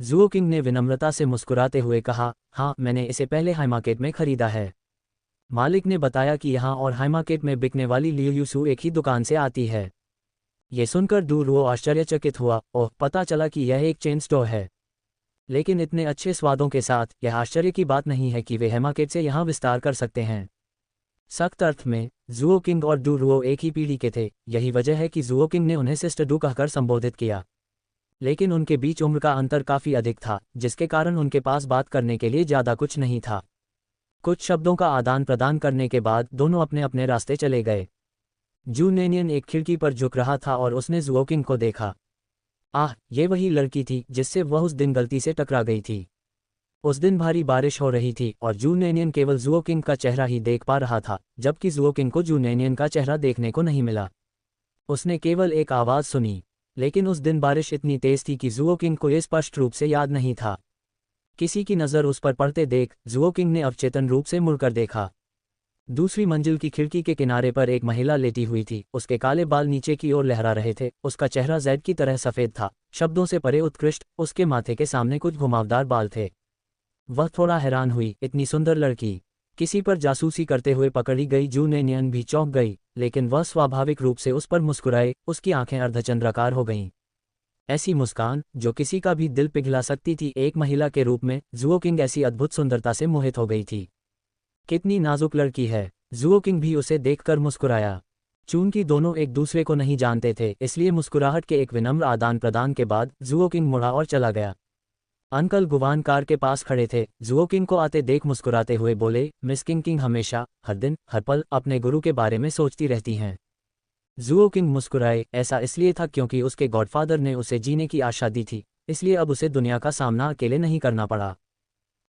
जुओ किंग ने विनम्रता से मुस्कुराते हुए कहा, हाँ, मैंने इसे पहले हाईमार्केट में खरीदा है। मालिक ने बताया कि यहाँ और हाईमार्केट में बिकने वाली लियूसू एक ही दुकान से आती है। ये सुनकर डूरवो आश्चर्यचकित हुआ। ओह, पता चला कि यह एक चेन स्टोर है। लेकिन इतने अच्छे स्वादों के साथ यह आश्चर्य की बात नहीं है कि वे हाईमार्केट से यहाँ विस्तार कर सकते हैं। सख्त अर्थ में जुओ किंग और डू रुओ एक ही पीढ़ी के थे, यही वजह है कि जुओ किंग ने उन्हें सिस्टर डू कहकर संबोधित किया। लेकिन उनके बीच उम्र का अंतर काफ़ी अधिक था, जिसके कारण उनके पास बात करने के लिए ज़्यादा कुछ नहीं था। कुछ शब्दों का आदान प्रदान करने के बाद दोनों अपने अपने रास्ते चले गए। जू नेनियन एक खिड़की पर झुक रहा था और उसने जुओ किंग को देखा। आह, ये वही लड़की थी जिससे वह उस दिन गलती से टकरा गई थी। उस दिन भारी बारिश हो रही थी और जू नेनियन केवल जुओ किंग का चेहरा ही देख पा रहा था, जबकि जुओ किंग को जू नेनियन का चेहरा देखने को नहीं मिला। उसने केवल एक आवाज़ सुनी, लेकिन उस दिन बारिश इतनी तेज थी कि जुओ किंग को ये स्पष्ट रूप से याद नहीं था। किसी की नज़र उस पर पड़ते देख जुओ किंग ने अवचेतन रूप से मुड़कर देखा। दूसरी मंजिल की खिड़की के किनारे पर एक महिला लेटी हुई थी। उसके काले बाल नीचे की ओर लहरा रहे थे। उसका चेहरा जैड की तरह सफ़ेद था, शब्दों से परे उत्कृष्ट। उसके माथे के सामने कुछ घुमावदार बाल थे। वह थोड़ा हैरान हुई, इतनी सुंदर लड़की किसी पर जासूसी करते हुए पकड़ी गई। जू नेनियन भी चौंक गई, लेकिन वह स्वाभाविक रूप से उस पर मुस्कुराए। उसकी आंखें अर्धचंद्राकार हो गईं। ऐसी मुस्कान जो किसी का भी दिल पिघला सकती थी। एक महिला के रूप में जुओ किंग ऐसी अद्भुत सुंदरता से मोहित हो गई थी। कितनी नाजुक लड़की है। जुओ किंग भी उसे देखकर मुस्कुराया। चूंकि दोनों एक दूसरे को नहीं जानते थे, इसलिए मुस्कुराहट के एक विनम्र आदान प्रदान के बाद जुओ किंग मुड़ा और चला गया। अंकल गुवान कार के पास खड़े थे। जुओ किंग को आते देख मुस्कुराते हुए बोले, मिस किंग किंग हमेशा, हर दिन, हर पल अपने गुरु के बारे में सोचती रहती हैं। जुओ किंग मुस्कुराए। ऐसा इसलिए था क्योंकि उसके गॉडफादर ने उसे जीने की आशा दी थी, इसलिए अब उसे दुनिया का सामना अकेले नहीं करना पड़ा।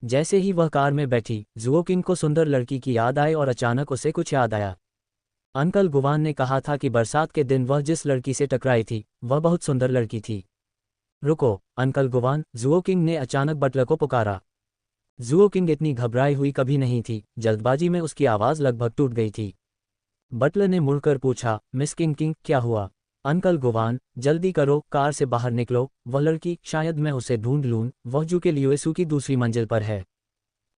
जैसे ही वह कार में बैठी, जुओ किंग को सुंदर लड़की की याद आई और अचानक उसे कुछ याद आया। अंकल गुवान ने कहा था कि बरसात के दिन वह जिस लड़की से टकराई थी, वह बहुत सुंदर लड़की थी। रुको, अंकल गुवान, जुओ किंग ने अचानक बटलर को पुकारा। जुओ किंग इतनी घबराई हुई कभी नहीं थी। जल्दबाजी में उसकी आवाज़ लगभग टूट गई थी। बटलर ने मुड़कर पूछा, मिस किंग किंग, क्या हुआ? अंकल गुवान, जल्दी करो, कार से बाहर निकलो। वह लड़की, शायद मैं उसे ढूंढ लूँ, वह जू के लियोसू की दूसरी मंजिल पर है।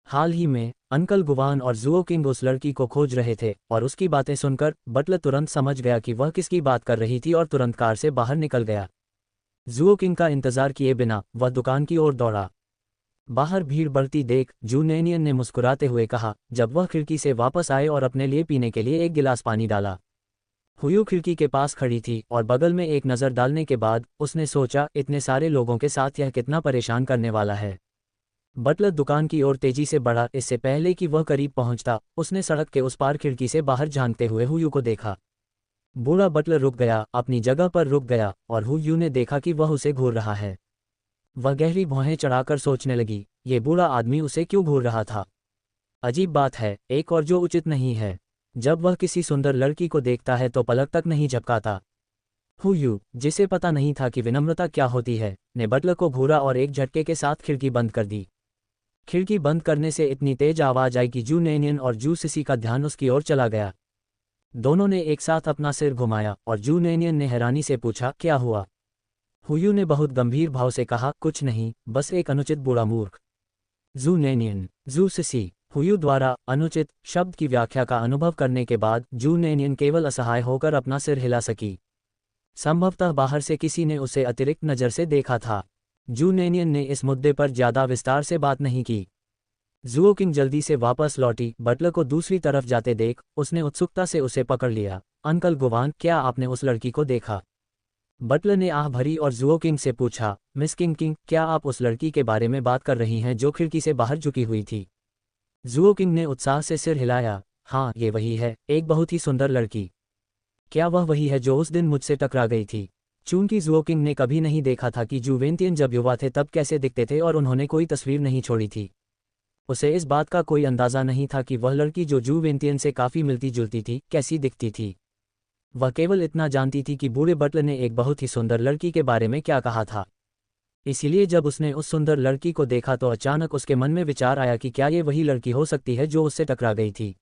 हाल ही में अंकल गुवान और जुओ किंग उस लड़की को खोज रहे थे और उसकी बातें सुनकर बटलर तुरंत समझ गया कि वह किसकी बात कर रही थी और तुरंत कार से बाहर निकल गया। जुओ किंग का इंतजार किए बिना वह दुकान की ओर दौड़ा। बाहर भीड़ बढ़ती देख जू नेनियन ने मुस्कुराते हुए कहा, जब वह खिड़की से वापस आए और अपने लिए पीने के लिए एक गिलास पानी डाला। हुयू खिड़की के पास खड़ी थी और बगल में एक नज़र डालने के बाद उसने सोचा, इतने सारे लोगों के साथ यह कितना परेशान करने वाला है। बटलर दुकान की ओर तेजी से बढ़ा। इससे पहले कि वह करीब पहुंचता, उसने सड़क के उस पार खिड़की से बाहर झांकते हुए हुयू को देखा। बूढ़ा बटलर रुक गया, अपनी जगह पर रुक गया, और हुयू ने देखा कि वह उसे घूर रहा है। वह गहरी भौहें चढ़ाकर सोचने लगी, ये बूढ़ा आदमी उसे क्यों घूर रहा था। अजीब बात है, एक और जो उचित नहीं है। जब वह किसी सुंदर लड़की को देखता है तो पलक तक नहीं झपकाता। हुयू, जिसे पता नहीं था कि विनम्रता क्या होती है, ने बटलर को घूरा और एक झटके के साथ खिड़की बंद कर दी। खिड़की बंद करने से इतनी तेज आवाज आई कि जू नेनियन और जू सिसी का ध्यान उसकी ओर चला गया। दोनों ने एक साथ अपना सिर घुमाया और जू नेनियन ने हैरानी से पूछा, क्या हुआ? हुयू ने बहुत गंभीर भाव से कहा, कुछ नहीं, बस एक अनुचित बूढ़ा मूर्ख। जू नेनियन, जू सिसी। हुयू द्वारा अनुचित शब्द की व्याख्या का अनुभव करने के बाद जू नेनियन केवल असहाय होकर अपना सिर हिला सकी। संभवतः बाहर से किसी ने उसे अतिरिक्त नज़र से देखा था। जू नेनियन ने इस मुद्दे पर ज्यादा विस्तार से बात नहीं की। जुओ किंग जल्दी से वापस लौटी। बटलर को दूसरी तरफ जाते देख उसने उत्सुकता से उसे पकड़ लिया। अंकल गुवान, क्या आपने उस लड़की को देखा? बटलर ने आह भरी और जुओ किंग से पूछा, मिस किंग किंग, क्या आप उस लड़की के बारे में बात कर रही हैं जो खिड़की से बाहर झुकी हुई थी? जुओ किंग ने उत्साह से सिर हिलाया। हाँ, ये वही है, एक बहुत ही सुंदर लड़की। क्या वह वही है जो उस दिन मुझसे टकरा गई थी? चूंकि जुओ किंग ने कभी नहीं देखा था कि जुवेंतियन जब युवा थे तब कैसे दिखते थे और उन्होंने कोई तस्वीर नहीं छोड़ी थी। उसे इस बात का कोई अंदाज़ा नहीं था कि वह लड़की जो जुवेंतियन से काफ़ी मिलती जुलती थी, कैसी दिखती थी। वह केवल इतना जानती थी कि बूढ़े बटलर ने एक बहुत ही सुंदर लड़की के बारे में क्या कहा था। इसीलिए जब उसने उस सुंदर लड़की को देखा तो अचानक उसके मन में विचार आया कि क्या ये वही लड़की हो सकती है जो उससे टकरा गई थी।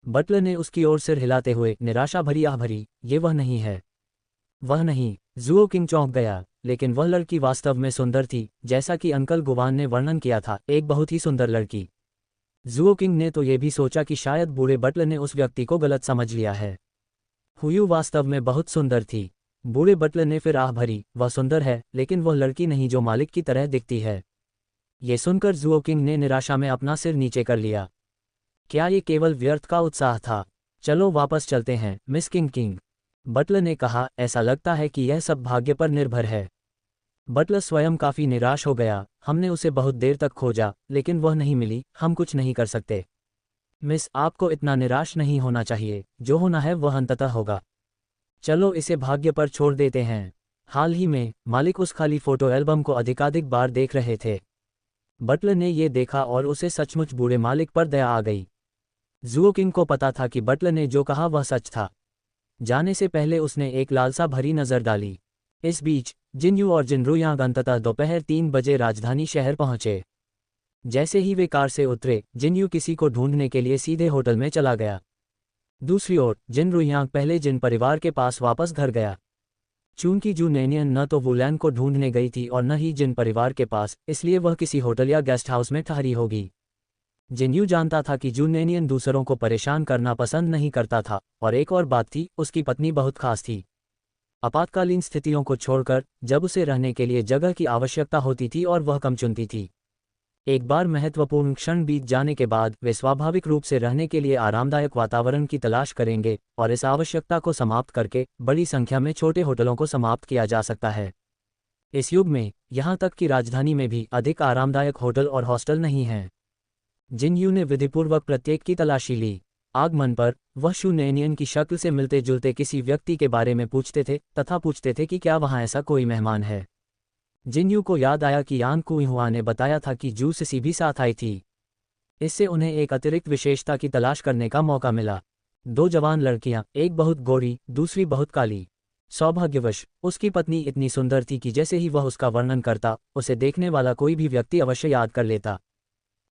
बटलर ने उसकी ओर सिर हिलाते हुए निराशा भरी आह भरी, ये वह नहीं है, वह नहीं। जुओ किंग चौंक गया, लेकिन वह लड़की वास्तव में सुंदर थी, जैसा कि अंकल गुवान ने वर्णन किया था, एक बहुत ही सुंदर लड़की। जुओ किंग ने तो ये भी सोचा कि शायद बूढ़े बटलर ने उस व्यक्ति को गलत समझ लिया है। हुयू वास्तव में बहुत सुंदर थी। बूढ़े बटलर ने फिर आह भरी, वह सुंदर है, लेकिन वह लड़की नहीं जो मालिक की तरह दिखती है। ये सुनकर जुओ किंग ने निराशा में अपना सिर नीचे कर लिया। क्या ये केवल व्यर्थ का उत्साह था? चलो वापस चलते हैं, मिस किंग किंग। बटलर ने कहा, ऐसा लगता है कि यह सब भाग्य पर निर्भर है। बटलर स्वयं काफी निराश हो गया। हमने उसे बहुत देर तक खोजा, लेकिन वह नहीं मिली, हम कुछ नहीं कर सकते। मिस, आपको इतना निराश नहीं होना चाहिए, जो होना है वह अंततः होगा। चलो इसे भाग्य पर छोड़ देते हैं। हाल ही में मालिक उस खाली फोटो एल्बम को अधिकाधिक बार देख रहे थे। बटलर ने ये देखा और उसे सचमुच बूढ़े मालिक पर दया आ गई। जुओ किंग को पता था कि बटलर ने जो कहा वह सच था। जाने से पहले उसने एक लालसा भरी नजर डाली। इस बीच जिनयू और जिनरुयांग अंततः दोपहर 3 बजे राजधानी शहर पहुंचे। जैसे ही वे कार से उतरे, जिनयू किसी को ढूंढने के लिए सीधे होटल में चला गया। दूसरी ओर जिनरुयांग पहले जिन परिवार के पास वापस घर गया। चूंकि जू नैनियन न तो वुलैन को ढूंढने गई थी और न ही जिन परिवार के पास, इसलिए वह किसी होटल या गेस्ट हाउस में ठहरी होगी। जिनयू जानता था कि जू नैनियन दूसरों को परेशान करना पसंद नहीं करता था, और एक और बात थी, उसकी पत्नी बहुत खास थी। आपातकालीन स्थितियों को छोड़कर, जब उसे रहने के लिए जगह की आवश्यकता होती थी और वह कम चुनती थी। एक बार महत्वपूर्ण क्षण बीत जाने के बाद वे स्वाभाविक रूप से रहने के लिए आरामदायक वातावरण की तलाश करेंगे, और इस आवश्यकता को समाप्त करके बड़ी संख्या में छोटे होटलों को समाप्त किया जा सकता है। इस युग में, यहाँ तक कि राजधानी में भी अधिक आरामदायक होटल और हॉस्टल नहीं हैं। जिनयू ने विधिपूर्वक प्रत्येक की तलाशी ली। आगमन पर वह शू नैनियन की शक्ल से मिलते जुलते किसी व्यक्ति के बारे में पूछते थे तथा पूछते थे कि क्या वहाँ ऐसा कोई मेहमान है। जिनयू को याद आया कि यांग कुइहुआ ने बताया था कि जू सिसी भी साथ आई थी। इससे उन्हें एक अतिरिक्त विशेषता की तलाश करने का मौका मिला। 2 जवान लड़कियां, एक बहुत गोरी, दूसरी बहुत काली। सौभाग्यवश उसकी पत्नी इतनी सुंदर थी कि जैसे ही वह उसका वर्णन करता, उसे देखने वाला कोई भी व्यक्ति अवश्य याद कर लेता।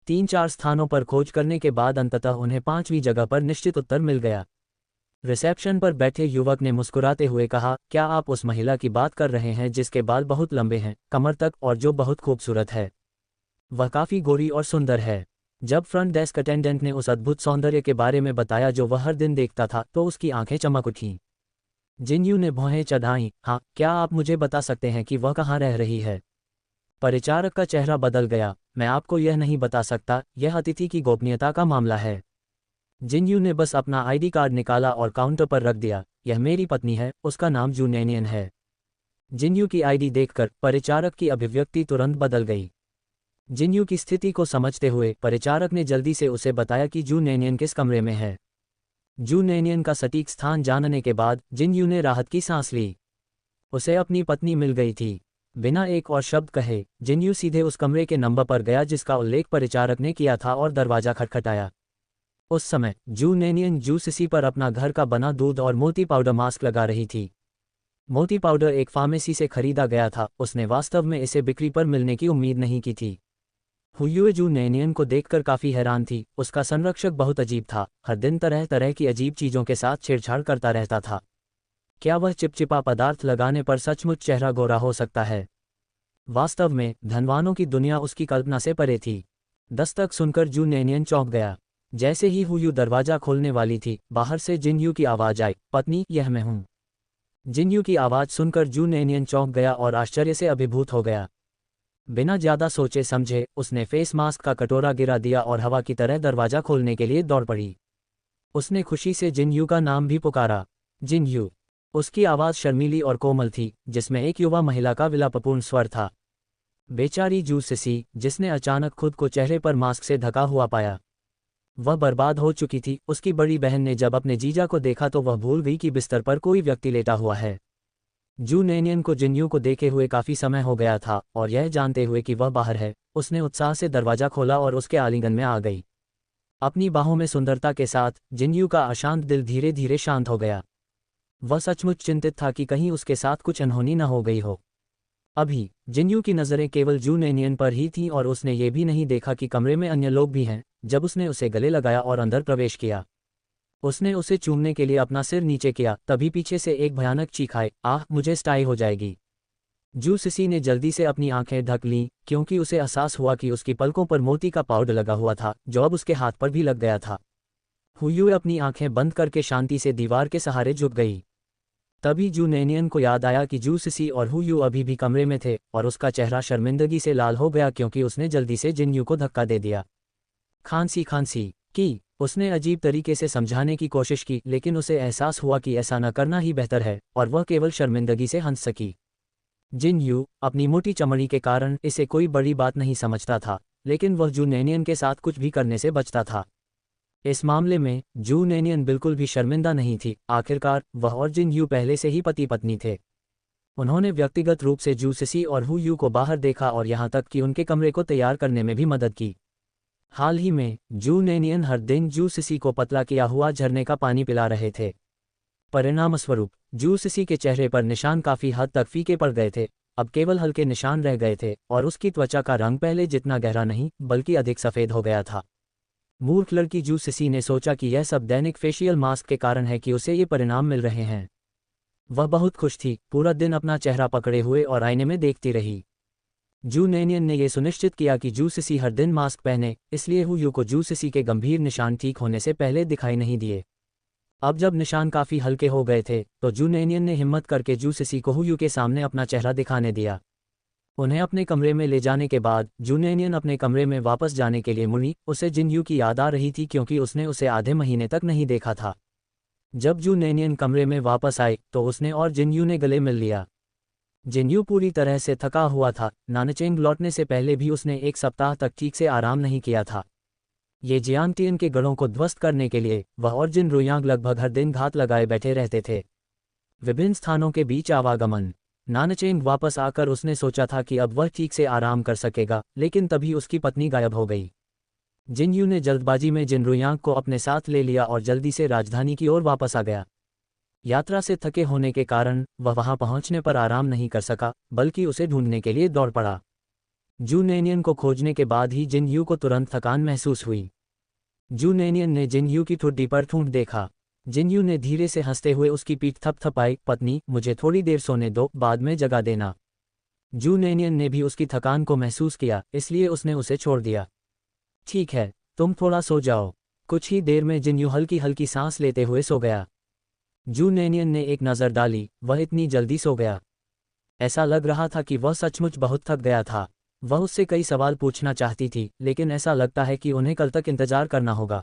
3-4 स्थानों पर खोज करने के बाद अंततः उन्हें 5वीं जगह पर निश्चित उत्तर मिल गया। रिसेप्शन पर बैठे युवक ने मुस्कुराते हुए कहा, क्या आप उस महिला की बात कर रहे हैं जिसके बाल बहुत लंबे हैं, कमर तक, और जो बहुत खूबसूरत है? वह काफी गोरी और सुंदर है। जब फ्रंट डेस्क अटेंडेंट ने उस अद्भुत सौंदर्य के बारे में बताया जो वह हर दिन देखता था, तो उसकी आंखें चमक उठीं। जिनयू ने भौहें चढ़ाईं। हाँ, क्या आप मुझे बता सकते हैं कि वह कहाँ रह रही है? परिचारक का चेहरा बदल गया। मैं आपको यह नहीं बता सकता, यह अतिथि की गोपनीयता का मामला है। जिनयू ने बस अपना आईडी कार्ड निकाला और काउंटर पर रख दिया। यह मेरी पत्नी है, उसका नाम जू नैनियन है। जिनयू की आईडी देखकर परिचारक की अभिव्यक्ति तुरंत बदल गई। जिनयू की स्थिति को समझते हुए परिचारक ने जल्दी से उसे बताया कि जू नैनियन किस कमरे में है। जू नैनियन का सटीक स्थान जानने के बाद जिनयू ने राहत की सांस ली। उसे अपनी पत्नी मिल गई थी। बिना एक और शब्द कहे जिनयू सीधे उस कमरे के नंबर पर गया जिसका उल्लेख परिचारक ने किया था और दरवाजा खटखटाया। उस समय जू नैनियन जू सिसी पर अपना घर का बना दूध और मोती पाउडर मास्क लगा रही थी। मोती पाउडर एक फार्मेसी से खरीदा गया था, उसने वास्तव में इसे बिक्री पर मिलने की उम्मीद नहीं की थी। हुयुए जू नैनियन को देखकर काफी हैरान थी। उसका संरक्षक बहुत अजीब था, हर दिन तरह तरह की अजीब चीजों के साथ छेड़छाड़ करता रहता था। क्या वह चिपचिपा पदार्थ लगाने पर सचमुच चेहरा गोरा हो सकता है? वास्तव में धनवानों की दुनिया उसकी कल्पना से परे थी। दस्तक सुनकर जू नैनियन चौंक गया। जैसे ही हुयू दरवाजा खोलने वाली थी, बाहर से जिनयू की आवाज आई, पत्नी, यह मैं हूं। जिनयू की आवाज सुनकर जू नैनियन चौंक गया और आश्चर्य से अभिभूत हो गया। बिना ज्यादा सोचे समझे उसने फेस मास्क का कटोरा गिरा दिया और हवा की तरह दरवाजा खोलने के लिए दौड़ पड़ी। उसने खुशी से जिनयू का नाम भी पुकारा, जिनयू। उसकी आवाज शर्मीली और कोमल थी, जिसमें एक युवा महिला का विलापपूर्ण स्वर था। बेचारी जू सिसी, जिसने अचानक खुद को चेहरे पर मास्क से ढका हुआ पाया। वह बर्बाद हो चुकी थी। उसकी बड़ी बहन ने जब अपने जीजा को देखा तो वह भूल गई कि बिस्तर पर कोई व्यक्ति लेटा हुआ है। जू नैनियन को जिनयू को देखे हुए काफी समय हो गया था, और यह जानते हुए कि वह बाहर है, उसने उत्साह से दरवाजा खोला और उसके आलिंगन में आ गई। अपनी बाहों में सुंदरता के साथ जिनयू का अशांत दिल धीरे धीरे शांत हो गया। वह सचमुच चिंतित था कि कहीं उसके साथ कुछ अनहोनी न हो गई हो। अभी जिनयू की नज़रें केवल जू नैनियन पर ही थीं और उसने ये भी नहीं देखा कि कमरे में अन्य लोग भी हैं। जब उसने उसे गले लगाया और अंदर प्रवेश किया, उसने उसे चूमने के लिए अपना सिर नीचे किया, तभी पीछे से एक भयानक चीख आई, आह, मुझे स्टाई हो जाएगी। जू सिसी ने जल्दी से अपनी आंखें ढक लीं, क्योंकि उसे एहसास हुआ कि उसकी पलकों पर मोती का पाउडर लगा हुआ था, जो अब उसके हाथ पर भी लग गया था। हुयू अपनी आंखें बंद करके शांति से दीवार के सहारे झुक गई। तभी जू नैनियन को याद आया कि जू सिसी और हुयू अभी भी कमरे में थे, और उसका चेहरा शर्मिंदगी से लाल हो गया क्योंकि उसने जल्दी से जिनयू को धक्का दे दिया। खांसी खांसी की उसने अजीब तरीके से समझाने की कोशिश की, लेकिन उसे एहसास हुआ कि ऐसा न करना ही बेहतर है, और वह केवल शर्मिंदगी से हंस सकी। जिन यू अपनी मोटी चमड़ी के कारण इसे कोई बड़ी बात नहीं समझता था, लेकिन वह जू नैनियन के साथ कुछ भी करने से बचता था। इस मामले में जू नैनियन बिल्कुल भी शर्मिंदा नहीं थी। आखिरकार वह और जिन यू पहले से ही पति पत्नी थे। उन्होंने व्यक्तिगत रूप से जू सिसी और हु यू को बाहर देखा और यहाँ तक कि उनके कमरे को तैयार करने में भी मदद की। हाल ही में जू नैनियन हर दिन जू सिसी को पतला किया हुआ झरने का पानी पिला रहे थे। परिणामस्वरूप जू सिसी के चेहरे पर निशान काफ़ी हद तक फीके पड़ गए थे। अब केवल हल्के निशान रह गए थे और उसकी त्वचा का रंग पहले जितना गहरा नहीं बल्कि अधिक सफ़ेद हो गया था। मूर्ख लड़की जू सिसी ने सोचा कि यह सब दैनिक फेशियल मास्क के कारण है कि उसे ये परिणाम मिल रहे हैं। वह बहुत खुश थी, पूरा दिन अपना चेहरा पकड़े हुए और आईने में देखती रही। जू नैनियन ने यह सुनिश्चित किया कि जू सिसी हर दिन मास्क पहने, इसलिए हु यू को जू सिसी के गंभीर निशान ठीक होने से पहले दिखाई नहीं दिए। अब जब निशान काफ़ी हल्के हो गए थे तो जू नैनियन ने हिम्मत करके जू सिसी को हु यू के सामने अपना चेहरा दिखाने दिया। उन्हें अपने कमरे में ले जाने के बाद जू नैनियन अपने कमरे में वापस जाने के लिए मुड़ी। उसे जिन यू की याद आ रही थी क्योंकि उसने उसे आधे महीने तक नहीं देखा था। जब जू नैनियन कमरे में वापस आई तो उसने और जिन यू ने गले मिल लिया। जिन यू पूरी तरह से थका हुआ था। नानचेंग लौटने से पहले भी उसने एक सप्ताह तक ठीक से आराम नहीं किया था। ये जियांगटियन के गढ़ों को ध्वस्त करने के लिए वह और जिन रुयांग लगभग हर दिन घात लगाए बैठे रहते थे। विभिन्न स्थानों के बीच आवागमन। नानचेंग वापस आकर उसने सोचा था कि अब वह ठीक से आराम कर सकेगा, लेकिन तभी उसकी पत्नी गायब हो गई। जिन यू ने जल्दबाजी में जिन रुयांग को अपने साथ ले लिया और जल्दी से राजधानी की ओर वापस आ गया। यात्रा से थके होने के कारण वह वहां पहुंचने पर आराम नहीं कर सका, बल्कि उसे ढूंढने के लिए दौड़ पड़ा। जू नैनियन को खोजने के बाद ही जिन यू को तुरंत थकान महसूस हुई। जू नैनियन ने जिन यू की ठुड्डी पर ठूंठ देखा। जिन यू ने धीरे से हंसते हुए उसकी पीठ थपथपाई। पत्नी, मुझे थोड़ी देर सोने दो, बाद में जगा देना। जू नैनियन ने भी उसकी थकान को महसूस किया, इसलिए उसने उसे छोड़ दिया। ठीक है, तुम थोड़ा सो जाओ। कुछ ही देर में जिन यू हल्की हल्की सांस लेते हुए सो गया। जू नैनियन ने एक नज़र डाली, वह इतनी जल्दी सो गया। ऐसा लग रहा था कि वह सचमुच बहुत थक गया था। वह उससे कई सवाल पूछना चाहती थी, लेकिन ऐसा लगता है कि उन्हें कल तक इंतजार करना होगा।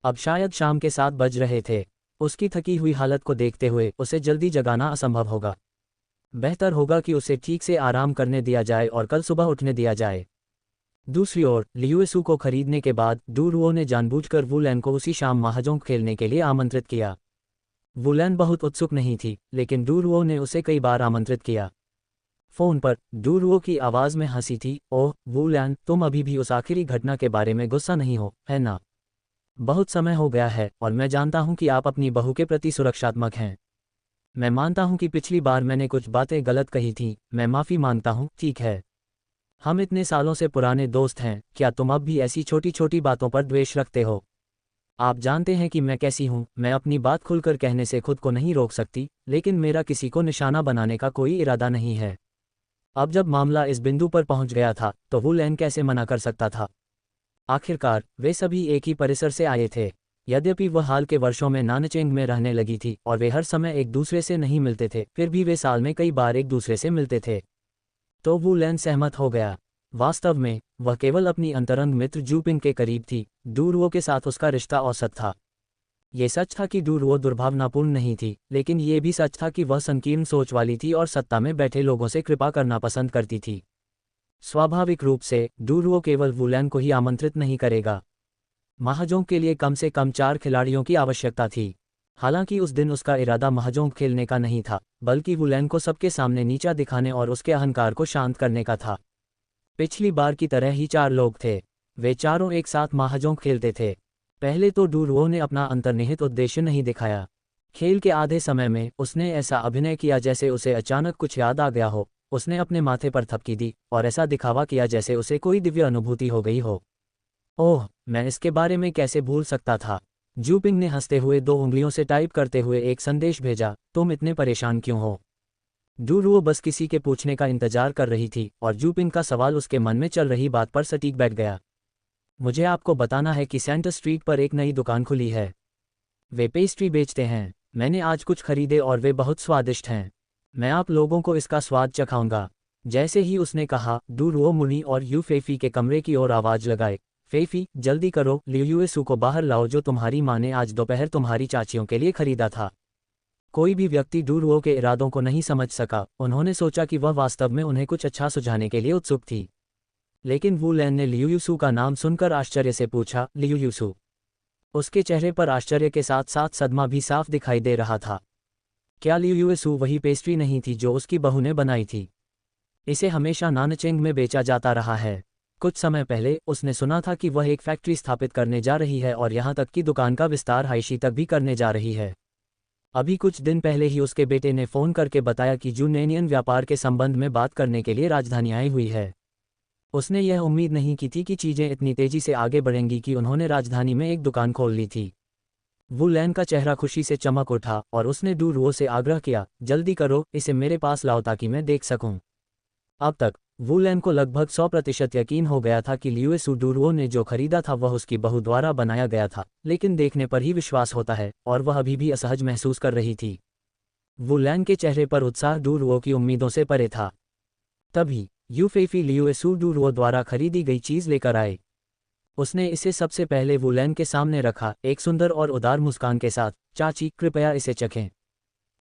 अब शायद शाम के 7 बज रहे थे। उसकी थकी हुई हालत को देखते हुए उसे जल्दी जगाना असंभव होगा। बेहतर होगा कि उसे ठीक से आराम करने दिया जाए और कल सुबह उठने दिया जाए। दूसरी ओर लियुएसू को खरीदने के बाद डू रुओ ने जानबूझकर वुलैन को उसी शाम महाजोंग खेलने के लिए आमंत्रित किया। वुलैन बहुत उत्सुक नहीं थी, लेकिन डू रुओ ने उसे कई बार आमंत्रित किया। फोन पर डू रुओ की आवाज़ में हंसी थी। ओह वुलैन, तुम अभी भी उस आखिरी घटना के बारे में गुस्सा नहीं हो, है ना? बहुत समय हो गया है और मैं जानता हूं कि आप अपनी बहू के प्रति सुरक्षात्मक हैं। मैं मानता हूं कि पिछली बार मैंने कुछ बातें गलत कही थीं, मैं माफ़ी मांगता हूं, ठीक है? हम इतने सालों से पुराने दोस्त हैं, क्या तुम अब भी ऐसी छोटी छोटी बातों पर द्वेष रखते हो? आप जानते हैं कि मैं कैसी हूं, मैं अपनी बात खुलकर कहने से खुद को नहीं रोक सकती, लेकिन मेरा किसी को निशाना बनाने का कोई इरादा नहीं है। अब जब मामला इस बिंदु पर पहुंच गया था तो वुलैन कैसे मना कर सकता था? आखिरकार वे सभी एक ही परिसर से आए थे। यद्यपि वह हाल के वर्षों में नानचेंग में रहने लगी थी और वे हर समय एक दूसरे से नहीं मिलते थे, फिर भी वे साल में कई बार एक दूसरे से मिलते थे। तो वुलैन सहमत हो गया। वास्तव में वह केवल अपनी अंतरंग मित्र जूपिंग के करीब थी। डू रुओ के साथ उसका रिश्ता औसत था। ये सच था कि डू रुओ दुर्भावनापूर्ण नहीं थी, लेकिन ये भी सच था कि वह संकीर्ण सोच वाली थी और सत्ता में बैठे लोगों से कृपा करना पसंद करती थी। स्वाभाविक रूप से डू रुओ केवल वुलैन को ही आमंत्रित नहीं करेगा। महाजोंग के लिए कम से कम 4 खिलाड़ियों की आवश्यकता थी। हालांकि उस दिन उसका इरादा महाजोंग खेलने का नहीं था, बल्कि वुलैन को सबके सामने नीचा दिखाने और उसके अहंकार को शांत करने का था। पिछली बार की तरह ही 4 लोग थे। वे चारों एक साथ महाजोंग खेलते थे। पहले तो डू रुओ ने अपना अंतर्निहित उद्देश्य नहीं दिखाया। खेल के आधे समय में उसने ऐसा अभिनय किया जैसे उसे अचानक कुछ याद आ गया हो। उसने अपने माथे पर थपकी दी और ऐसा दिखावा किया जैसे उसे कोई दिव्य अनुभूति हो गई हो। ओह, मैं इसके बारे में कैसे भूल सकता था? जूपिंग ने हंसते हुए 2 उंगलियों से टाइप करते हुए एक संदेश भेजा, तुम इतने परेशान क्यों हो? डू रुओ बस किसी के पूछने का इंतजार कर रही थी और जूपिंग का सवाल उसके मन में चल रही बात पर सटीक बैठ गया। मुझे आपको बताना है कि सेंटर स्ट्रीट पर एक नई दुकान खुली है। वे पेस्ट्री बेचते हैं। मैंने आज कुछ खरीदे और वे बहुत स्वादिष्ट हैं। मैं आप लोगों को इसका स्वाद चखाऊंगा। जैसे ही उसने कहा, डू रुओ मुनी और यू फेफी के कमरे की ओर आवाज लगाए। फेफी, जल्दी करो, लियूएसू को बाहर लाओ जो तुम्हारी माँ ने आज दोपहर तुम्हारी चाचियों के लिए खरीदा था। कोई भी व्यक्ति डूरुओ के इरादों को नहीं समझ सका। उन्होंने सोचा कि वह वास्तव में उन्हें कुछ अच्छा सुझाने के लिए उत्सुक थी। लेकिन वू लैन ने लियूयूसू का नाम सुनकर आश्चर्य से पूछा, लियूयूसू? उसके चेहरे पर आश्चर्य के साथ साथ सदमा भी साफ दिखाई दे रहा था। क्या लियूयूसू वही पेस्ट्री नहीं थी जो उसकी बहू ने बनाई थी? इसे हमेशा नानचेंग में बेचा जाता रहा है। कुछ समय पहले उसने सुना था कि वह एक फैक्ट्री स्थापित करने जा रही है और यहाँ तक कि दुकान का विस्तार हाइशी तक भी करने जा रही है। अभी कुछ दिन पहले ही उसके बेटे ने फ़ोन करके बताया कि जूनेनियन व्यापार के संबंध में बात करने के लिए राजधानी आई हुई है। उसने यह उम्मीद नहीं की थी कि चीज़ें इतनी तेज़ी से आगे बढ़ेंगी कि उन्होंने राजधानी में एक दुकान खोल ली थी। वू लैन का चेहरा खुशी से चमक उठा और उसने डूरुओ से आग्रह किया, जल्दी करो, इसे मेरे पास लाओ ताकि मैं देख सकूं। अब तक वू लैन को लगभग 100% यकीन हो गया था कि लियूएसू डूरुओ ने जो खरीदा था वह उसकी बहू द्वारा बनाया गया था, लेकिन देखने पर ही विश्वास होता है, और वह अभी भी असहज महसूस कर रही थी। वू लैन के चेहरे पर उत्साह डूरुओ की उम्मीदों से परे था। तभी यू फेफी लियूएसू डूरुओ द्वारा खरीदी गई चीज़ लेकर आए। उसने इसे सबसे पहले वू लैन के सामने रखा, एक सुंदर और उदार मुस्कान के साथ, चाची कृपया इसे चखें।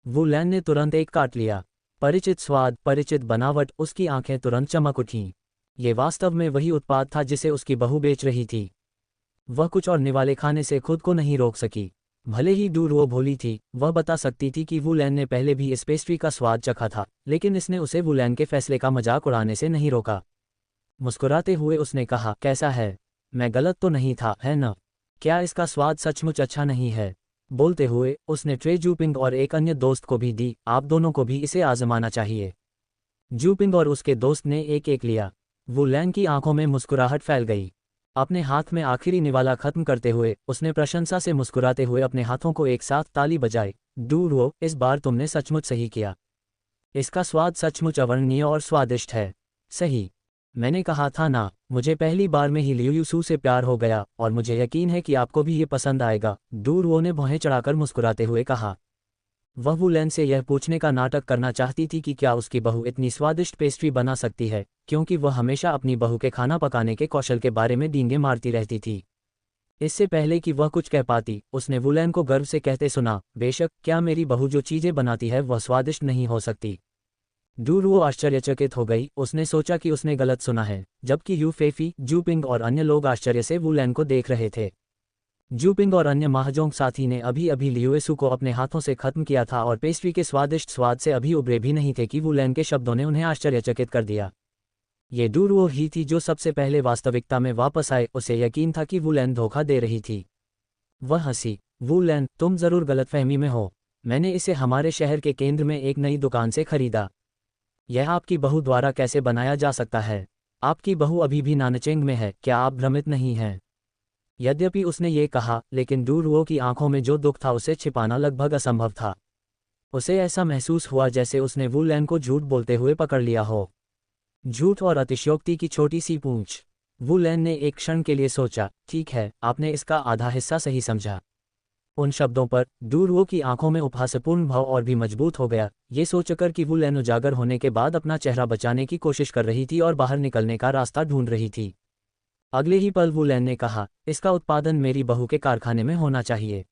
वू लैन ने तुरंत एक काट लिया। परिचित स्वाद, परिचित बनावट, उसकी आंखें तुरंत चमक उठीं। ये वास्तव में वही उत्पाद था जिसे उसकी बहू बेच रही थी। वह कुछ और निवाले खाने से खुद को नहीं रोक सकी। भले ही डूरुओ भोली थी, वह बता सकती थी कि वू लैन ने पहले भी इस पेस्ट्री का स्वाद चखा था, लेकिन इसने उसे वू लैन के फैसले का मजाक उड़ाने से नहीं रोका। मुस्कुराते हुए उसने कहा, कैसा है? मैं गलत तो नहीं था, है न? क्या इसका स्वाद सचमुच अच्छा नहीं है? बोलते हुए उसने ट्रे जूपिंग और एक अन्य दोस्त को भी दी, आप दोनों को भी इसे आजमाना चाहिए। जूपिंग और उसके दोस्त ने एक एक लिया। वू लैन की आंखों में मुस्कुराहट फैल गई। अपने हाथ में आखिरी निवाला खत्म करते हुए उसने प्रशंसा से मुस्कुराते हुए अपने हाथों को एक साथ ताली बजाई, डूरुओ, इस बार तुमने सचमुच सही किया। इसका स्वाद सचमुच अवर्णनीय और स्वादिष्ट है। सही, मैंने कहा था ना, मुझे पहली बार में ही लियूयूसू से प्यार हो गया और मुझे यकीन है कि आपको भी ये पसंद आएगा, डूरुओ ने भौहें चढ़ाकर मुस्कुराते हुए कहा। वह वू लैन से यह पूछने का नाटक करना चाहती थी कि क्या उसकी बहू इतनी स्वादिष्ट पेस्ट्री बना सकती है, क्योंकि वह हमेशा अपनी बहू के खाना पकाने के कौशल के बारे में डींगे मारती रहती थी। इससे पहले कि वह कुछ कह पाती, उसने वू लैन को गर्व से कहते सुना, बेशक, क्या मेरी बहू जो चीज़ें बनाती है वह स्वादिष्ट नहीं हो सकती? डूरुओ आश्चर्यचकित हो गई। उसने सोचा कि उसने गलत सुना है, जबकि यू फेफी, जूपिंग और अन्य लोग आश्चर्य से वू लैन को देख रहे थे। जूपिंग और अन्य महाजोंग साथी ने अभी अभी लियूएसू को अपने हाथों से खत्म किया था और पेस्ट्री के स्वादिष्ट स्वाद से अभी उबरे भी नहीं थे कि वू लैन के शब्दों ने उन्हें आश्चर्यचकित कर दिया। ये डूरुओ ही थी जो सबसे पहले वास्तविकता में वापस आए। उसे यकीन था कि वू लैन धोखा दे रही थी। वह हंसी, वू लैन, तुम जरूर गलतफहमी में हो। मैंने इसे हमारे शहर के केंद्र में एक नई दुकान से खरीदा। यह आपकी बहू द्वारा कैसे बनाया जा सकता है? आपकी बहू अभी भी नानचेंग में है, क्या आप भ्रमित नहीं हैं? यद्यपि उसने ये कहा, लेकिन डूरुओ की आंखों में जो दुख था उसे छिपाना लगभग असंभव था। उसे ऐसा महसूस हुआ जैसे उसने वू लैन को झूठ बोलते हुए पकड़ लिया हो। झूठ और अतिशयोक्ति की छोटी सी पूंछ। वू लैन ने एक क्षण के लिए सोचा, ठीक है, आपने इसका आधा हिस्सा सही समझा। उन शब्दों पर डूरुओ की आंखों में उपहासपूर्ण भाव और भी मजबूत हो गया, ये सोचकर कि वू लैन उजागर होने के बाद अपना चेहरा बचाने की कोशिश कर रही थी और बाहर निकलने का रास्ता ढूंढ रही थी। अगले ही पल वू लैन ने कहा, इसका उत्पादन मेरी बहू के कारखाने में होना चाहिए।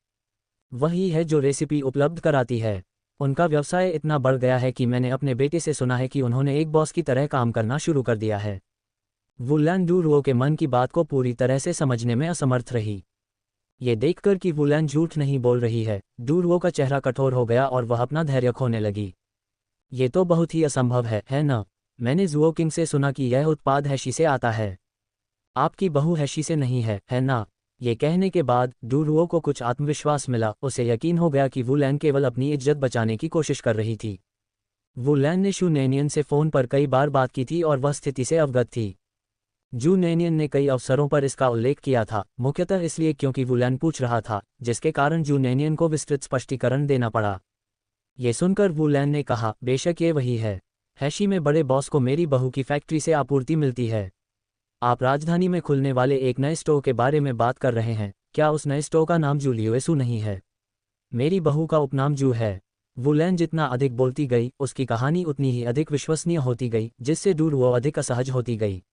वही है जो रेसिपी उपलब्ध कराती है। उनका व्यवसाय इतना बढ़ गया है कि मैंने अपने बेटे से सुना है कि उन्होंने एक बॉस की तरह काम करना शुरू कर दिया है। वू लैन डूरुओ के मन की बात को पूरी तरह से समझने में असमर्थ रही। ये देखकर कि वू लैन झूठ नहीं बोल रही है, डूरुओ का चेहरा कठोर हो गया और वह अपना धैर्य खोने लगी। ये तो बहुत ही असंभव है न? मैंने जुओ किंग से सुना कि यह उत्पाद हैशी से आता है। आपकी बहू हैशी से नहीं है ना? ये कहने के बाद डूरुओ को कुछ आत्मविश्वास मिला। उसे यकीन हो गया कि वू लैन केवल अपनी इज्जत बचाने की कोशिश कर रही थी। वू लैन ने शू नैनियन से फ़ोन पर कई बार बात की थी और वह स्थिति से अवगत थी। जू नैनियन ने कई अवसरों पर इसका उल्लेख किया था, मुख्यतः इसलिए क्योंकि वू लैन पूछ रहा था, जिसके कारण जू नैनियन को विस्तृत स्पष्टीकरण देना पड़ा। ये सुनकर वू लैन ने कहा, बेशक ये वही है। हैशी में बड़े बॉस को मेरी बहू की फैक्ट्री से आपूर्ति मिलती है। आप राजधानी में खुलने वाले एक नए स्टोर के बारे में बात कर रहे हैं। क्या उस नए स्टोर का नाम जू लियूएसू नहीं है? मेरी बहू का उपनाम जू है। वू लैन जितना अधिक बोलती गई, उसकी कहानी उतनी ही अधिक विश्वसनीय होती गई, जिससे डूरुओ अधिक असहज होती गई।